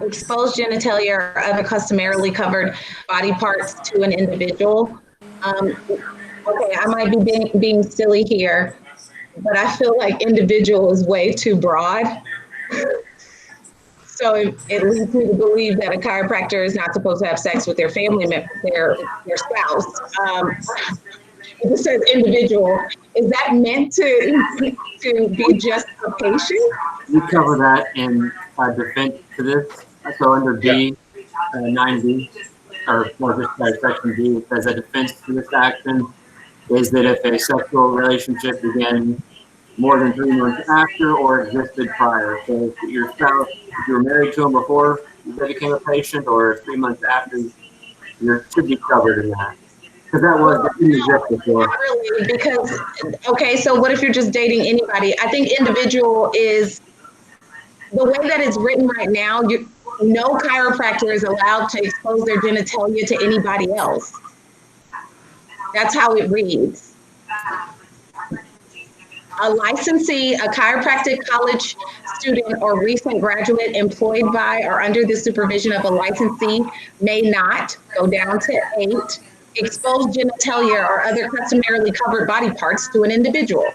exposed genitalia or other customarily covered body parts to an individual. Okay, I might be being silly here, but I feel like individual is way too broad. So it leads me to believe that a chiropractor is not supposed to have sex with their family member, their spouse. it just says individual. Is that meant to be just a patient? We cover that in defense to this. So under B, 9B, or more just section B, it says a defense to this action is that if a sexual relationship began more than 3 months after or existed prior. So if your spouse, if you were married to him before you became a patient, or 3 months after, you should be covered in that. Because that didn't exist before. Not really, because, okay, so what if you're just dating anybody? I think individual is, the way that it's written right now, no chiropractor is allowed to expose their genitalia to anybody else. That's how it reads. A licensee, a chiropractic college student or recent graduate employed by or under the supervision of a licensee may not, go down to 8, expose genitalia or other customarily covered body parts to an individual.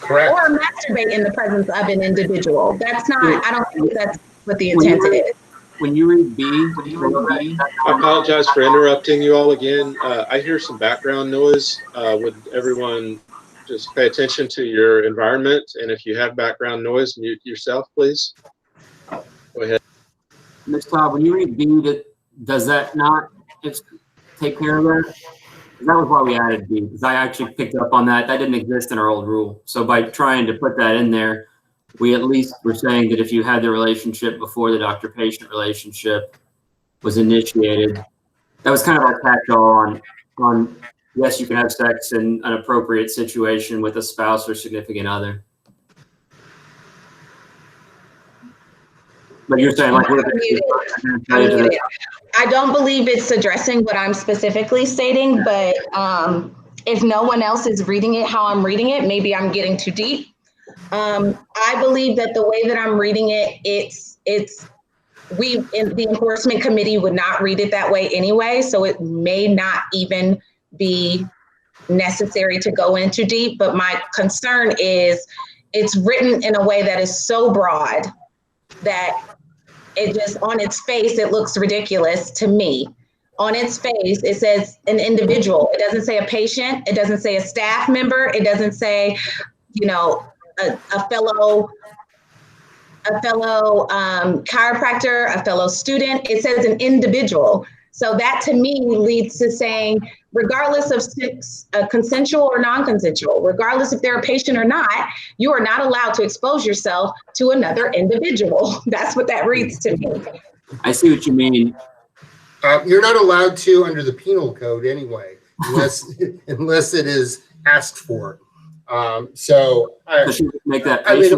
Correct. Or masturbate in the presence of an individual. That's not, I don't think that's what the intent is. When you read B, I apologize for interrupting you all again. I hear some background noise. Would everyone just pay attention to your environment? And if you have background noise, mute yourself, please. Go ahead. Ms. Todd, when you read B, does that not take care of that? That was why we added B, because I actually picked up on that. That didn't exist in our old rule. So by trying to put that in there, we at least were saying that if you had the relationship before the doctor-patient relationship was initiated, that was kind of our catch-all on yes, you can have sex in an appropriate situation with a spouse or significant other. But you're saying like, I don't believe it's addressing what I'm specifically stating, but if no one else is reading it how I'm reading it, maybe I'm getting too deep. I believe that the way that I'm reading it, we in the enforcement committee would not read it that way anyway, so it may not even be necessary to go into deep. But my concern is it's written in a way that is so broad that it just, on its face, it looks ridiculous to me. On its face, it says an individual. It doesn't say a patient. It doesn't say a staff member. It doesn't say, you know, a fellow chiropractor, a fellow student. It says an individual. So that to me leads to saying, regardless of consensual or non-consensual, regardless if they're a patient or not, you are not allowed to expose yourself to another individual. That's what that reads to me. I see what you mean. You're not allowed to under the penal code anyway, unless it is asked for. Make that I mean,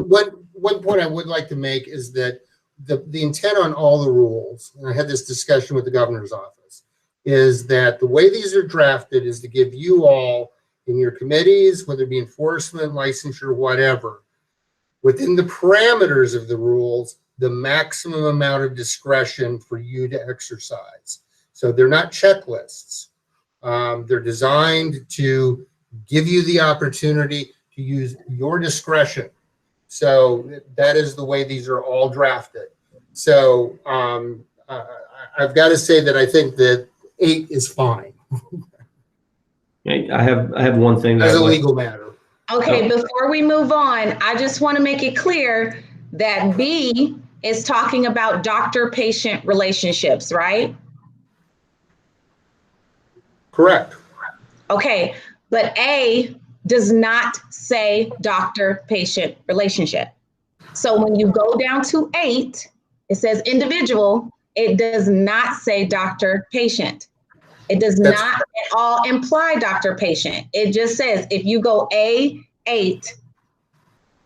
one point I would like to make is that the intent on all the rules, and I had this discussion with the governor's office, is that the way these are drafted is to give you all in your committees, whether it be enforcement, licensure, whatever, within the parameters of the rules, the maximum amount of discretion for you to exercise. So they're not checklists. They're designed to give you the opportunity to use your discretion. So that is the way these are all drafted. So I've got to say that I think that 8 is fine. Okay, I have one thing as a legal matter. Okay, before we move on, I just want to make it clear that B is talking about doctor-patient relationships, right? Correct. Okay, but A does not say doctor-patient relationship. So when you go down to 8, it says individual. It does not say doctor-patient. It does not at all imply doctor-patient. It just says if you go A8,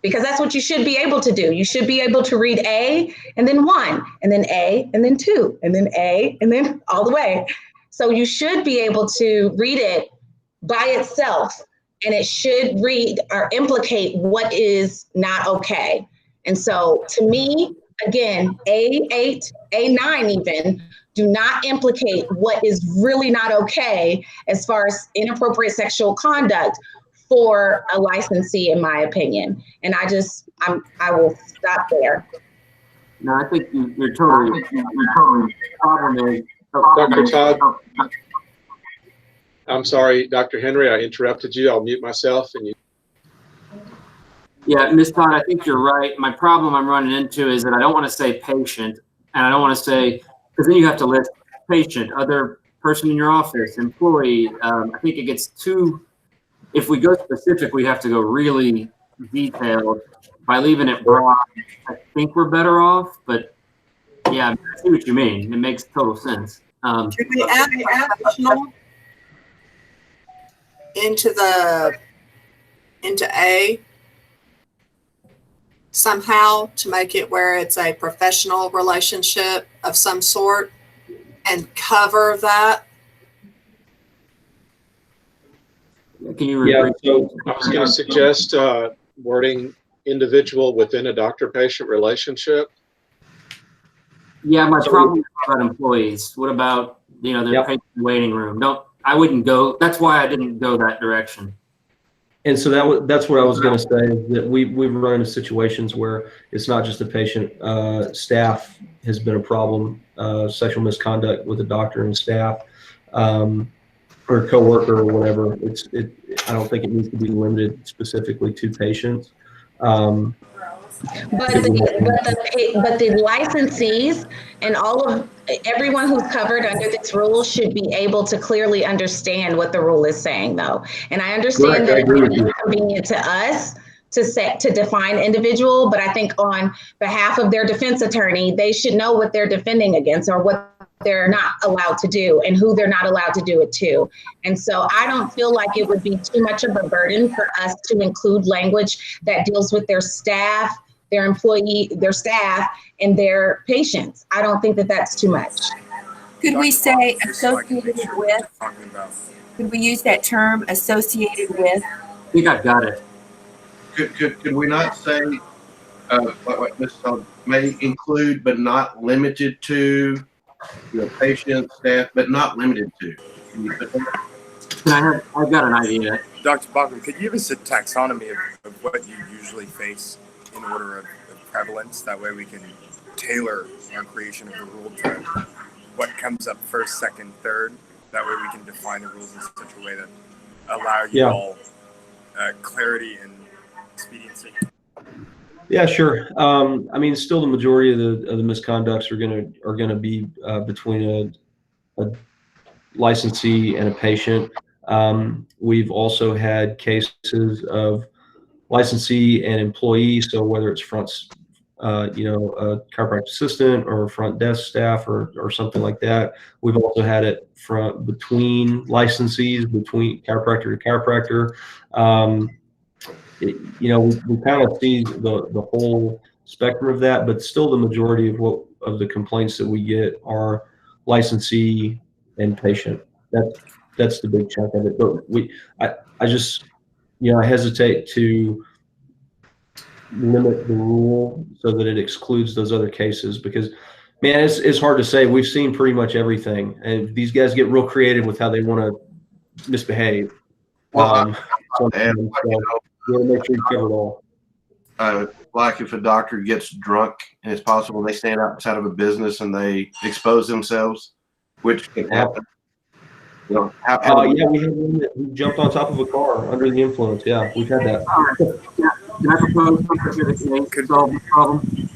because that's what you should be able to do. You should be able to read A and then 1, and then A and then 2, and then A and then all the way. So you should be able to read it by itself, and it should read or implicate what is not okay. And so to me, again, A8, A9 even, do not implicate what is really not okay as far as inappropriate sexual conduct for a licensee, in my opinion. And I will stop there. No, I think you're totally problem is Dr. Todd. I'm sorry, Dr. Henry, I interrupted you. I'll mute myself and you. Yeah, Ms. Todd, I think you're right. My problem I'm running into is that I don't want to say patient, and I don't want to say, because then you have to list patient, other person in your office, employee. I think it gets too, if we go specific, we have to go really detailed. By leaving it broad, I think we're better off, but yeah, I see what you mean. It makes total sense. Should we add professional into A somehow to make it where it's a professional relationship of some sort and cover that? Can you repeat? So I was going to suggest wording individual within a doctor-patient relationship. Yeah, my problem is about employees. What about, you know, the patient waiting room? I wouldn't go, that's why I didn't go that direction. And so that's what I was going to say, is that we've run into situations where it's not just the patient. Staff has been a problem, sexual misconduct with the doctor and staff, or coworker or whatever. I don't think it needs to be limited specifically to patients. But the licensees and everyone who's covered under this rule should be able to clearly understand what the rule is saying, though. And I understand that it's inconvenient to us to define individual, but I think on behalf of their defense attorney, they should know what they're defending against or what they're not allowed to do and who they're not allowed to do it to. And so I don't feel like it would be too much of a burden for us to include language that deals with their staff, their employee, their staff, and their patients. I don't think that that's too much. Could we say associated with? Could we use that term associated with? I think I've got it. Could we not say what Ms. Todd may include but not limited to, patient, staff, but not limited to? Can you put that? I've got an idea. Dr. Bachman, could you give us a taxonomy of what you usually face in order of prevalence? That way we can tailor our creation of the rule to what comes up first, second, third. That way we can define the rules in such a way that allow you all clarity and expediency. Yeah, sure. I mean, still the majority of the misconducts are gonna be between a licensee and a patient. We've also had cases of licensee and employee. So whether it's a chiropractic assistant or front desk staff or something like that. We've also had it between licensees, between chiropractor to chiropractor. We kind of see the whole spectrum of that, but still the majority of the complaints that we get are licensee and patient. That's the big chunk of it. But I just I hesitate to limit the rule so that it excludes those other cases, because man, it's hard to say. We've seen pretty much everything, and these guys get real creative with how they want to misbehave. Well, so you want to make sure you cover it all. Like if a doctor gets drunk and it's possible they stand outside of a business and they expose themselves, which can happen. We had one that jumped on top of a car under the influence. Yeah, we've had that. Can I propose something that could solve the problem?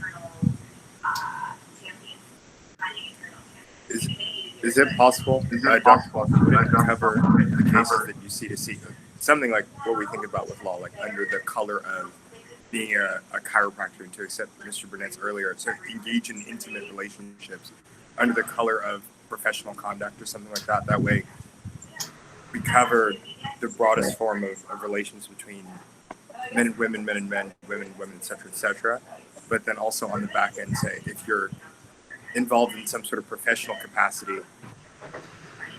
Is it possible, Dr. Walker, to cover the cases that you see to see something like what we think about with law, like under the color of being a chiropractor, and to accept Mr. Burnett's earlier, so engage in intimate relationships under the color of professional conduct or something like that. That way we cover the broadest form of relations between men and women, men and men, women and women, et cetera, but then also on the back end say, if you're involved in some sort of professional capacity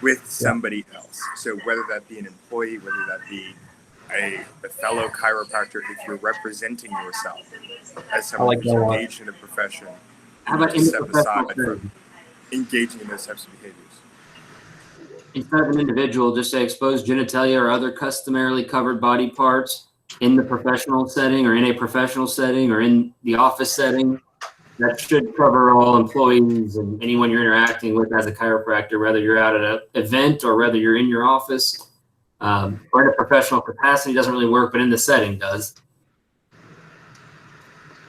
with somebody else, so whether that be an employee, whether that be a fellow chiropractor, if you're representing yourself as someone who's engaged in a profession, how about step aside from engaging in those types of behaviors. Instead of an individual, just say exposed genitalia or other customarily covered body parts in the professional setting or in a professional setting or in the office setting. that should cover all employees and anyone you're interacting with as a chiropractor, whether you're out at an event or whether you're in your office. Or in a professional capacity doesn't really work, but in the setting does.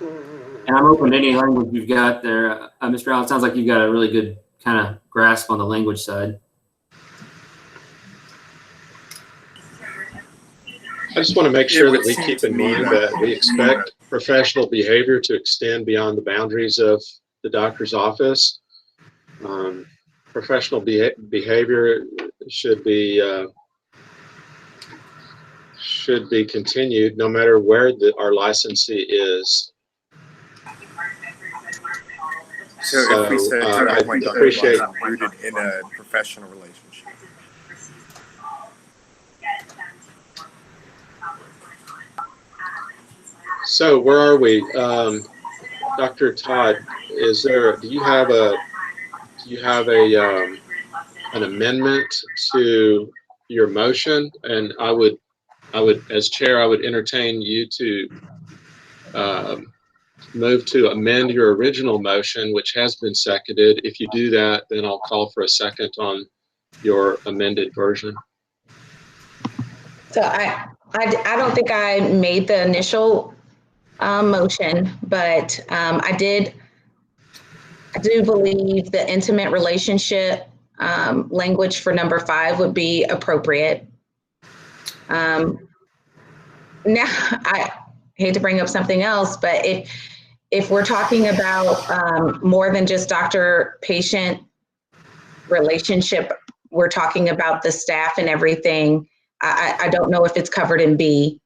And I'm open to any language you've got there. Mr. Allen, it sounds like you've got a really good kind of grasp on the language side. I just want to make sure that we keep in mind that we expect professional behavior to extend beyond the boundaries of the doctor's office. Professional behavior should be continued no matter where our licensee is. So if we said, I point, appreciate rooted in a professional relationship. So where are we? Dr. Todd, do you have an amendment to your motion? And I would, as chair, I would entertain you to move to amend your original motion, which has been seconded. If you do that, then I'll call for a second on your amended version. So I don't think I made the initial motion, but I do believe the intimate relationship language for number 5 would be appropriate. Now, I hate to bring up something else, but if we're talking about more than just doctor-patient relationship, we're talking about the staff and everything. I don't know if it's covered in B,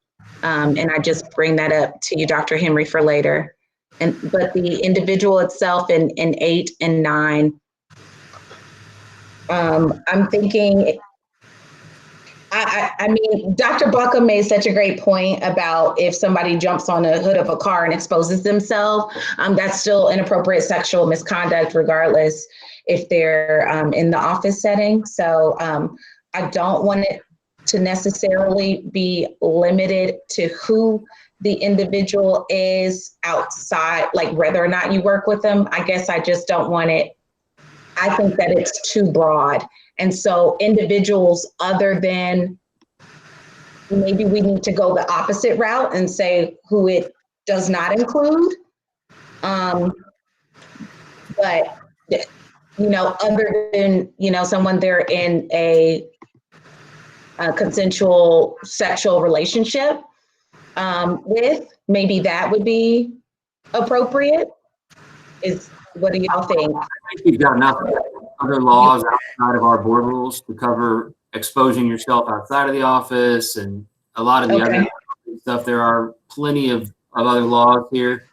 and I just bring that up to you, Dr. Henry, for later. But the individual itself in 8 and 9, I'm thinking, I mean, Dr. Buckham made such a great point about if somebody jumps on the hood of a car and exposes themselves, that's still inappropriate sexual misconduct, regardless if they're in the office setting. So I don't want it to necessarily be limited to who the individual is outside, like whether or not you work with them. I guess I just don't want it. I think that it's too broad. And so individuals other than, maybe we need to go the opposite route and say who it does not include. But, other than, someone they're in a consensual sexual relationship with, maybe that would be appropriate. What do y'all think? I think you've got enough other laws outside of our board rules to cover exposing yourself outside of the office and a lot of the other stuff. There are plenty of other laws here.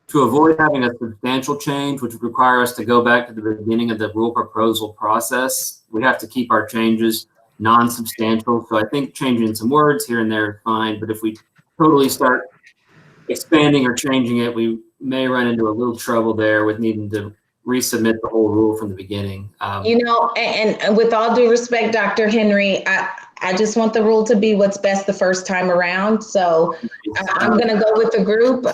To avoid having a substantial change, which would require us to go back to the beginning of the rule proposal process, we have to keep our changes non-substantial. So I think changing some words here and there is fine, but if we totally start expanding or changing it, we may run into a little trouble there with needing to resubmit the whole rule from the beginning. And with all due respect, Dr. Henry, I just want the rule to be what's best the first time around. So I'm going to go with the group.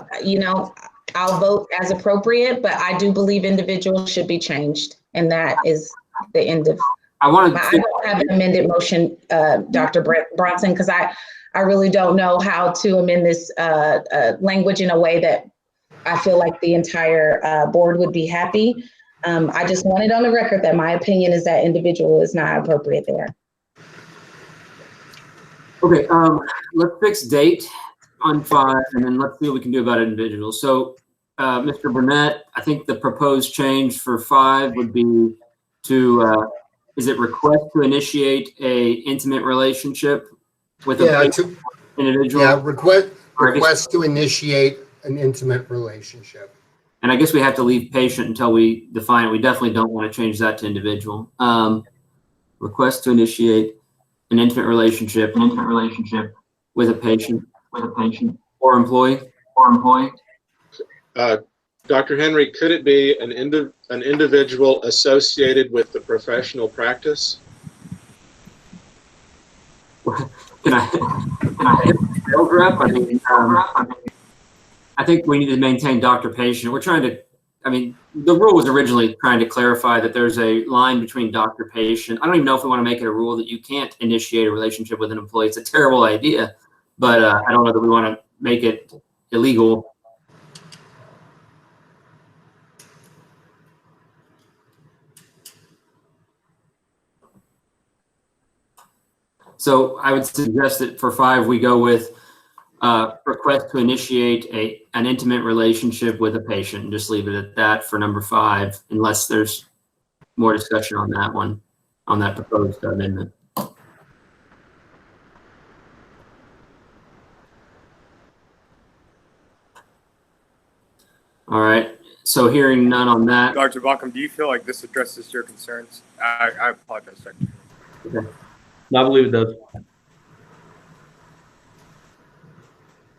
I'll vote as appropriate, but I do believe individuals should be changed. And that is the end of I don't have an amended motion, Dr. Bronson, because I really don't know how to amend this language in a way that I feel like the entire board would be happy. I just want it on the record that my opinion is that individual is not appropriate there. Okay, let's fix date on 5, and then let's see what we can do about individuals. So, Mr. Burnett, I think the proposed change for 5 would be to, is it request to initiate a intimate relationship with an individual? Yeah, request to initiate an intimate relationship. And I guess we have to leave patient until we define it. We definitely don't want to change that to individual. Request to initiate an intimate relationship with a patient or employee. Dr. Henry, could it be an individual associated with the professional practice? Can I hit the sales rep? I think we need to maintain doctor-patient. We're trying to I mean, the rule was originally trying to clarify that there's a line between doctor-patient. I don't even know if we want to make it a rule that you can't initiate a relationship with an employee. It's a terrible idea, but I don't know that we want to make it illegal. So I would suggest that for 5, we go with request to initiate an intimate relationship with a patient, and just leave it at that for number 5, unless there's more discussion on that one, on that proposed amendment. All right. So hearing none on that. Dr. Baucom, do you feel like this addresses your concerns? I apologize, Secretary. Okay. I believe it does.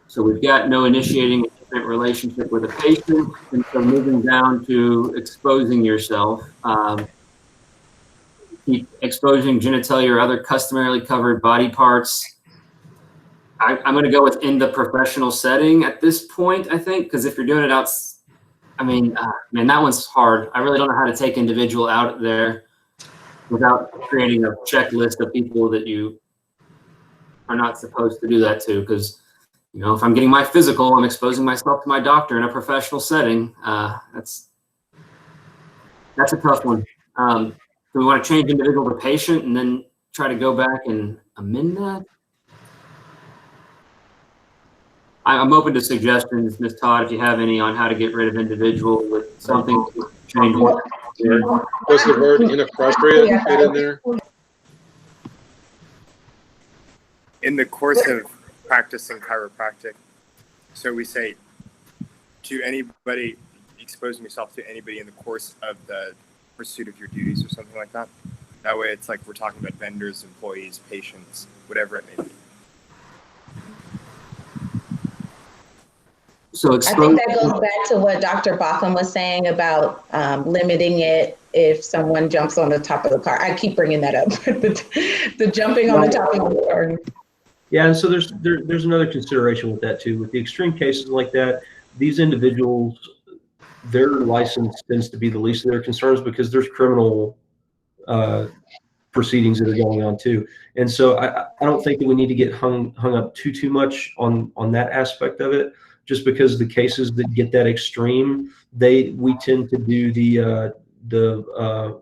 So we've got no initiating an intimate relationship with a patient, and so moving down to exposing yourself. Keep exposing genitalia or other customarily covered body parts. I'm going to go with in the professional setting at this point, I think, because if you're doing it out, I mean, man, that one's hard. I really don't know how to take individual out there without creating a checklist of people that you are not supposed to do that to. Because, you know, if I'm getting my physical, I'm exposing myself to my doctor in a professional setting. That's a tough one. Do we want to change individual to patient and then try to go back and amend that? I'm open to suggestions, Ms. Todd, if you have any on how to get rid of individual with something changing. Does the word inappropriate fit in there? In the course of practicing chiropractic, so we say to anybody, exposing yourself to anybody in the course of the pursuit of your duties or something like that. That way it's like we're talking about vendors, employees, patients, whatever it may be. So I think that goes back to what Dr. Baucom was saying about limiting it if someone jumps on the top of the car. I keep bringing that up, the jumping on the top of the car. Yeah, and so there's another consideration with that too. With the extreme cases like that, these individuals, their license tends to be the least of their concerns because there's criminal proceedings that are going on too. And so I don't think that we need to get hung up too much on that aspect of it. Just because the cases that get that extreme, we tend to do the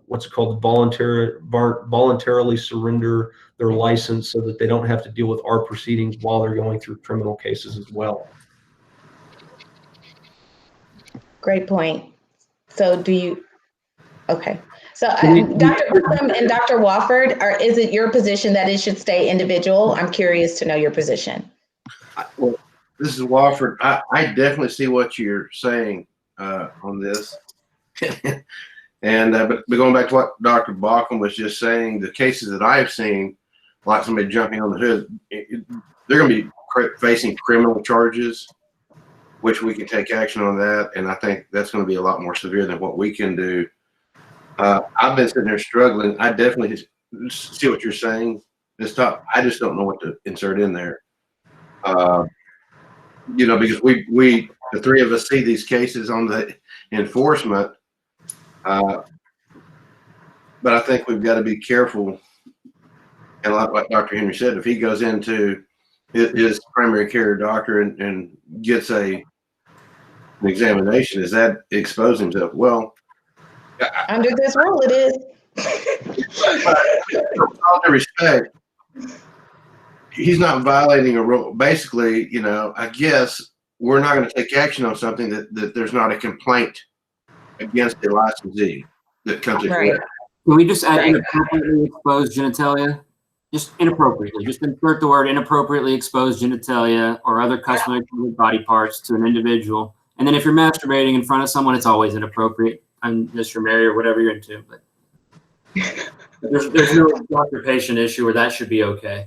what's it called, voluntarily surrender their license so that they don't have to deal with our proceedings while they're going through criminal cases as well. Great point. So okay. So Dr. Baucom and Dr. Wofford, is it your position that it should stay individual? I'm curious to know your position. Well, this is Wofford. I definitely see what you're saying on this. And but going back to what Dr. Baucom was just saying, the cases that I've seen, like somebody jumping on the hood, they're going to be facing criminal charges, which we can take action on that. And I think that's going to be a lot more severe than what we can do. I've been sitting there struggling. I definitely see what you're saying. I just don't know what to insert in there. You know, because we the three of us see these cases on the enforcement, but I think we've got to be careful. And like what Dr. Henry said, if he goes into his primary care doctor and gets an examination, is that exposing himself? Well, under this rule, it is. With all due respect, he's not violating a rule. Basically, you know, I guess we're not going to take action on something that there's not a complaint against the licensee that comes in. Right. Can we just add inappropriately exposed genitalia? Just inappropriately. Just insert the word inappropriately exposed genitalia or other customary body parts to an individual. And then if you're masturbating in front of someone, it's always inappropriate. Unless you're married or whatever you're into. But there's no doctor-patient issue where that should be okay.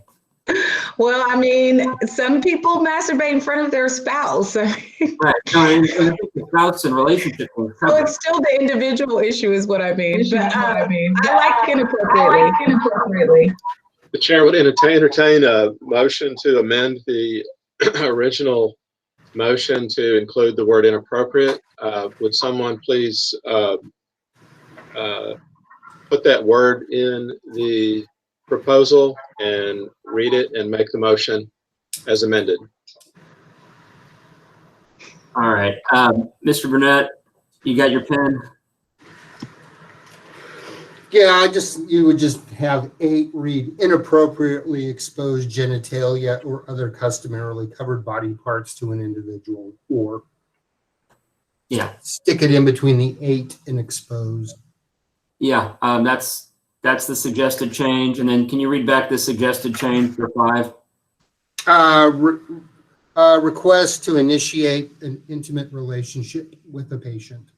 Well, I mean, some people masturbate in front of their spouse. Right. No, spouse and relationship. So it's still the individual issue is what I mean. But I like inappropriately. The chair would entertain a motion to amend the original motion to include the word inappropriate. Would someone please put that word in the proposal and read it and make the motion as amended? All right. Mr. Burnett, you got your pen? Yeah, you would just have 8 read inappropriately exposed genitalia or other customarily covered body parts to an individual, or stick it in between the 8 and exposed. Yeah, that's the suggested change. And then can you read back the suggested change for 5? Request to initiate an intimate relationship with the patient.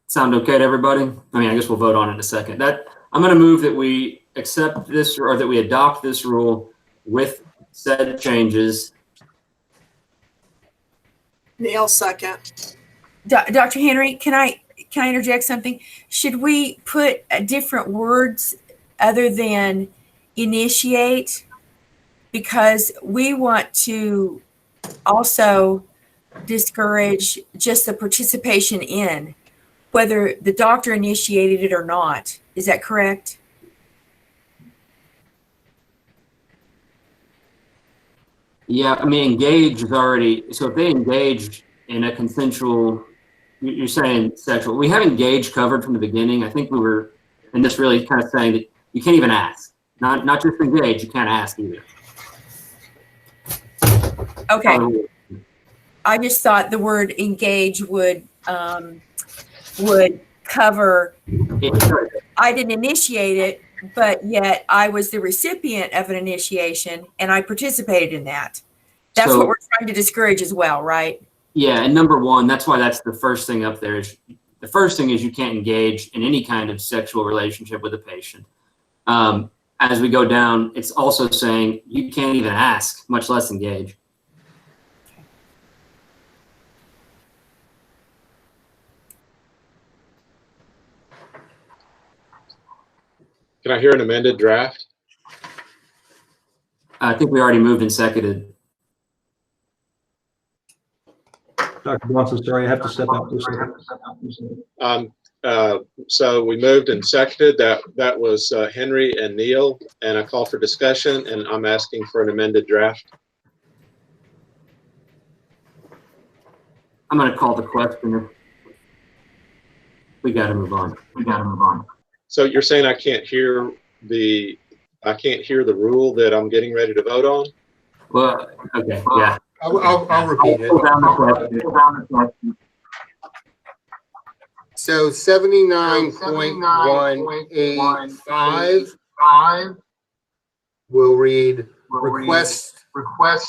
Sound okay to everybody? I mean, I guess we'll vote on it in a second. I'm going to move that we accept this, or that we adopt this rule with said changes. Neil, second. Dr. Henry, can I interject something? Should we put different words other than initiate? Because we want to also discourage just the participation in, whether the doctor initiated it or not. Is that correct? Yeah, I mean, engage is already, so if they engage in a consensual, you're saying sexual, we have engage covered from the beginning. I think we were, and this really kind of saying that you can't even ask, not just engage, you can't ask either. Okay. I just thought the word engage would cover, I didn't initiate it, but yet I was the recipient of an initiation and I participated in that. That's what we're trying to discourage as well, right? Yeah, and number 1, that's why that's the first thing up there. Is the first thing is you can't engage in any kind of sexual relationship with a patient. As we go down, it's also saying you can't even ask, much less engage. Can I hear an amended draft? I think we already moved and seconded. Dr. Bronson, sorry, I have to step out for a second. So we moved and seconded. That was Henry and Neil, and I call for discussion, and I'm asking for an amended draft. I'm going to call the question. We got to move on. So you're saying I can't hear the rule that I'm getting ready to vote on? Well, okay, yeah. I'll repeat it. So 79.185 will read request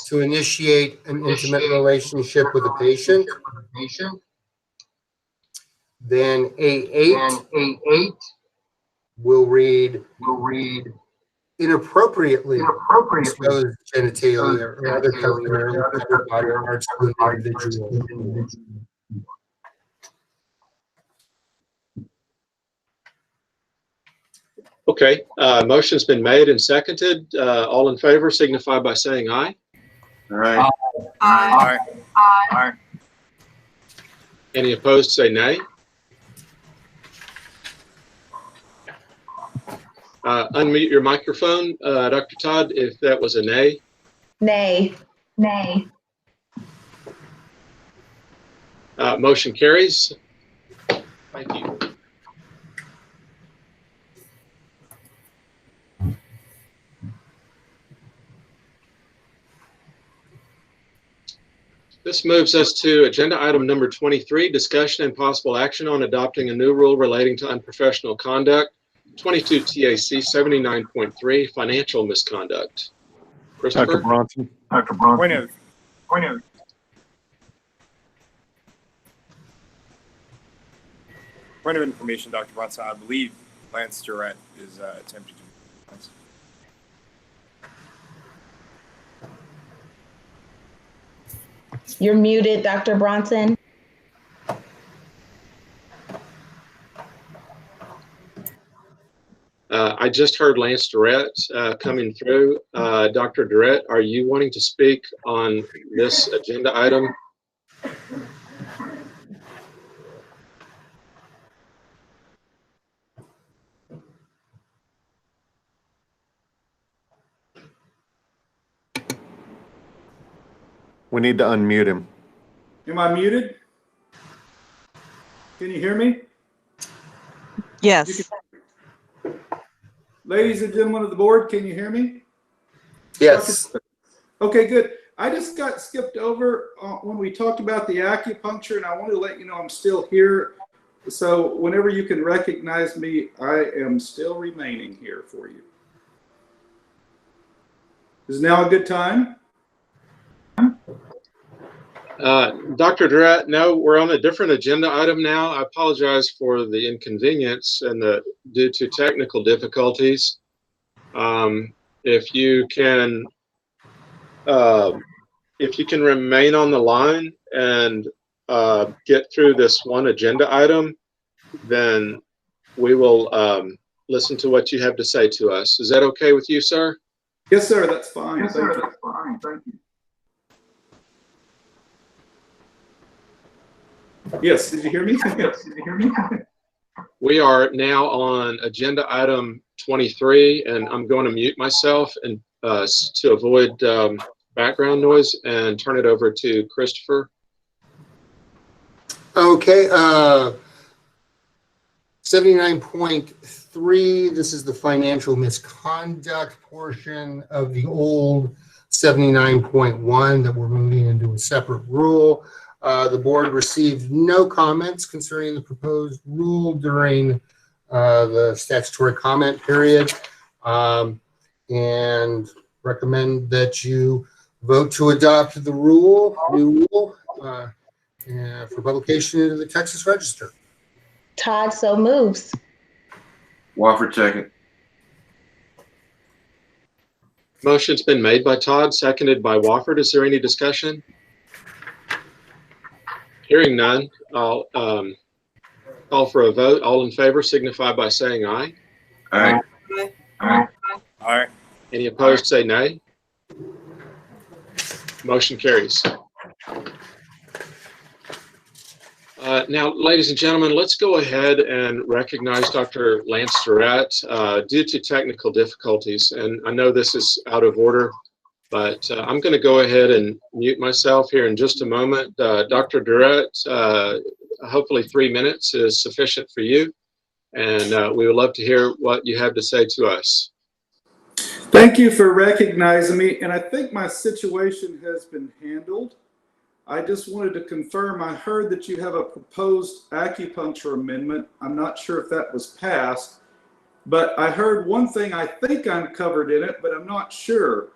to initiate an intimate relationship with a patient. Then A8 will read inappropriately exposed genitalia or other customarily covered body parts to an individual. Okay, motion's been made and seconded. All in favor signify by saying aye. All right. Aye. Aye. Any opposed say nay. Unmute your microphone, Dr. Todd, if that was a nay. Nay. Motion carries. Thank you. This moves us to agenda item number 23, discussion and possible action on adopting a new rule relating to unprofessional conduct, 22 TAC 79.3, financial misconduct. Christopher? Dr. Bronson. Point of information, Dr. Bronson. I believe Lance Durrett is attempting to. You're muted, Dr. Bronson. I just heard Lance Durrett coming through. Dr. Durrett, are you wanting to speak on this agenda item? We need to unmute him. Am I muted? Can you hear me? Yes. Ladies and gentlemen of the board, can you hear me? Yes. Okay, good. I just got skipped over when we talked about the acupuncture, and I wanted to let you know I'm still here. So whenever you can recognize me, I am still remaining here for you. Is now a good time? Dr. Durrett, no, we're on a different agenda item now. I apologize for the inconvenience and due to technical difficulties. If you can remain on the line and get through this one agenda item, then we will listen to what you have to say to us. Is that okay with you, sir? Yes, sir. That's fine. Yes, Thank sir. you. That's fine. Thank you. Yes, did you hear me? Yes, did you hear me? We are now on agenda item 23, and I'm going to mute myself and to avoid background noise and turn it over to Christopher. Okay, 79.3, this is the financial misconduct portion of the old 79.1 that we're moving into a separate rule. The board received no comments concerning the proposed rule during the statutory comment period, and recommend that you vote to adopt the new rule for publication into the Texas Register. Todd so moves. Wofford second. Motion's been made by Todd, seconded by Wofford. Is there any discussion? Hearing none, I'll call for a vote. All in favor signify by saying aye. Aye. Aye. Aye. Any opposed say nay. Motion carries. Now, ladies and gentlemen, let's go ahead and recognize Dr. Lance Durrett due to technical difficulties. And I know this is out of order, but I'm going to go ahead and mute myself here in just a moment. Dr. Durrett, hopefully 3 minutes is sufficient for you. And we would love to hear what you have to say to us. Thank you for recognizing me, and I think my situation has been handled. I just wanted to confirm, I heard that you have a proposed acupuncture amendment. I'm not sure if that was passed, but I heard one thing I think I'm covered in it, but I'm not sure.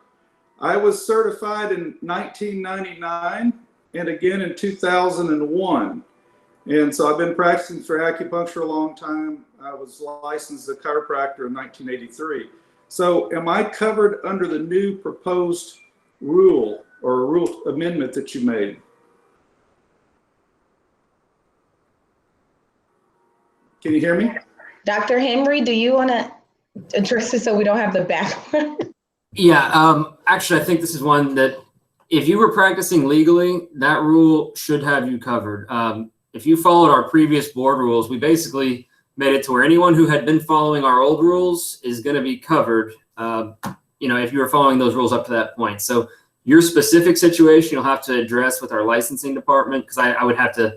I was certified in 1999 and again in 2001. And so I've been practicing for acupuncture a long time. I was licensed as a chiropractor in 1983. So am I covered under the new proposed rule or rule amendment that you made? Can you hear me? Dr. Henry, do you want to address it so we don't have the background? Yeah, actually, I think this is one that if you were practicing legally, that rule should have you covered. If you followed our previous board rules, we basically made it to where anyone who had been following our old rules is going to be covered, if you were following those rules up to that point. So your specific situation, you'll have to address with our licensing department, because I would have to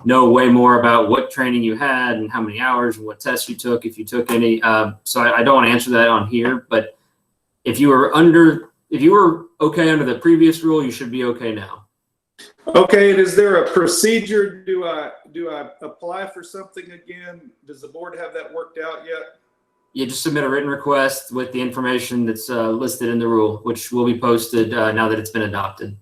know way more about what training you had and how many hours and what tests you took, if you took any. So I don't want to answer that on here, but if you were okay under the previous rule, you should be okay now. Okay, and is there a procedure? Do I apply for something again? Does the board have that worked out yet? You just submit a written request with the information that's listed in the rule, which will be posted now that it's been adopted.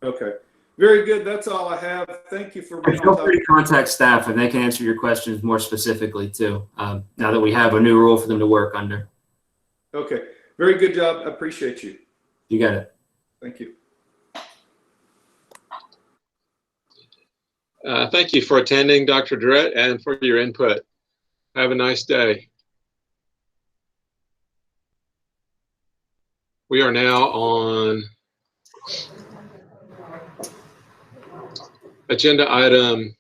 Okay, very good. That's all I have. Thank you for being on Feel top. free to contact staff and they can answer your questions more specifically too, now that we have a new rule for them to work under. Okay, very good job. I appreciate you. You got it. Thank you. Thank you for attending, Dr. Durrett, and for your input. Have a nice day. We are now on agenda item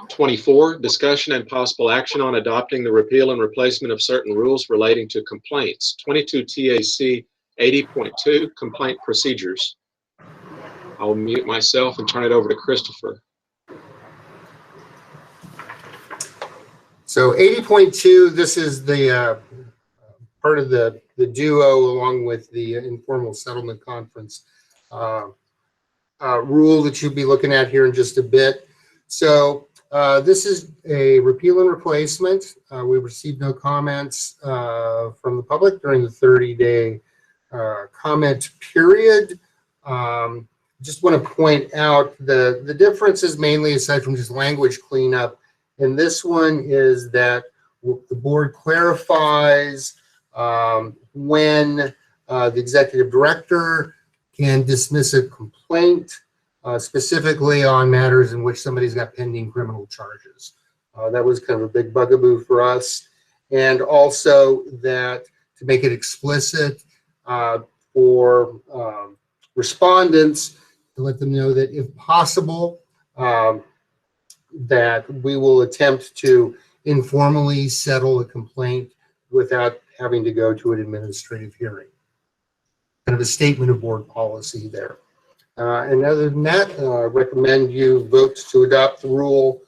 24, discussion and possible action on adopting the repeal and replacement of certain rules relating to complaints. 22 TAC 80.2, complaint procedures. I'll mute myself and turn it over to Christopher. So 80.2, this is the part of the duo along with the informal settlement conference rule that you'll be looking at here in just a bit. So this is a repeal and replacement. We received no comments from the public during the 30-day comment period. Just want to point out the differences mainly, aside from just language cleanup, and this one is that the board clarifies when the executive director can dismiss a complaint, specifically on matters in which somebody's got pending criminal charges. That was kind of a big bugaboo for us. And also that to make it explicit for respondents, to let them know that if possible, that we will attempt to informally settle a complaint without having to go to an administrative hearing. Kind of a statement of board policy there. And other than that, I recommend you vote to adopt the rule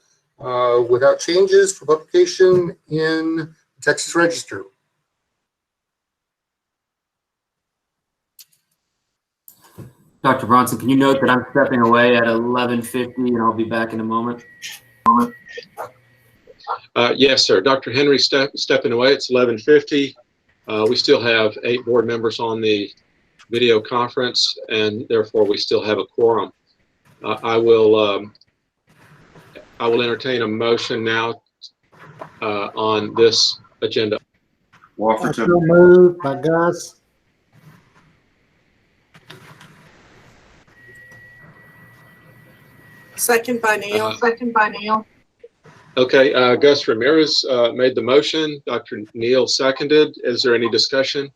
without changes for publication in the Texas Register. Dr. Bronson, can you note that I'm stepping away at 11:50 and I'll be back in a moment? Yes, sir. Dr. Henry stepping away. It's 11:50. We still have 8 board members on the video conference, and therefore we still have a quorum. I will entertain a motion now on this agenda. I so moved by Gus. Second by Neil. Okay, Gus Ramirez made the motion. Dr. Neal seconded. Is there any discussion?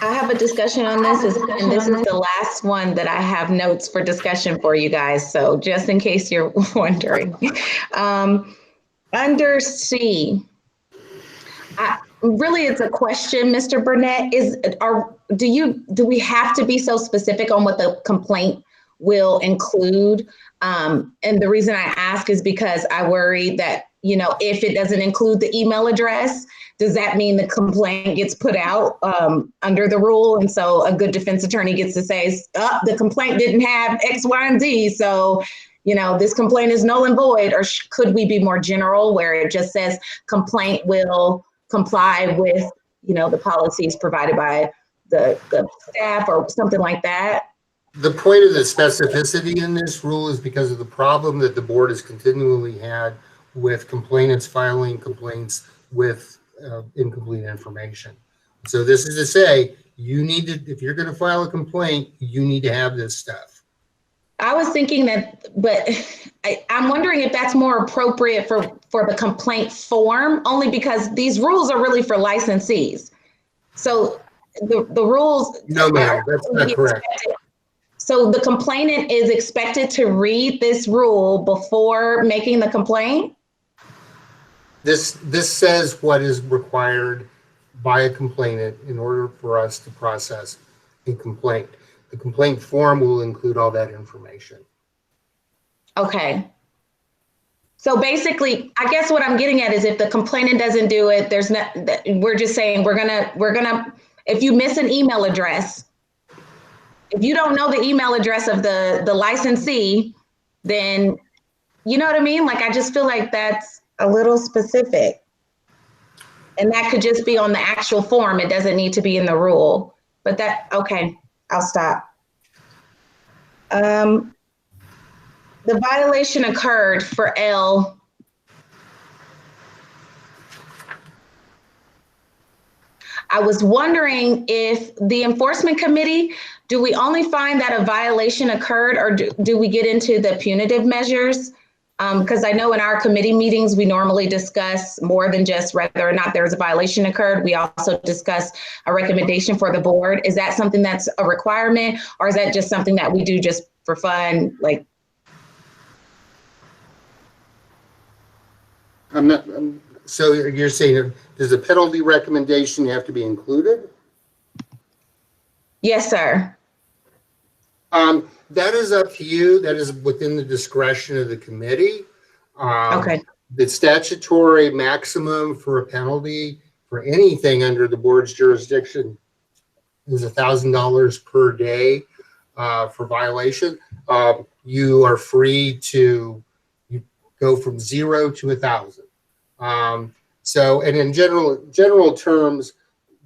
I have a discussion on this, and this is the last one that I have notes for discussion for you guys. So just in case you're wondering, under C, really it's a question, Mr. Burnett. Do we have to be so specific on what the complaint will include? And the reason I ask is because I worry that, if it doesn't include the email address, does that mean the complaint gets put out under the rule? And so a good defense attorney gets to say, the complaint didn't have X, Y, and Z. So, this complaint is null and void. Or could we be more general where it just says complaint will comply with, the policies provided by the staff or something like that? The point of the specificity in this rule is because of the problem that the board has continually had with complainants filing complaints with incomplete information. So this is to say, if you're going to file a complaint, you need to have this stuff. I was thinking that, but I'm wondering if that's more appropriate for the complaint form, only because these rules are really for licensees. So the rules. No, ma'am, that's not correct. So the complainant is expected to read this rule before making the complaint? This says what is required by a complainant in order for us to process a complaint. The complaint form will include all that information. Okay. So basically, I guess what I'm getting at is if the complainant doesn't do it, we're just saying we're gonna, if you miss an email address, if you don't know the email address of the licensee, then you know what I mean? Like, I just feel like that's a little specific. And that could just be on the actual form. It doesn't need to be in the rule. But okay, I'll stop. The violation occurred for L. I was wondering if the enforcement committee, do we only find that a violation occurred, or do we get into the punitive measures? Because I know in our committee meetings, we normally discuss more than just whether or not there's a violation occurred. We also discuss a recommendation for the board. Is that something that's a requirement, or is that just something that we do just for fun? Like, So you're saying, does a penalty recommendation have to be included? yes, sir. That is up to you. That is within the discretion of the committee. Okay. The statutory maximum for a penalty for anything under the board's jurisdiction is $1,000 per day for violation. You are free to go from 0 to 1,000. So, and in general terms,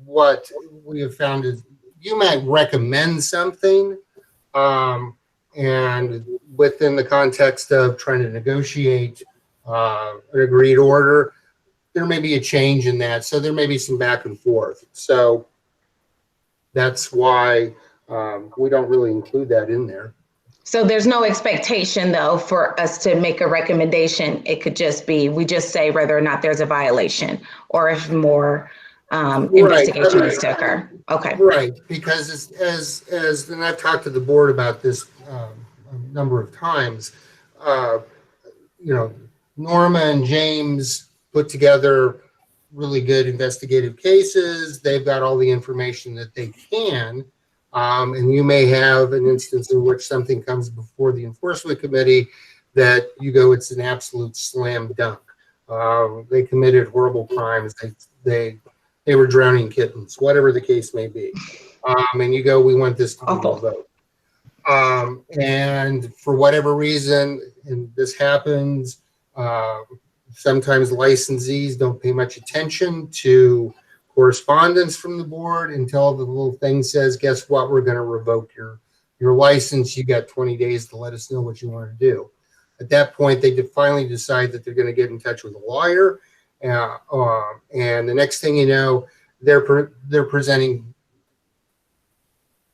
what we have found is you might recommend something, and within the context of trying to negotiate an agreed order, there may be a change in that. So there may be some back and forth. So that's why we don't really include that in there. So there's no expectation, though, for us to make a recommendation. It could just be, we just say whether or not there's a violation or if more investigation needs to occur. Okay. Right, because as and I've talked to the board about this a number of times, you know, Norma and James put together really good investigative cases. They've got all the information that they can. And you may have an instance in which something comes before the enforcement committee that you go, it's an absolute slam dunk. They committed horrible crimes. They were drowning kittens, whatever the case may be. And you go, we want this to be a vote. And for whatever reason, and this happens, sometimes licensees don't pay much attention to correspondence from the board until the little thing says, guess what, we're going to revoke your license. You got 20 days to let us know what you want to do. At that point, they finally decide that they're going to get in touch with a lawyer. And the next thing you know, they're presenting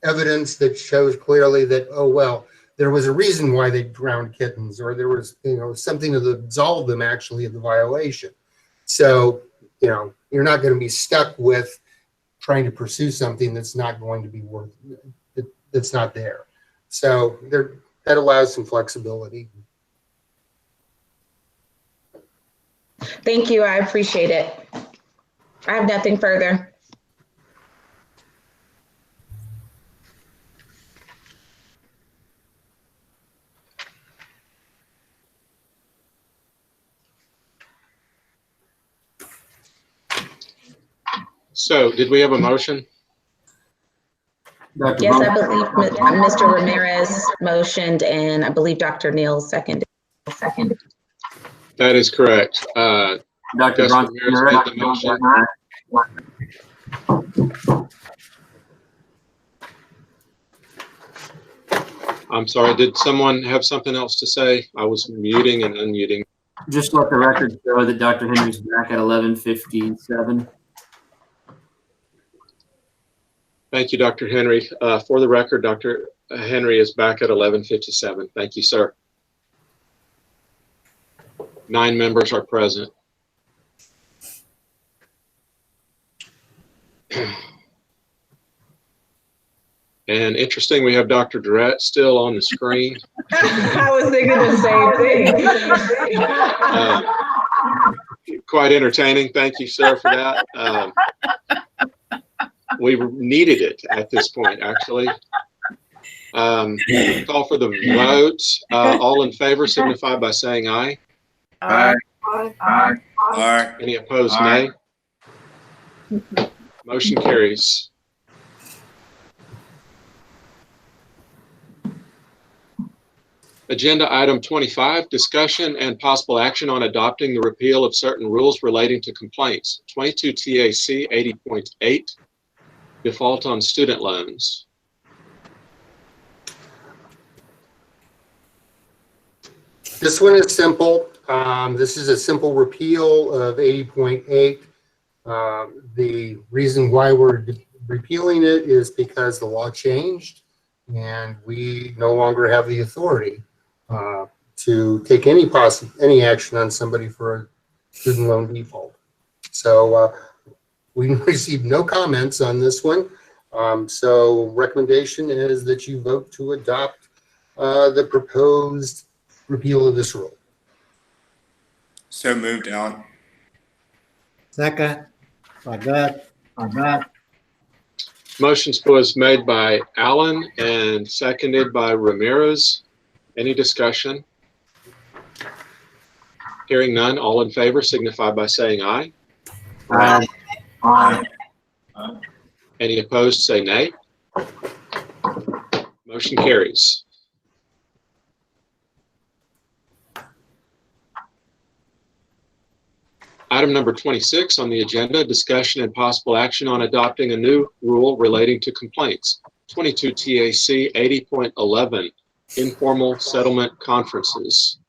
evidence that shows clearly that, oh, well, there was a reason why they drowned kittens, or there was, you know, something to absolve them actually of the violation. So, you know, you're not going to be stuck with trying to pursue something that's not going to be worth, that's not there. So that allows some flexibility. Thank you. I appreciate it. I have nothing further. So did we have a motion? Yes, I believe Mr. Ramirez motioned, and I believe Dr. Neal seconded. That is correct. Dr. Bronson, Ramirez made the motion. I'm sorry, did someone have something else to say? I was muting and unmuting. Just let the record show that Dr. Henry's back at 11:57. Thank you, Dr. Henry. For the record, Dr. Henry is back at 11:57. Thank you, sir. 9 members are present. And interesting, we have Dr. Durrett still on the screen. I was thinking the same thing. Quite entertaining. Thank you, sir, for that. We needed it at this point, actually. Call for the vote. All in favor signify by saying aye. Aye. Aye. Aye. Any opposed, nay? Motion carries. Agenda item 25, discussion and possible action on adopting the repeal of certain rules relating to complaints. 22 TAC 80.8, default on student loans. This one is simple. This is a simple repeal of 80.8. The reason why we're repealing it is because the law changed and we no longer have the authority to take any action on somebody for a student loan default. So we received no comments on this one. So recommendation is that you vote to adopt the proposed repeal of this rule. So moved, Alan. Second, by Gus. Motion was made by Allen and seconded by Ramirez. Any discussion? Hearing none, all in favor signify by saying aye. Aye. Aye. Any opposed, say nay. Motion carries. Item number 26 on the agenda, discussion and possible action on adopting a new rule relating to complaints. 22 TAC 80.11, informal settlement conferences.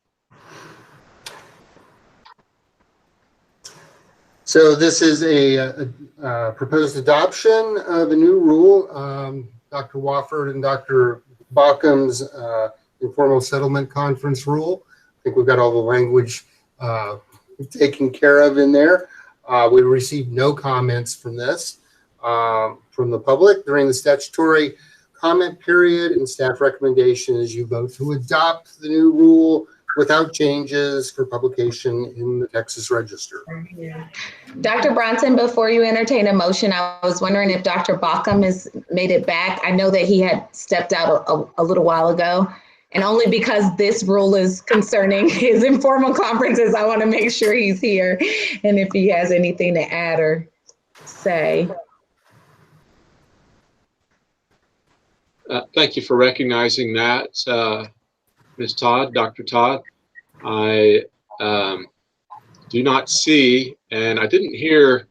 So this is a proposed adoption of a new rule. Dr. Wofford and Dr. Baucom's informal settlement conference rule. I think we've got all the language taken care of in there. We received no comments from this from the public during the statutory comment period, and staff recommendation is you vote to adopt the new rule without changes for publication in the Texas Register. Dr. Bronson, before you entertain a motion, I was wondering if Dr. Baucom has made it back. I know that he had stepped out a little while ago, and only because this rule is concerning his informal conferences, I want to make sure he's here and if he has anything to add or say. Thank you for recognizing that, Ms. Todd, Dr. Todd. I do not see, and I didn't hear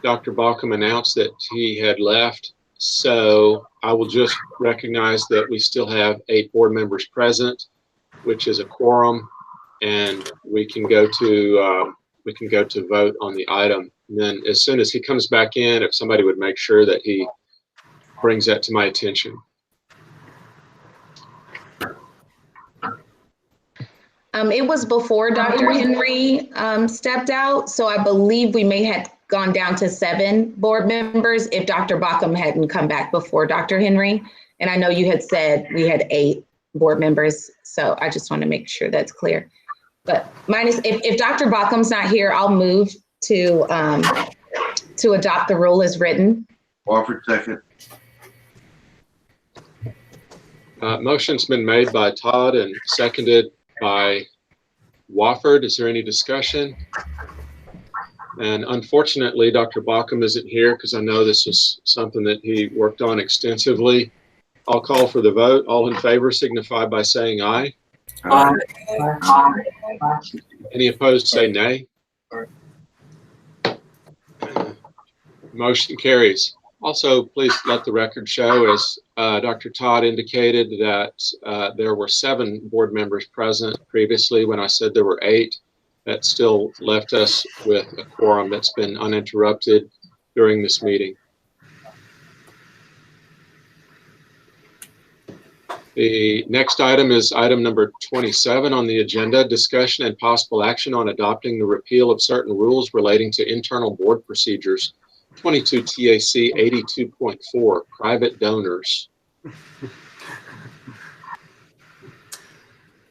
Dr. Baucom announce that he had left, so I will just recognize that we still have 8 board members present, which is a quorum, and we can go to vote on the item. And then as soon as he comes back in, if somebody would make sure that he brings that to my attention. It was before Dr. Henry stepped out, so I believe we may have gone down to 7 board members if Dr. Baucom hadn't come back before Dr. Henry. And I know you had said we had 8 board members, so I just want to make sure that's clear. But if Dr. Baucom's not here, I'll move to adopt the rule as written. Wofford, second. Motion's been made by Todd and seconded by Wofford. Is there any discussion? And unfortunately, Dr. Baucom isn't here because I know this is something that he worked on extensively. I'll call for the vote. All in favor signify by saying aye. Aye. Any opposed say nay. Motion carries. Also, please let the record show, as Dr. Todd indicated, that there were 7 board members present previously when I said there were 8. That still left us with a quorum that's been uninterrupted during this meeting. The next item is item number 27 on the agenda, discussion and possible action on adopting the repeal of certain rules relating to internal board procedures. 22 TAC 82.4, private donors.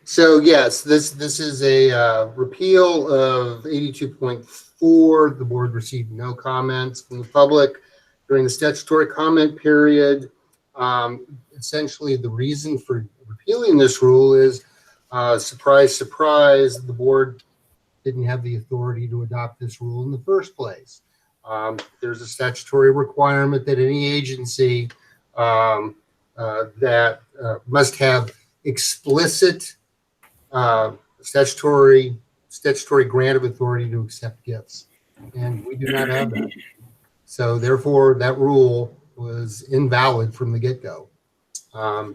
So yes, this is a repeal of 82.4. The board received no comments from the public during the statutory comment period. Essentially, the reason for repealing this rule is, surprise, surprise, the board didn't have the authority to adopt this rule in the first place. There's a statutory requirement that any agency that must have explicit statutory grant of authority to accept gifts, and we do not have that. So therefore, that rule was invalid from the get-go.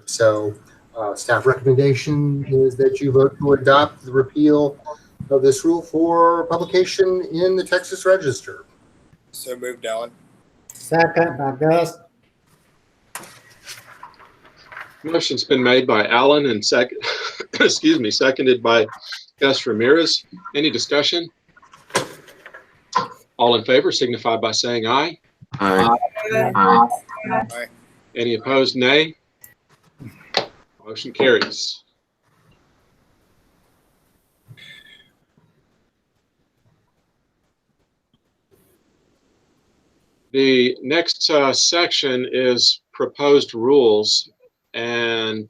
Staff recommendation is that you vote to adopt the repeal of this rule for publication in the Texas Register. So moved, Alan. Second, by Gus. Motion's been made by Allen and excuse me, seconded by Gus Ramirez. Any discussion? All in favor signify by saying aye. Aye. Aye. Any opposed, nay. Motion carries. The next section is proposed rules, and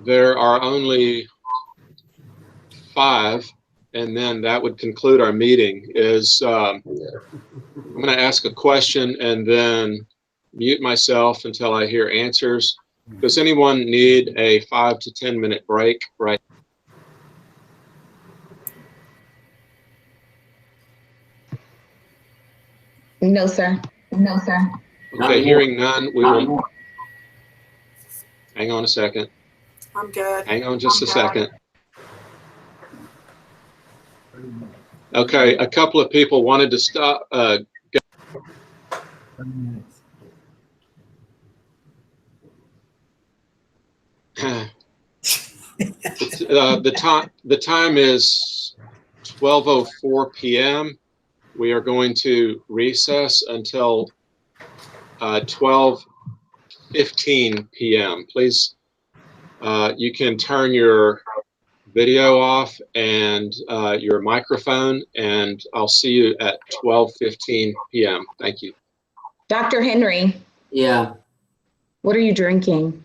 there are only 5, and then that would conclude our meeting. I'm going to ask a question and then mute myself until I hear answers. Does anyone need a 5 to 10 minute break right? No, sir. No, sir. Okay, hearing none, we will. Hang on a second. I'm good. Hang on just a second. Okay, a couple of people wanted to stop. The time is 12:04 p.m. We are going to recess until 12:15 p.m. Please, you can turn your video off and your microphone, and I'll see you at 12:15 p.m. Thank you. Dr. Henry. Yeah. What are you drinking?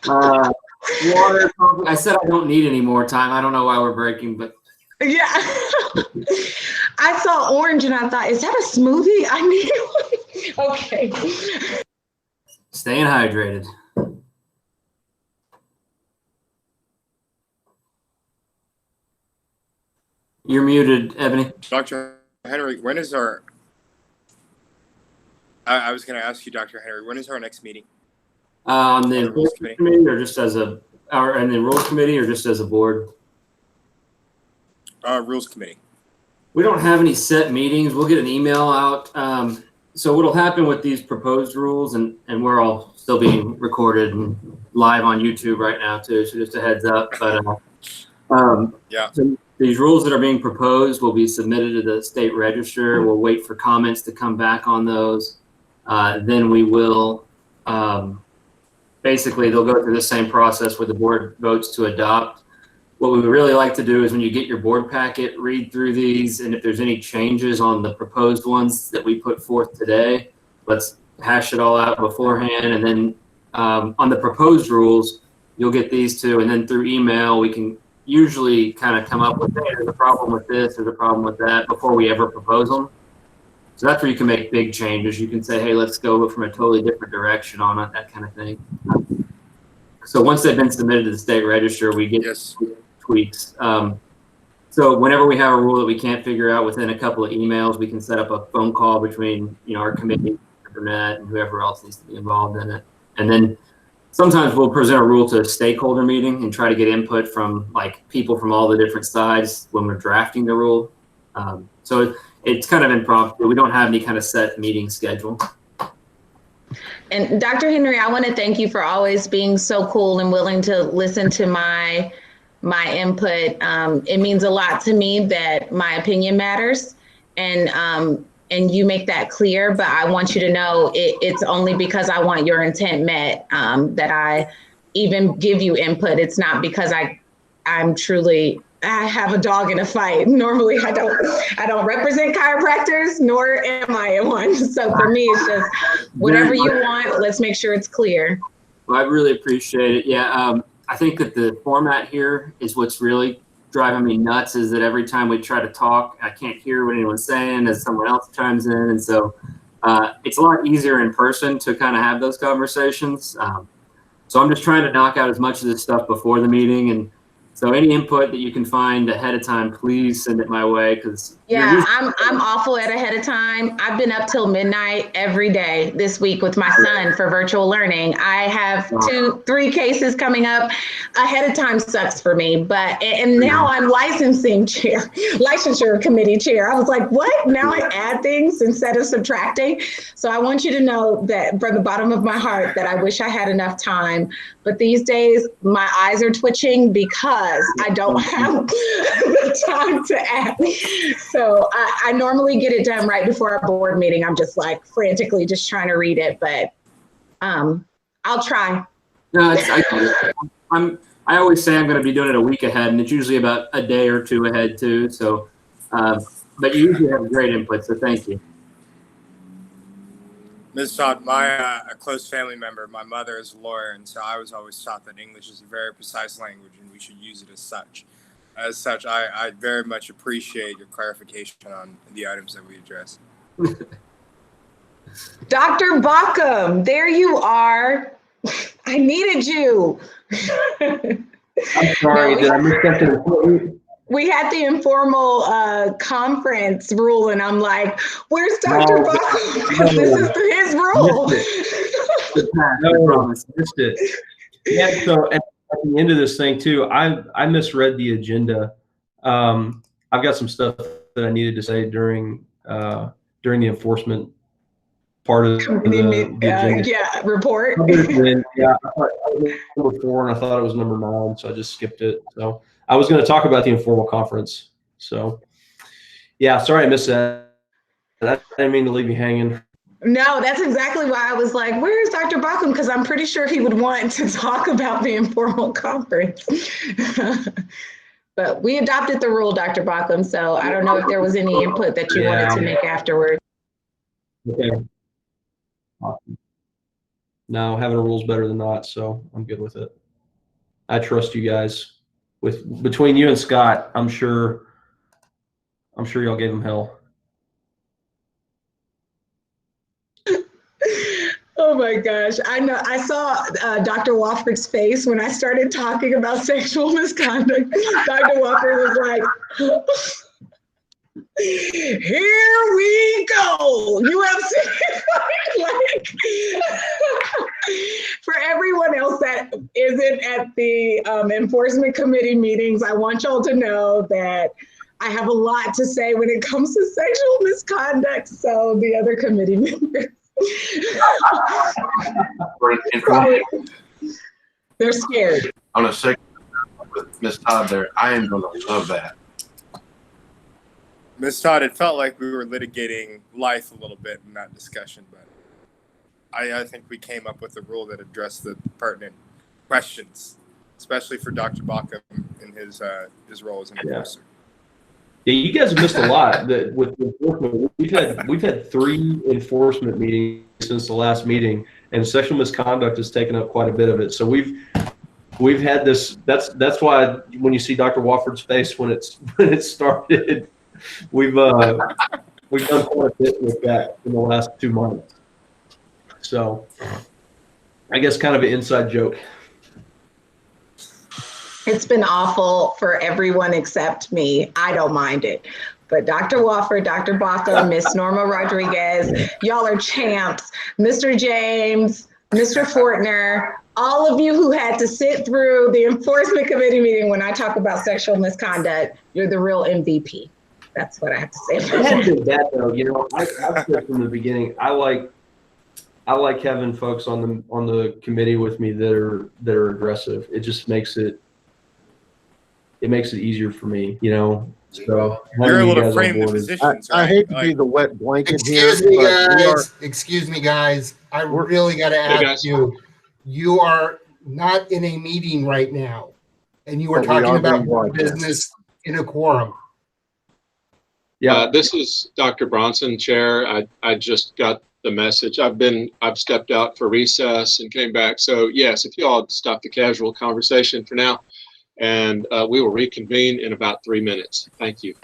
Water. I said I don't need any more time. I don't know why we're breaking, but Yeah. I saw orange and I thought, is that a smoothie? I need one. Okay. staying hydrated. You're muted, Ebony. Dr. Henry, when is our... I was going to ask you, Dr. Henry, when is our next meeting? On the rules committee, or just as a, or in the rules committee, or just as a board? Rules committee. We don't have any set meetings. We'll get an email out. So what'll happen with these proposed rules, and we're all still being recorded and live on YouTube right now too, so just a heads up. But yeah. So these rules that are being proposed will be submitted to the state register. We'll wait for comments to come back on those. Then we will, basically they'll go through the same process where the board votes to adopt. What we would really like to do is when you get your board packet, read through these, and if there's any changes on the proposed ones that we put forth today, let's hash it all out beforehand. And then on the proposed rules, you'll get these two, and then through email, we can usually kind of come up with, hey, there's a problem with this, there's a problem with that, before we ever propose them. So that's where you can make big changes. You can say, hey, let's go from a totally different direction on it, that kind of thing. So once they've been submitted to the state register, we get tweaks. So whenever we have a rule that we can't figure out within a couple of emails, we can set up a phone call between, you know, our committee, Burnett, and whoever else needs to be involved in it. And then sometimes we'll present a rule to a stakeholder meeting and try to get input from like people from all the different sides when we're drafting the rule. So it's kind of impromptu. We don't have any kind of set meeting schedule. And Dr. Henry, I want to thank you for always being so cool and willing to listen to my input. It means a lot to me that my opinion matters, and you make that clear. But I want you to know it's only because I want your intent met that I even give you input. It's not because I'm truly. I have a dog in a fight. Normally I don't represent chiropractors, nor am I one. So for me, it's just whatever you want, let's make sure it's clear. Well, I really appreciate it. Yeah. I think that the format here is what's really driving me nuts, is that every time we try to talk, I can't hear what anyone's saying as someone else chimes in. And so it's a lot easier in person to kind of have those conversations. So I'm just trying to knock out as much of this stuff before the meeting. And So any input that you can find ahead of time, please send it my way, because Yeah, I'm awful at ahead of time. I've been up till midnight every day this week with my son for virtual learning. I have 3 cases coming up. Ahead of time sucks for me, but and now I'm licensure committee chair. I was like, what? Now I add things instead of subtracting. So I want you to know that from the bottom of my heart that I wish I had enough time. But these days my eyes are twitching because I don't have the time to add. So I normally get it done right before our board meeting. I'm just like frantically just trying to read it, but I'll try. No, I always say I'm going to be doing it a week ahead, and it's usually about a day or 2 ahead too. So, but you usually have great input, so thank you. Ms. Todd, a close family member, my mother is a lawyer, and so I was always taught that English is a very precise language and we should use it as such. As such, I very much appreciate your clarification on the items that we address. Dr. Baucom, there you are. I needed you. I'm sorry, did I miss something? We had the informal conference rule, and I'm like, where's Dr. Baucom? This is his rule. No, missed it. Yeah, so at the end of this thing too, I misread the agenda. I've got some stuff that I needed to say during the enforcement part of the agenda. Yeah, report. Yeah, I thought it was number 4 and I thought it was number 9, so I just skipped it. So I was going to talk about the informal conference. So yeah, sorry I missed that. I didn't mean to leave you hanging. No, that's exactly why I was like, where's Dr. Baucom? Because I'm pretty sure he would want to talk about the informal conference. But we adopted the rule, Dr. Baucom, so I don't know if there was any input that you wanted to make afterward. Okay. Awesome. No, having a rule's better than not, so I'm good with it. I trust you guys. Between you and Scott, I'm sure y'all gave him hell. Oh my gosh. I know. I saw Dr. Wofford's face when I started talking about sexual misconduct. Dr. Wofford was like, here we go. You have like, for everyone else that isn't at the enforcement committee meetings, I want y'all to know that I have a lot to say when it comes to sexual misconduct. So the other committee members. They're scared. On a second with Miss Todd there, I am going to love that. Ms. Todd, it felt like we were litigating life a little bit in that discussion, but I think we came up with a rule that addressed the pertinent questions, especially for Dr. Baucom in his role as an enforcer. Yeah, you guys have missed a lot. With enforcement, we've had 3 enforcement meetings since the last meeting, and sexual misconduct has taken up quite a bit of it. So we've had this. That's why when you see Dr. Wofford's face when it started, we've done quite a bit with that in the last 2 months. So I guess kind of an inside joke. It's been awful for everyone except me. I don't mind it. But Dr. Wofford, Dr. Baucom, Miss Norma Rodriguez, y'all are champs. Mr. James, Mr. Fortner, all of you who had to sit through the enforcement committee meeting when I talk about sexual misconduct, you're the real MVP. That's what I have to say. It hasn't been bad though. You know, I've said from the beginning, I like having folks on the committee with me that are aggressive. It just makes it easier for me, you know. So you're able to frame the positions. I hate to be the wet blanket here. Excuse me, guys. I really got to ask you. You are not in a meeting right now, and you are talking about business in a quorum. Yeah, this is Dr. Bronson, Chair. I just got the message. I've stepped out for recess and came back. So yes, if you all stop the casual conversation for now, and we will reconvene in about 3 minutes. Thank you.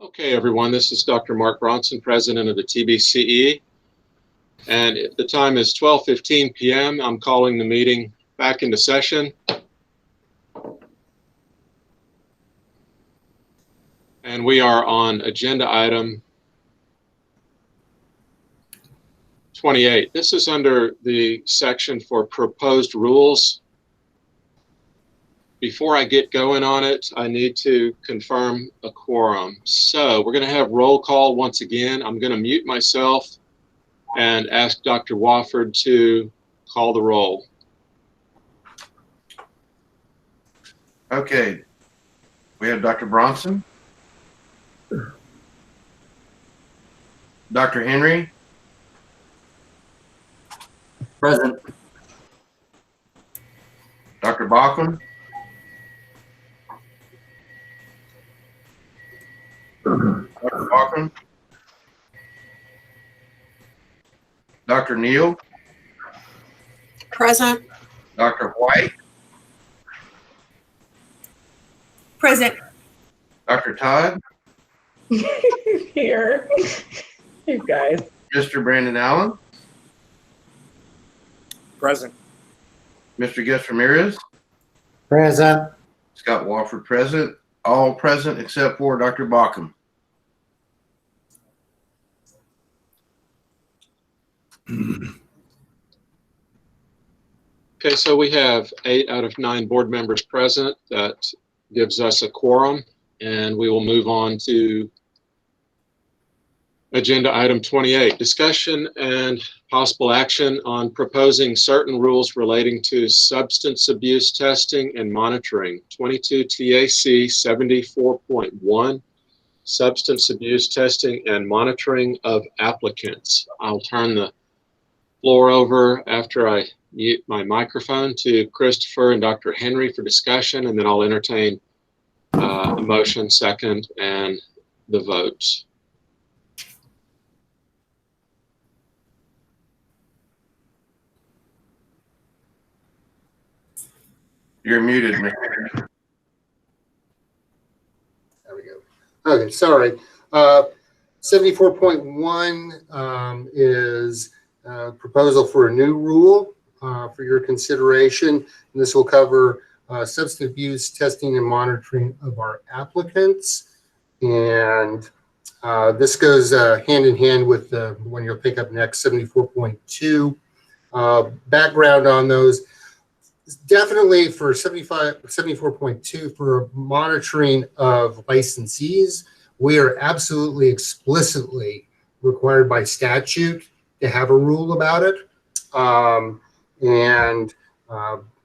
Okay, everyone, this is Dr. Mark Bronson, president of the TBCE. And the time is 12:15 p.m. I'm calling the meeting back into session. And we are on agenda item 28. This is under the section for proposed rules. Before I get going on it, I need to confirm a quorum. So we're going to have roll call once again. I'm going to mute myself and ask Dr. Wofford to call the roll. Okay. We have Dr. Bronson. Dr. Henry. Present. Dr. Bachman. Dr. Bachman. Dr. Neal. Present. Dr. White. Present. Dr. Todd. Here. You guys. Mr. Brandon Allen. Present. Mr. Gus Ramirez. Present. Scott Wofford present. All present except for Dr. Bachman. Okay, so we have 8 out of 9 board members present. That gives us a quorum, and we will move on to agenda item 28, discussion and possible action on proposing certain rules relating to substance abuse testing and monitoring. 22 TAC 74.1, substance abuse testing and monitoring of applicants. I'll turn the floor over after I mute my microphone to Christopher and Dr. Henry for discussion, and then I'll entertain a motion, second, and the votes. You're muted, Mr. There we go. Okay, sorry. 74.1 is a proposal for a new rule for your consideration. And this will cover substance abuse testing and monitoring of our applicants. And this goes hand in hand with the one you'll pick up next, 74.2. Background on those. Definitely for 74.2 for monitoring of licensees, we are absolutely explicitly required by statute to have a rule about it.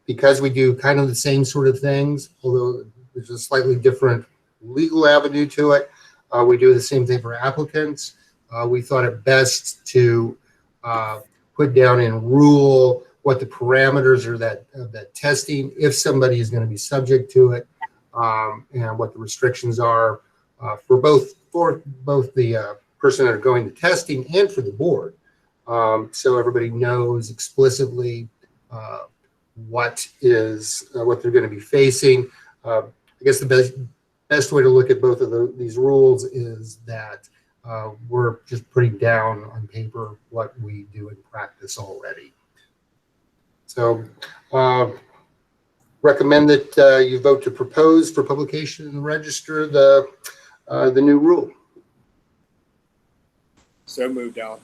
Because we do kind of the same sort of things, although there's a slightly different legal avenue to it, we do the same thing for applicants. We thought it best to put down in rule what the parameters are of that testing, if somebody is going to be subject to it, and what the restrictions are for both the person that are going to testing and for the board, so everybody knows explicitly what they're going to be facing. I guess the best way to look at both of these rules is that we're just putting down on paper what we do in practice already. So recommend that you vote to propose for publication in the register the new rule. So moved, Alan.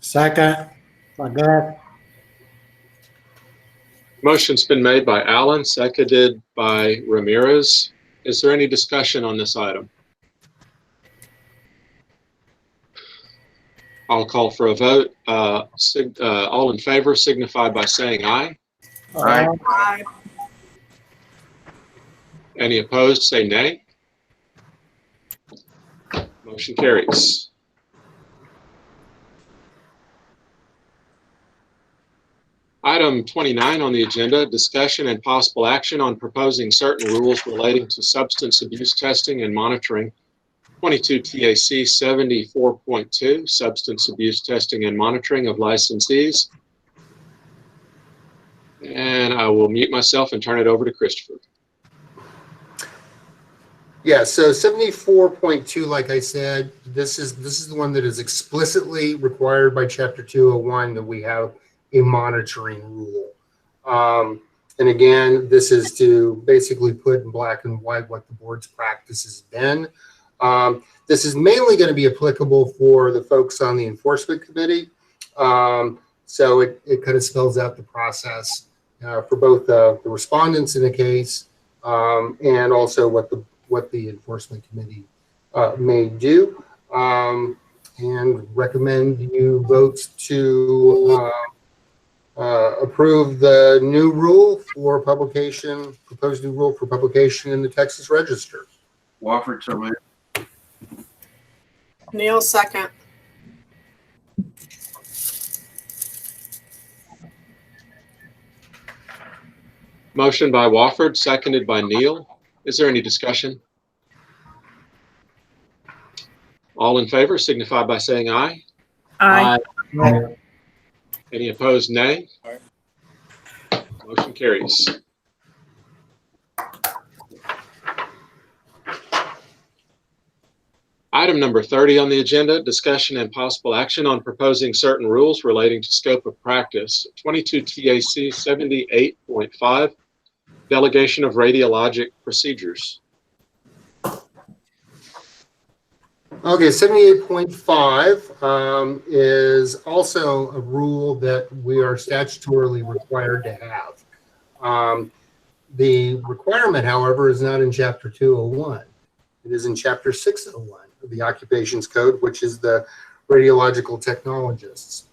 Second. Forgot. Motion's been made by Allen, seconded by Ramirez. Is there any discussion on this item? I'll call for a vote. All in favor signify by saying aye. Aye. Aye. Any opposed, say nay. Motion carries. Item 29 on the agenda, discussion and possible action on proposing certain rules relating to substance abuse testing and monitoring. 22 TAC 74.2, substance abuse testing and monitoring of licensees. And I will mute myself and turn it over to Christopher. Yeah, so 74.2, like I said, this is the one that is explicitly required by Chapter 201 that we have a monitoring rule. And again, this is to basically put in black and white what the board's practice has been. This is mainly going to be applicable for the folks on the enforcement committee. So it kind of spells out the process for both the respondents in the case and also what the enforcement committee may do, and recommend you vote to approve the new rule for publication, proposed new rule for publication in the Texas Register. Wofford, so moved. Neil, second. Motion by Wofford, seconded by Neal. Is there any discussion? All in favor signify by saying aye. Aye. Any opposed, nay? Motion carries. Item number 30 on the agenda, discussion and possible action on proposing certain rules relating to scope of practice. 22 TAC 78.5, delegation of radiologic procedures. Okay, 78.5 is also a rule that we are statutorily required to have. The requirement, however, is not in Chapter 201. It is in Chapter 601 of the Occupations Code, which is the radiological technologists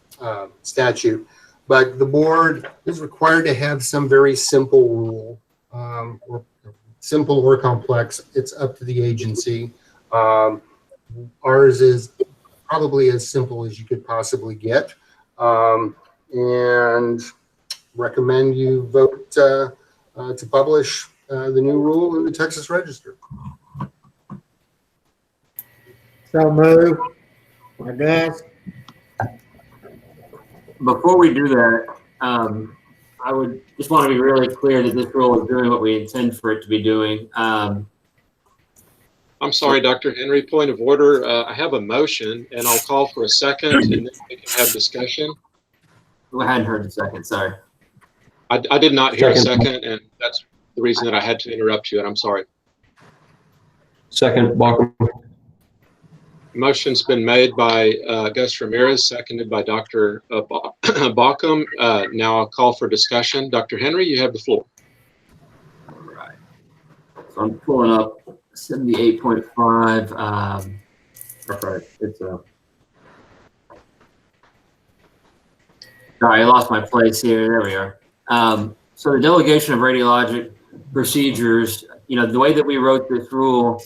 statute. But the board is required to have some very simple rule, or simple or complex. It's up to the agency. Ours is probably as simple as you could possibly get, and recommend you vote to publish the new rule in the Texas Register. So move. I guess. Before we do that, I would just want to be really clear that this rule is doing what we intend for it to be doing. I'm sorry, Dr. Henry, point of order. I have a motion and I'll call for a second and then we can have discussion. I hadn't heard the second, sorry. I did not hear a second, and that's the reason that I had to interrupt you, and I'm sorry. Second, Bachman. Motion's been made by Gus Ramirez, seconded by Dr. Baucom. Now I'll call for discussion. Dr. Henry, you have the floor. All right. So I'm pulling up 78.5. Right. It's sorry, I lost my place here. There we are. So the delegation of radiologic procedures, the way that we wrote this rule,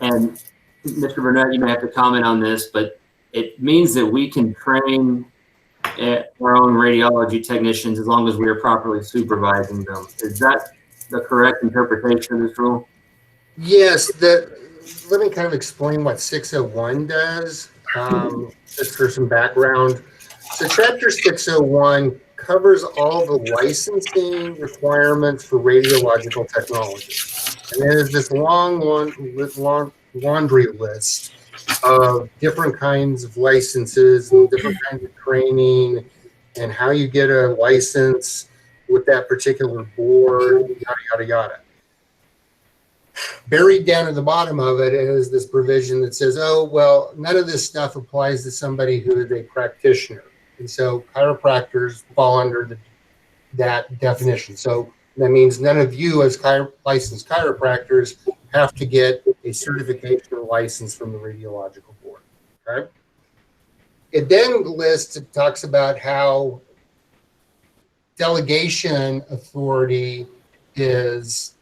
and Mr. Burnett, you may have to comment on this, but it means that we can train our own radiology technicians as long as we are properly supervising them. Is that the correct interpretation of this rule? Yes, let me kind of explain what 601 does, just for some background. So Chapter 601 covers all the licensing requirements for radiological technology. And there's this long laundry list of different kinds of licenses and different kinds of training and how you get a license with that particular board, yada, yada, yada. Buried down at the bottom of it is this provision that says, oh, well, none of this stuff applies to somebody who is a practitioner. And so chiropractors fall under that definition. So that means none of you as licensed chiropractors have to get a certification or license from the radiological board. Okay? It then lists, it talks about how delegation authority is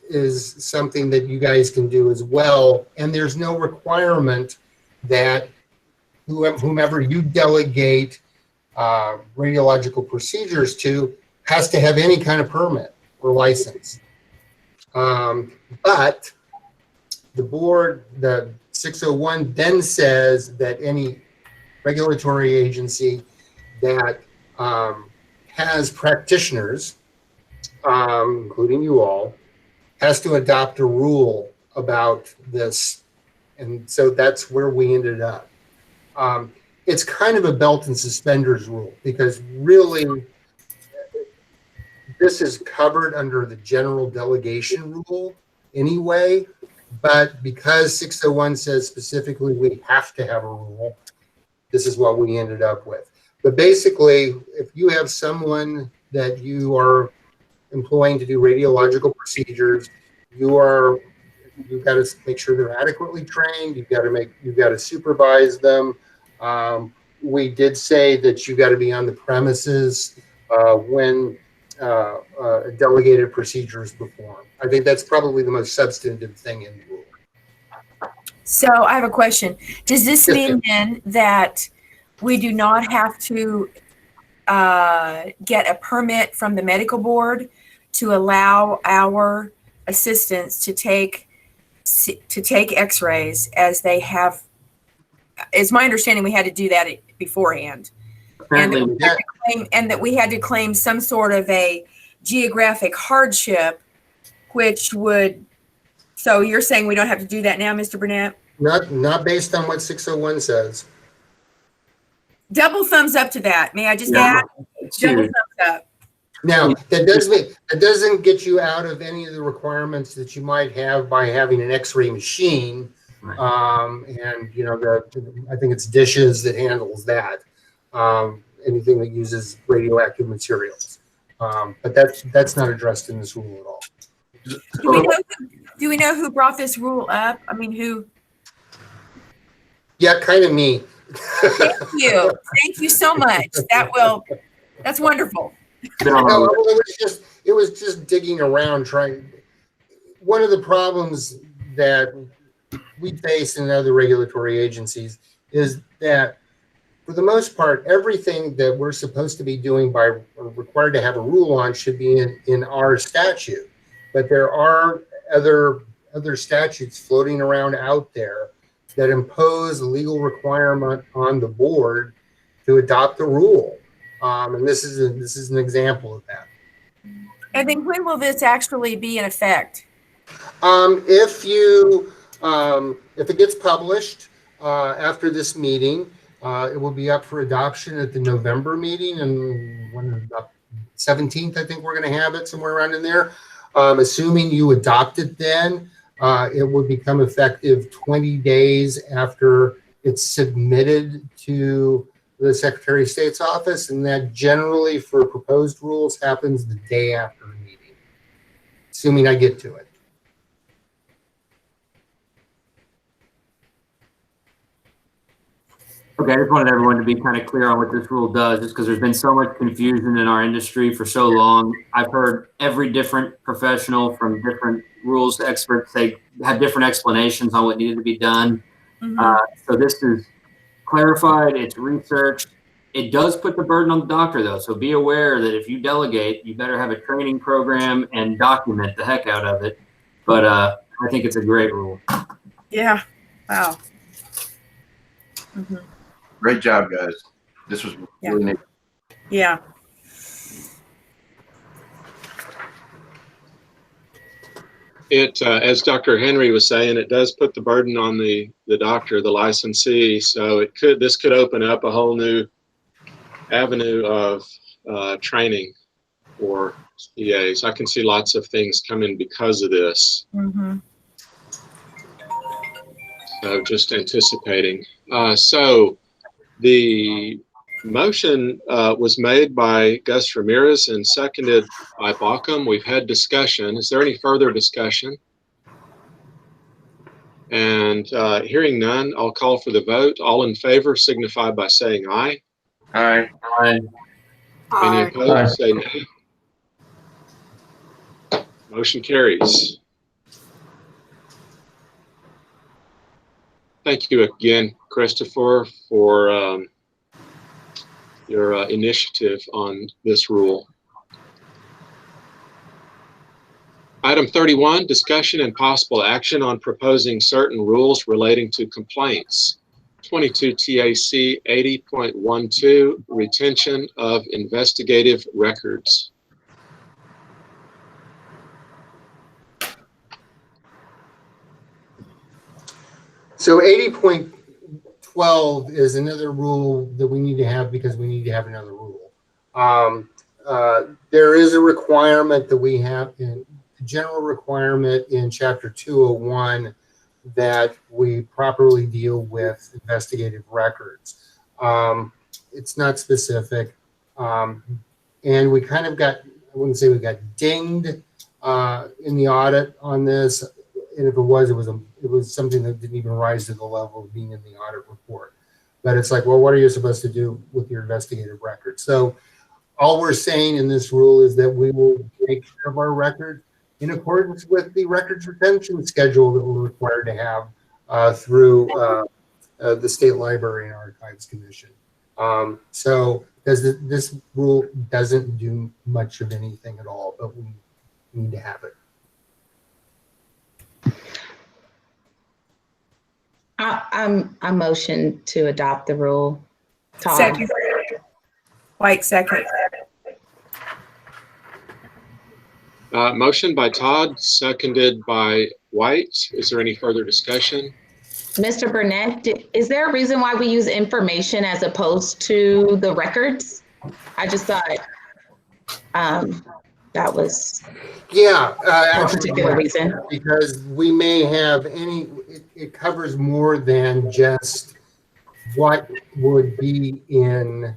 something that you guys can do as well. And there's no requirement that whomever you delegate radiological procedures to has to have any kind of permit or license. But the board, the 601 then says that any regulatory agency that has practitioners, including you all, has to adopt a rule about this. And so that's where we ended up. It's kind of a belt and suspenders rule because really this is covered under the general delegation rule anyway. But because 601 says specifically we have to have a rule, this is what we ended up with. But basically, if you have someone that you are employing to do radiological procedures, you've got to make sure they're adequately trained. You've got to supervise them. We did say that you got to be on the premises when delegated procedures performed. I think that's probably the most substantive thing in the rule. So I have a question. Does this mean then that we do not have to get a permit from the medical board to allow our assistants to take x-rays as they have? It's my understanding we had to do that beforehand. Apparently, And that we had to claim some sort of a geographic hardship, which would, so you're saying we don't have to do that now, Mr. Burnett? Not based on what 601 says. Double thumbs up to that. May I just add? Double thumbs up. Now, that doesn't get you out of any of the requirements that you might have by having an X-ray machine. And you know, I think it's dishes that handles that. Anything that uses radioactive materials. But that's not addressed in this rule at all. Do we know who brought this rule up? I mean, who? Yeah, kind of me. Thank you. Thank you so much. That's wonderful. No, it was just digging around trying. One of the problems that we face in other regulatory agencies is that for the most part, everything that we're supposed to be doing by or required to have a rule on should be in our statute. But there are other statutes floating around out there that impose a legal requirement on the board to adopt the rule. And this is an example of that. And then when will this actually be in effect? If it gets published after this meeting, it will be up for adoption at the November meeting, and when the 17th, I think we're going to have it somewhere around in there. Assuming you adopt it then, it would become effective 20 days after it's submitted to the Secretary of State's office, and that generally for proposed rules happens the day after the meeting, assuming I get to it. Okay, I just wanted everyone to be kind of clear on what this rule does, just because there's been so much confusion in our industry for so long. I've heard every different professional from different rules experts say have different explanations on what needed to be done. So this is clarified, it's researched. It does put the burden on the doctor though, so be aware that if you delegate, you better have a training program and document the heck out of it. But I think it's a great rule. Yeah, wow. Great job, guys. This was really neat. Yeah. It, as Dr. Henry was saying, it does put the burden on the doctor, the licensee. So this could open up a whole new avenue of training for EAs. I can see lots of things coming because of this. So just anticipating. So the motion was made by Gus Ramirez and seconded by Baucom. We've had discussion. Is there any further discussion? And hearing none, I'll call for the vote. All in favor signify by saying aye. Aye. Aye. Any opposed, say nay. Motion carries. Thank you again, Christopher, for your initiative on this rule. Item 31, discussion and possible action on proposing certain rules relating to complaints. 22 TAC 80.12, retention of investigative records. So 80.12 is another rule that we need to have because we need to have another rule. There is a requirement that we have in general requirement in chapter 201 that we properly deal with investigative records. It's not specific. And we kind of got, I wouldn't say we got dinged in the audit on this. And if it was something that didn't even rise to the level of being in the audit report. But it's like, well, what are you supposed to do with your investigative records? So all we're saying in this rule is that we will take care of our records in accordance with the records retention schedule that we're required to have through the State Library and Archives Commission. So this rule doesn't do much of anything at all, but we need to have it. I motion to adopt the rule. Todd. Second. White, second. Motion by Todd, seconded by White. Is there any further discussion? Mr. Burnett, is there a reason why we use information as opposed to the records? I just thought that was a particular reason. Because we may have it covers more than just what would be in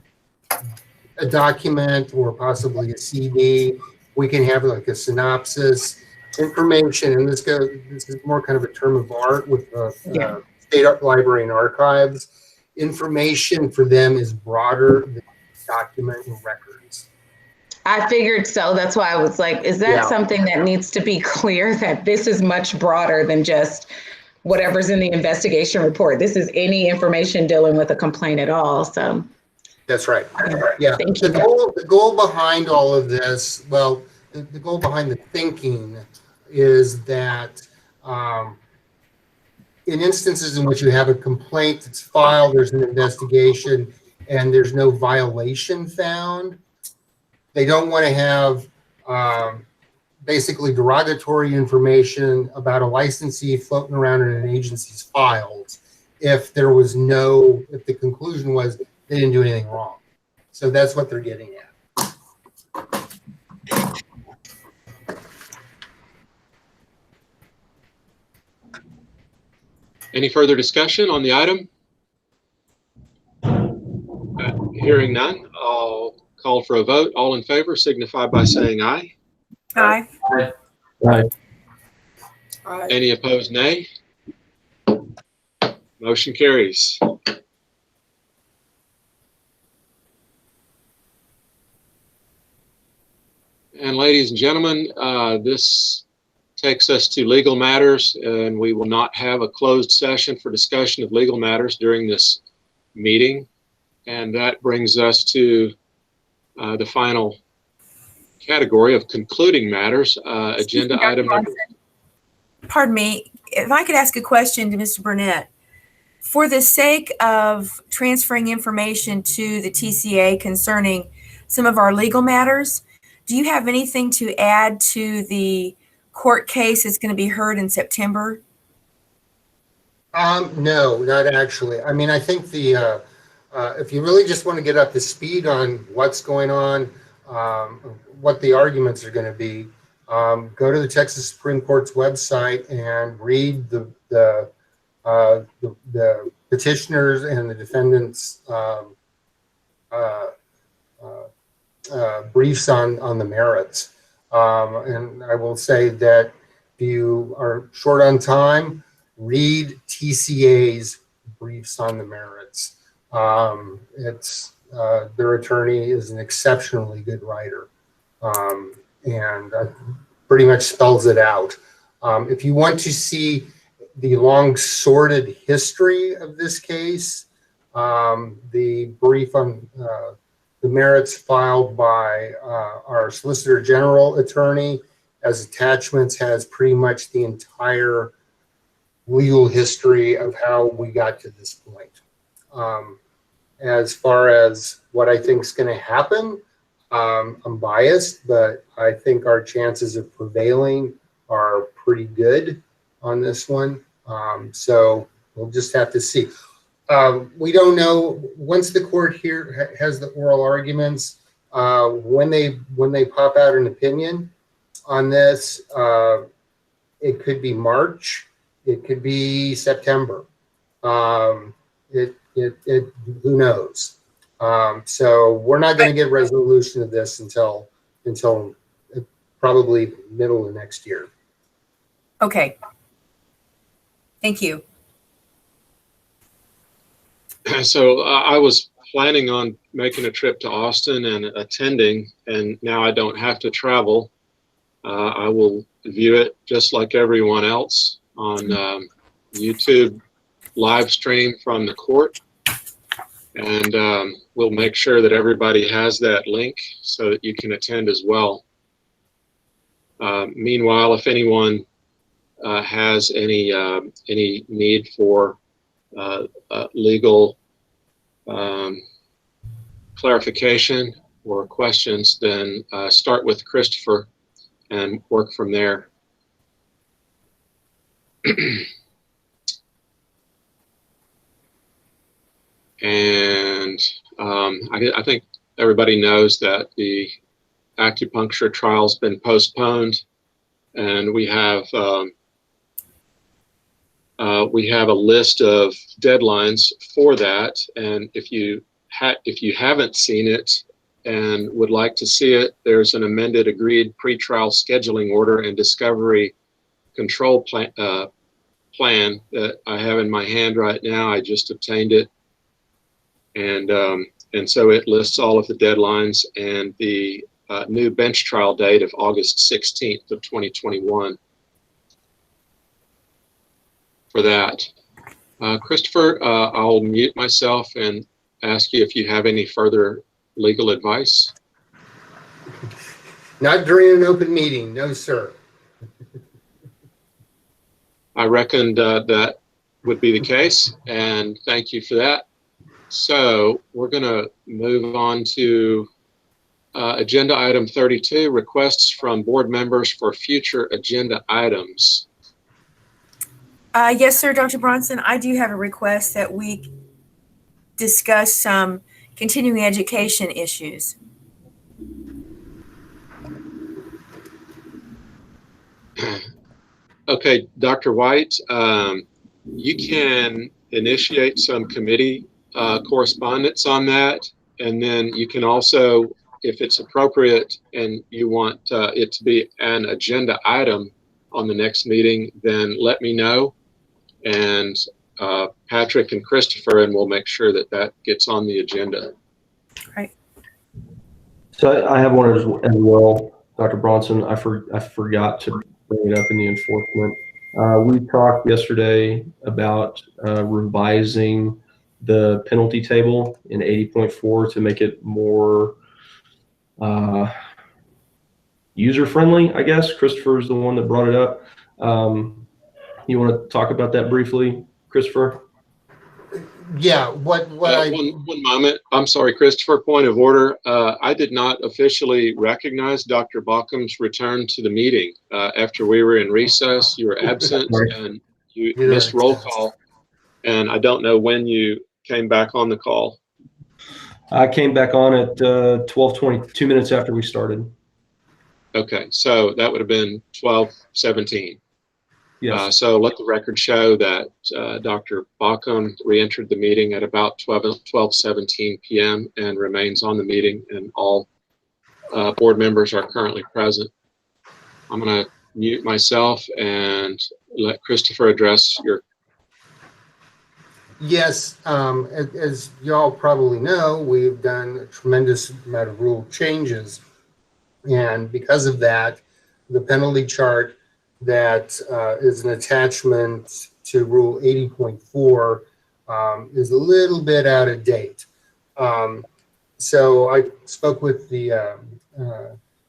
a document or possibly a CD. We can have like a synopsis, information, and this is more kind of a term of art with State Library and Archives. Information for them is broader than document and records. I figured so. That's why I was like, is that something that needs to be clear, that this is much broader than just whatever's in the investigation report? This is any information dealing with a complaint at all. So that's right. Yeah. The goal behind all of this, well, the goal behind the thinking is that in instances in which you have a complaint that's filed, there's an investigation, and there's no violation found, they don't want to have basically derogatory information about a licensee floating around in an agency's files if the conclusion was they didn't do anything wrong. So that's what they're getting at. Any further discussion on the item? Hearing none, I'll call for a vote. All in favor signify by saying aye. Aye. Aye. Any opposed, nay? Motion carries. And ladies and gentlemen, this takes us to legal matters, and we will not have a closed session for discussion of legal matters during this meeting. And that brings us to the final category of concluding matters, agenda item number. Pardon me, if I could ask a question to Mr. Burnett. For the sake of transferring information to the TCA concerning some of our legal matters, do you have anything to add to the court case that's going to be heard in September? No, not actually. I mean, I think if you really just want to get up to speed on what's going on, what the arguments are going to be, go to the Texas Supreme Court's website and read the petitioners and the defendants' briefs on the merits. And I will say that if you are short on time, read TCA's briefs on the merits. Their attorney is an exceptionally good writer, and pretty much spells it out. If you want to see the long sordid history of this case, the brief on the merits filed by our Solicitor General attorney as attachments has pretty much the entire legal history of how we got to this point. As far as what I think is going to happen, I'm biased, but I think our chances of prevailing are pretty good on this one. So We'll just have to see. We don't know, once the court here has the oral arguments, when they pop out an opinion on this, it could be March, it could be September. Who knows? So we're not going to get resolution of this until probably middle of next year. Okay. Thank you. So I was planning on making a trip to Austin and attending, and now I don't have to travel. I will view it just like everyone else on YouTube live stream from the court, and we'll make sure that everybody has that link so that you can attend as well. Meanwhile, if anyone has any need for legal clarification or questions, then start with Christopher and work from there. And I think everybody knows that the acupuncture trial's been postponed, and we have a list of deadlines for that. And if you haven't seen it and would like to see it, there's an amended agreed pretrial scheduling order and discovery control plan that I have in my hand right now. I just obtained it. And so it lists all of the deadlines and the new bench trial date of August 16th of 2021 for that. Christopher, I'll mute myself and ask you if you have any further legal advice. Not during an open meeting, no, sir. I reckoned that would be the case, and thank you for that. So we're going to move on to agenda item 32, requests from board members for future agenda items. Yes, sir, Dr. Bronson. I do have a request that we discuss some continuing education issues. Okay, Dr. White, you can initiate some committee correspondence on that, and then you can also, if it's appropriate and you want it to be an agenda item on the next meeting, then let me know, and Patrick and Christopher, and we'll make sure that that gets on the agenda. Right. So I have one as well, Dr. Bronson. I forgot to bring it up in the enforcement. We talked yesterday about revising the penalty table in 80.4 to make it more user-friendly, I guess. Christopher is the one that brought it up. You want to talk about that briefly, Christopher? Yeah, one moment. I'm sorry, Christopher, point of order. I did not officially recognize Dr. Baucom's return to the meeting. After we were in recess, you were absent and you missed roll call. And I don't know when you came back on the call. I came back on at 12:20, 2 minutes after we started. Okay, so that would have been 12:17. Yes. So let the record show that Dr. Baucom re-entered the meeting at about 12:17 p.m. and remains on the meeting, and all board members are currently present. I'm going to mute myself and let Christopher address your. Yes, as y'all probably know, we've done a tremendous amount of rule changes, and because of that, the penalty chart that is an attachment to Rule 80.4 is a little bit out of date. So I spoke with the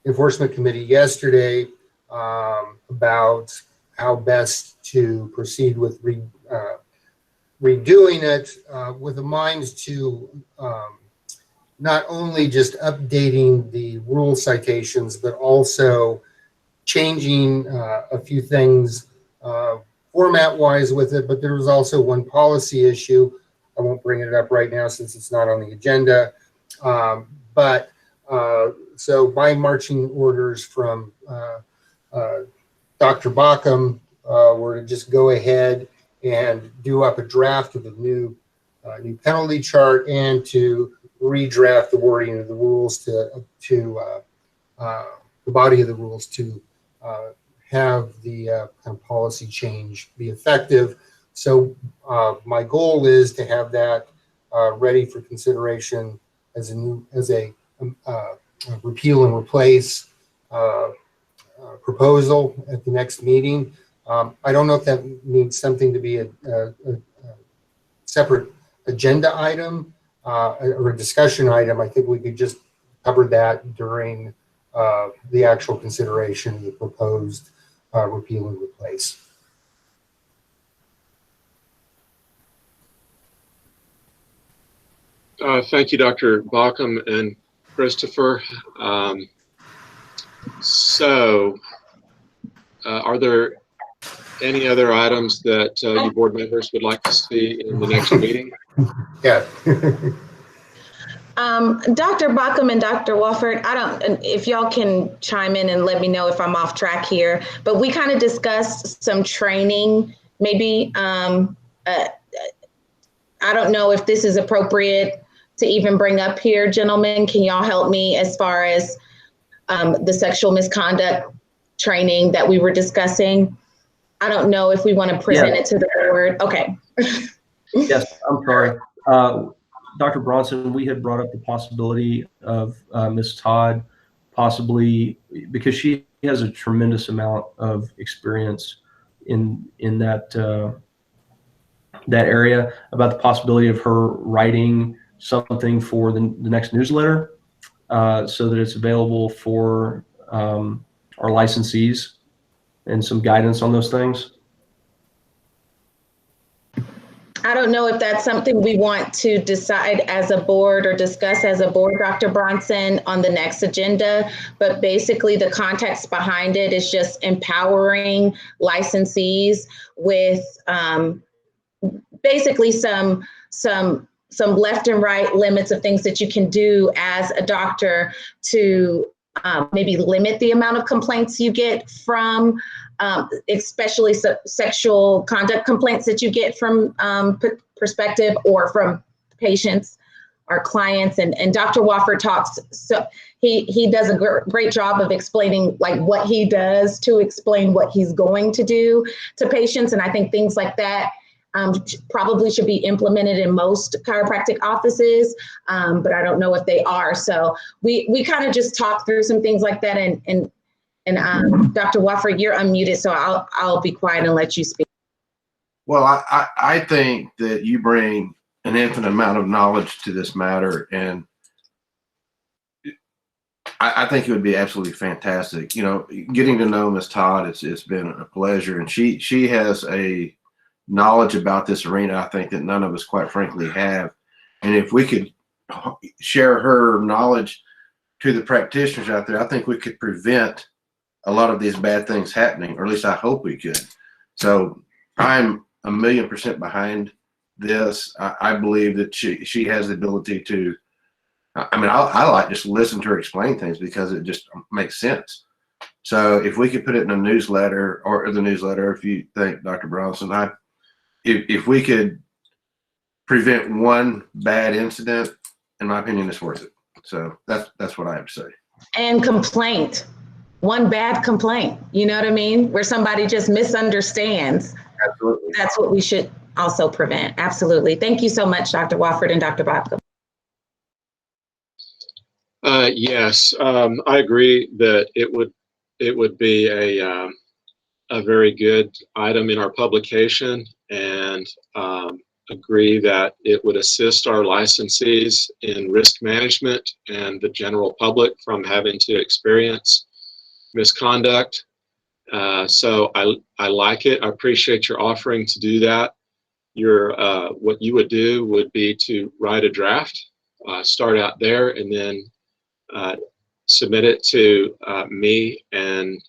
Enforcement Committee yesterday about how best to proceed with redoing it with a mind to not only just updating the rule citations, but also changing a few things format-wise with it, but there was also one policy issue. I won't bring it up right now since it's not on the agenda. So my marching orders from Dr. Bauckham were to just go ahead and do up a draft of a new penalty chart and to redraft the wording of the rules to the body of the rules to have the kind of policy change be effective. So my goal is to have that ready for consideration as a repeal and replace proposal at the next meeting. I don't know if that needs something to be a separate agenda item or a discussion item. I think we could just cover that during the actual consideration of the proposed repeal and replace. Thank you, Dr. Bauckham and Christopher. Are there any other items that you board members would like to see in the next meeting? Yeah. Dr. Bauckham and Dr. Wofford, if y'all can chime in and let me know if I'm off track here, but we kind of discussed some training, maybe. I don't know if this is appropriate to even bring up here, gentlemen. Can y'all help me as far as the sexual misconduct training that we were discussing? I don't know if we want to present it to the board. Okay. Yes, I'm sorry. Dr. Bronson, we had brought up the possibility of Ms. Todd possibly, because she has a tremendous amount of experience in that that area, about the possibility of her writing something for the next newsletter so that it's available for our licensees and some guidance on those things. I don't know if that's something we want to decide as a board or discuss as a board, Dr. Bronson, on the next agenda, but basically the context behind it is just empowering licensees with basically some left and right limits of things that you can do as a doctor to maybe limit the amount of complaints you get from especially sexual conduct complaints that you get from perspective or from patients or clients. And Dr. Wofford talks, so he does a great job of explaining like what he does to explain what he's going to do to patients. And I think things like that probably should be implemented in most chiropractic offices, but I don't know if they are. So we kind of just talk through some things like that. And Dr. Wofford, you're unmuted, so I'll be quiet and let you speak. Well, I think that you bring an infinite amount of knowledge to this matter, and I think it would be absolutely fantastic. You know, getting to know Ms. Todd, it's been a pleasure, and she has a knowledge about this arena I think that none of us, quite frankly, have. And if we could share her knowledge to the practitioners out there, I think we could prevent a lot of these bad things happening, or at least I hope we could. So I'm 1,000,000% behind this. I believe that she has the ability to, I mean, I like just listen to her explain things because it just makes sense. So if we could put it in a newsletter, or the newsletter, if you think, Dr. Bronson, if we could prevent one bad incident, in my opinion, it's worth it. So that's what I have to say. And complaint. One bad complaint, you know what I mean? Where somebody just misunderstands. Absolutely. That's what we should also prevent. Absolutely. Thank you so much, Dr. Wofford and Dr. Bauckham. Yes, I agree that it would be a very good item in our publication, and agree that it would assist our licensees in risk management and the general public from having to experience misconduct. So I like it. I appreciate your offering to do that. What you would do would be to write a draft, start out there, and then submit it to me and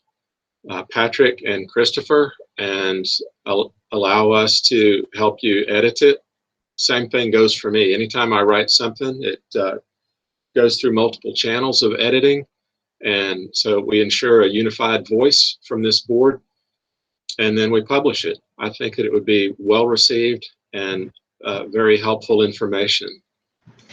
Patrick and Christopher, and allow us to help you edit it. Same thing goes for me. Anytime I write something, it goes through multiple channels of editing. And so we ensure a unified voice from this board, and then we publish it. I think that it would be well received and very helpful information.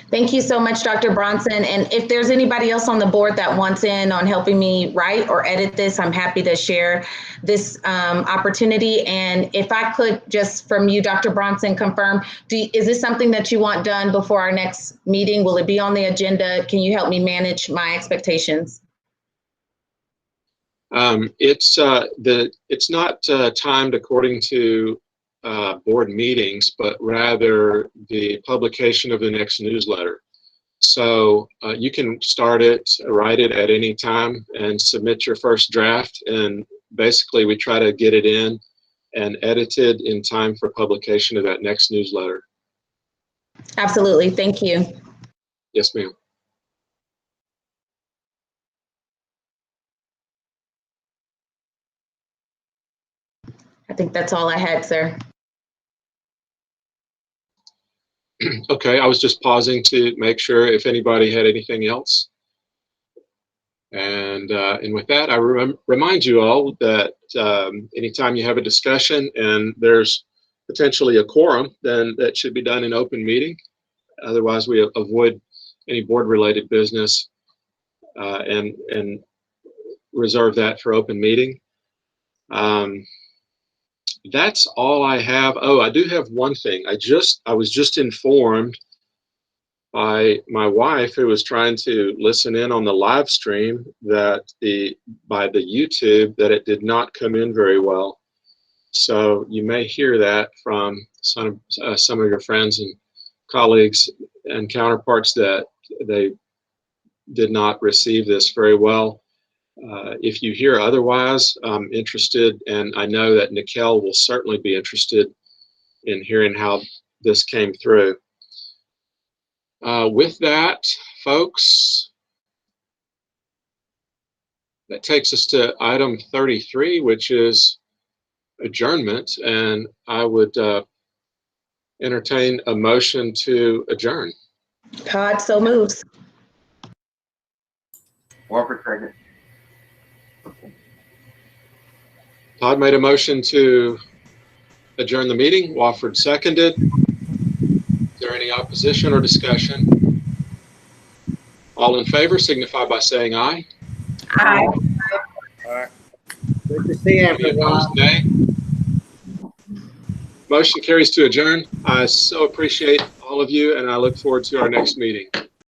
Thank you so much, Dr. Bronson. And if there's anybody else on the board that wants in on helping me write or edit this, I'm happy to share this opportunity. And if I could just from you, Dr. Bronson, confirm, is this something that you want done before our next meeting? Will it be on the agenda? Can you help me manage my expectations? It's not timed according to board meetings, but rather the publication of the next newsletter. So you can start it, write it at any time, and submit your first draft. And basically, we try to get it in and edited in time for publication of that next newsletter. Absolutely. Thank you. Yes, ma'am. I think that's all I had, sir. Okay, I was just pausing to make sure if anybody had anything else. And with that, I remind you all that anytime you have a discussion and there's potentially a quorum, then that should be done in open meeting. Otherwise, we avoid any board-related business and reserve that for open meeting. That's all I have. Oh, I do have one thing. I was just informed by my wife, who was trying to listen in on the live stream, that by the YouTube, that it did not come in very well. So you may hear that from some of your friends and colleagues and counterparts that they did not receive this very well. If you hear otherwise, I'm interested, and I know that Nikel will certainly be interested in hearing how this came through. With that, folks, that takes us to item 33, which is adjournment, and I would entertain a motion to adjourn. Todd so moves. Walker, second. Todd made a motion to adjourn the meeting. Wofford seconded. Is there any opposition or discussion? All in favor signify by saying aye. Aye. Good to see everyone. Opposed, nay. Motion carries to adjourn. I so appreciate all of you, and I look forward to our next meeting.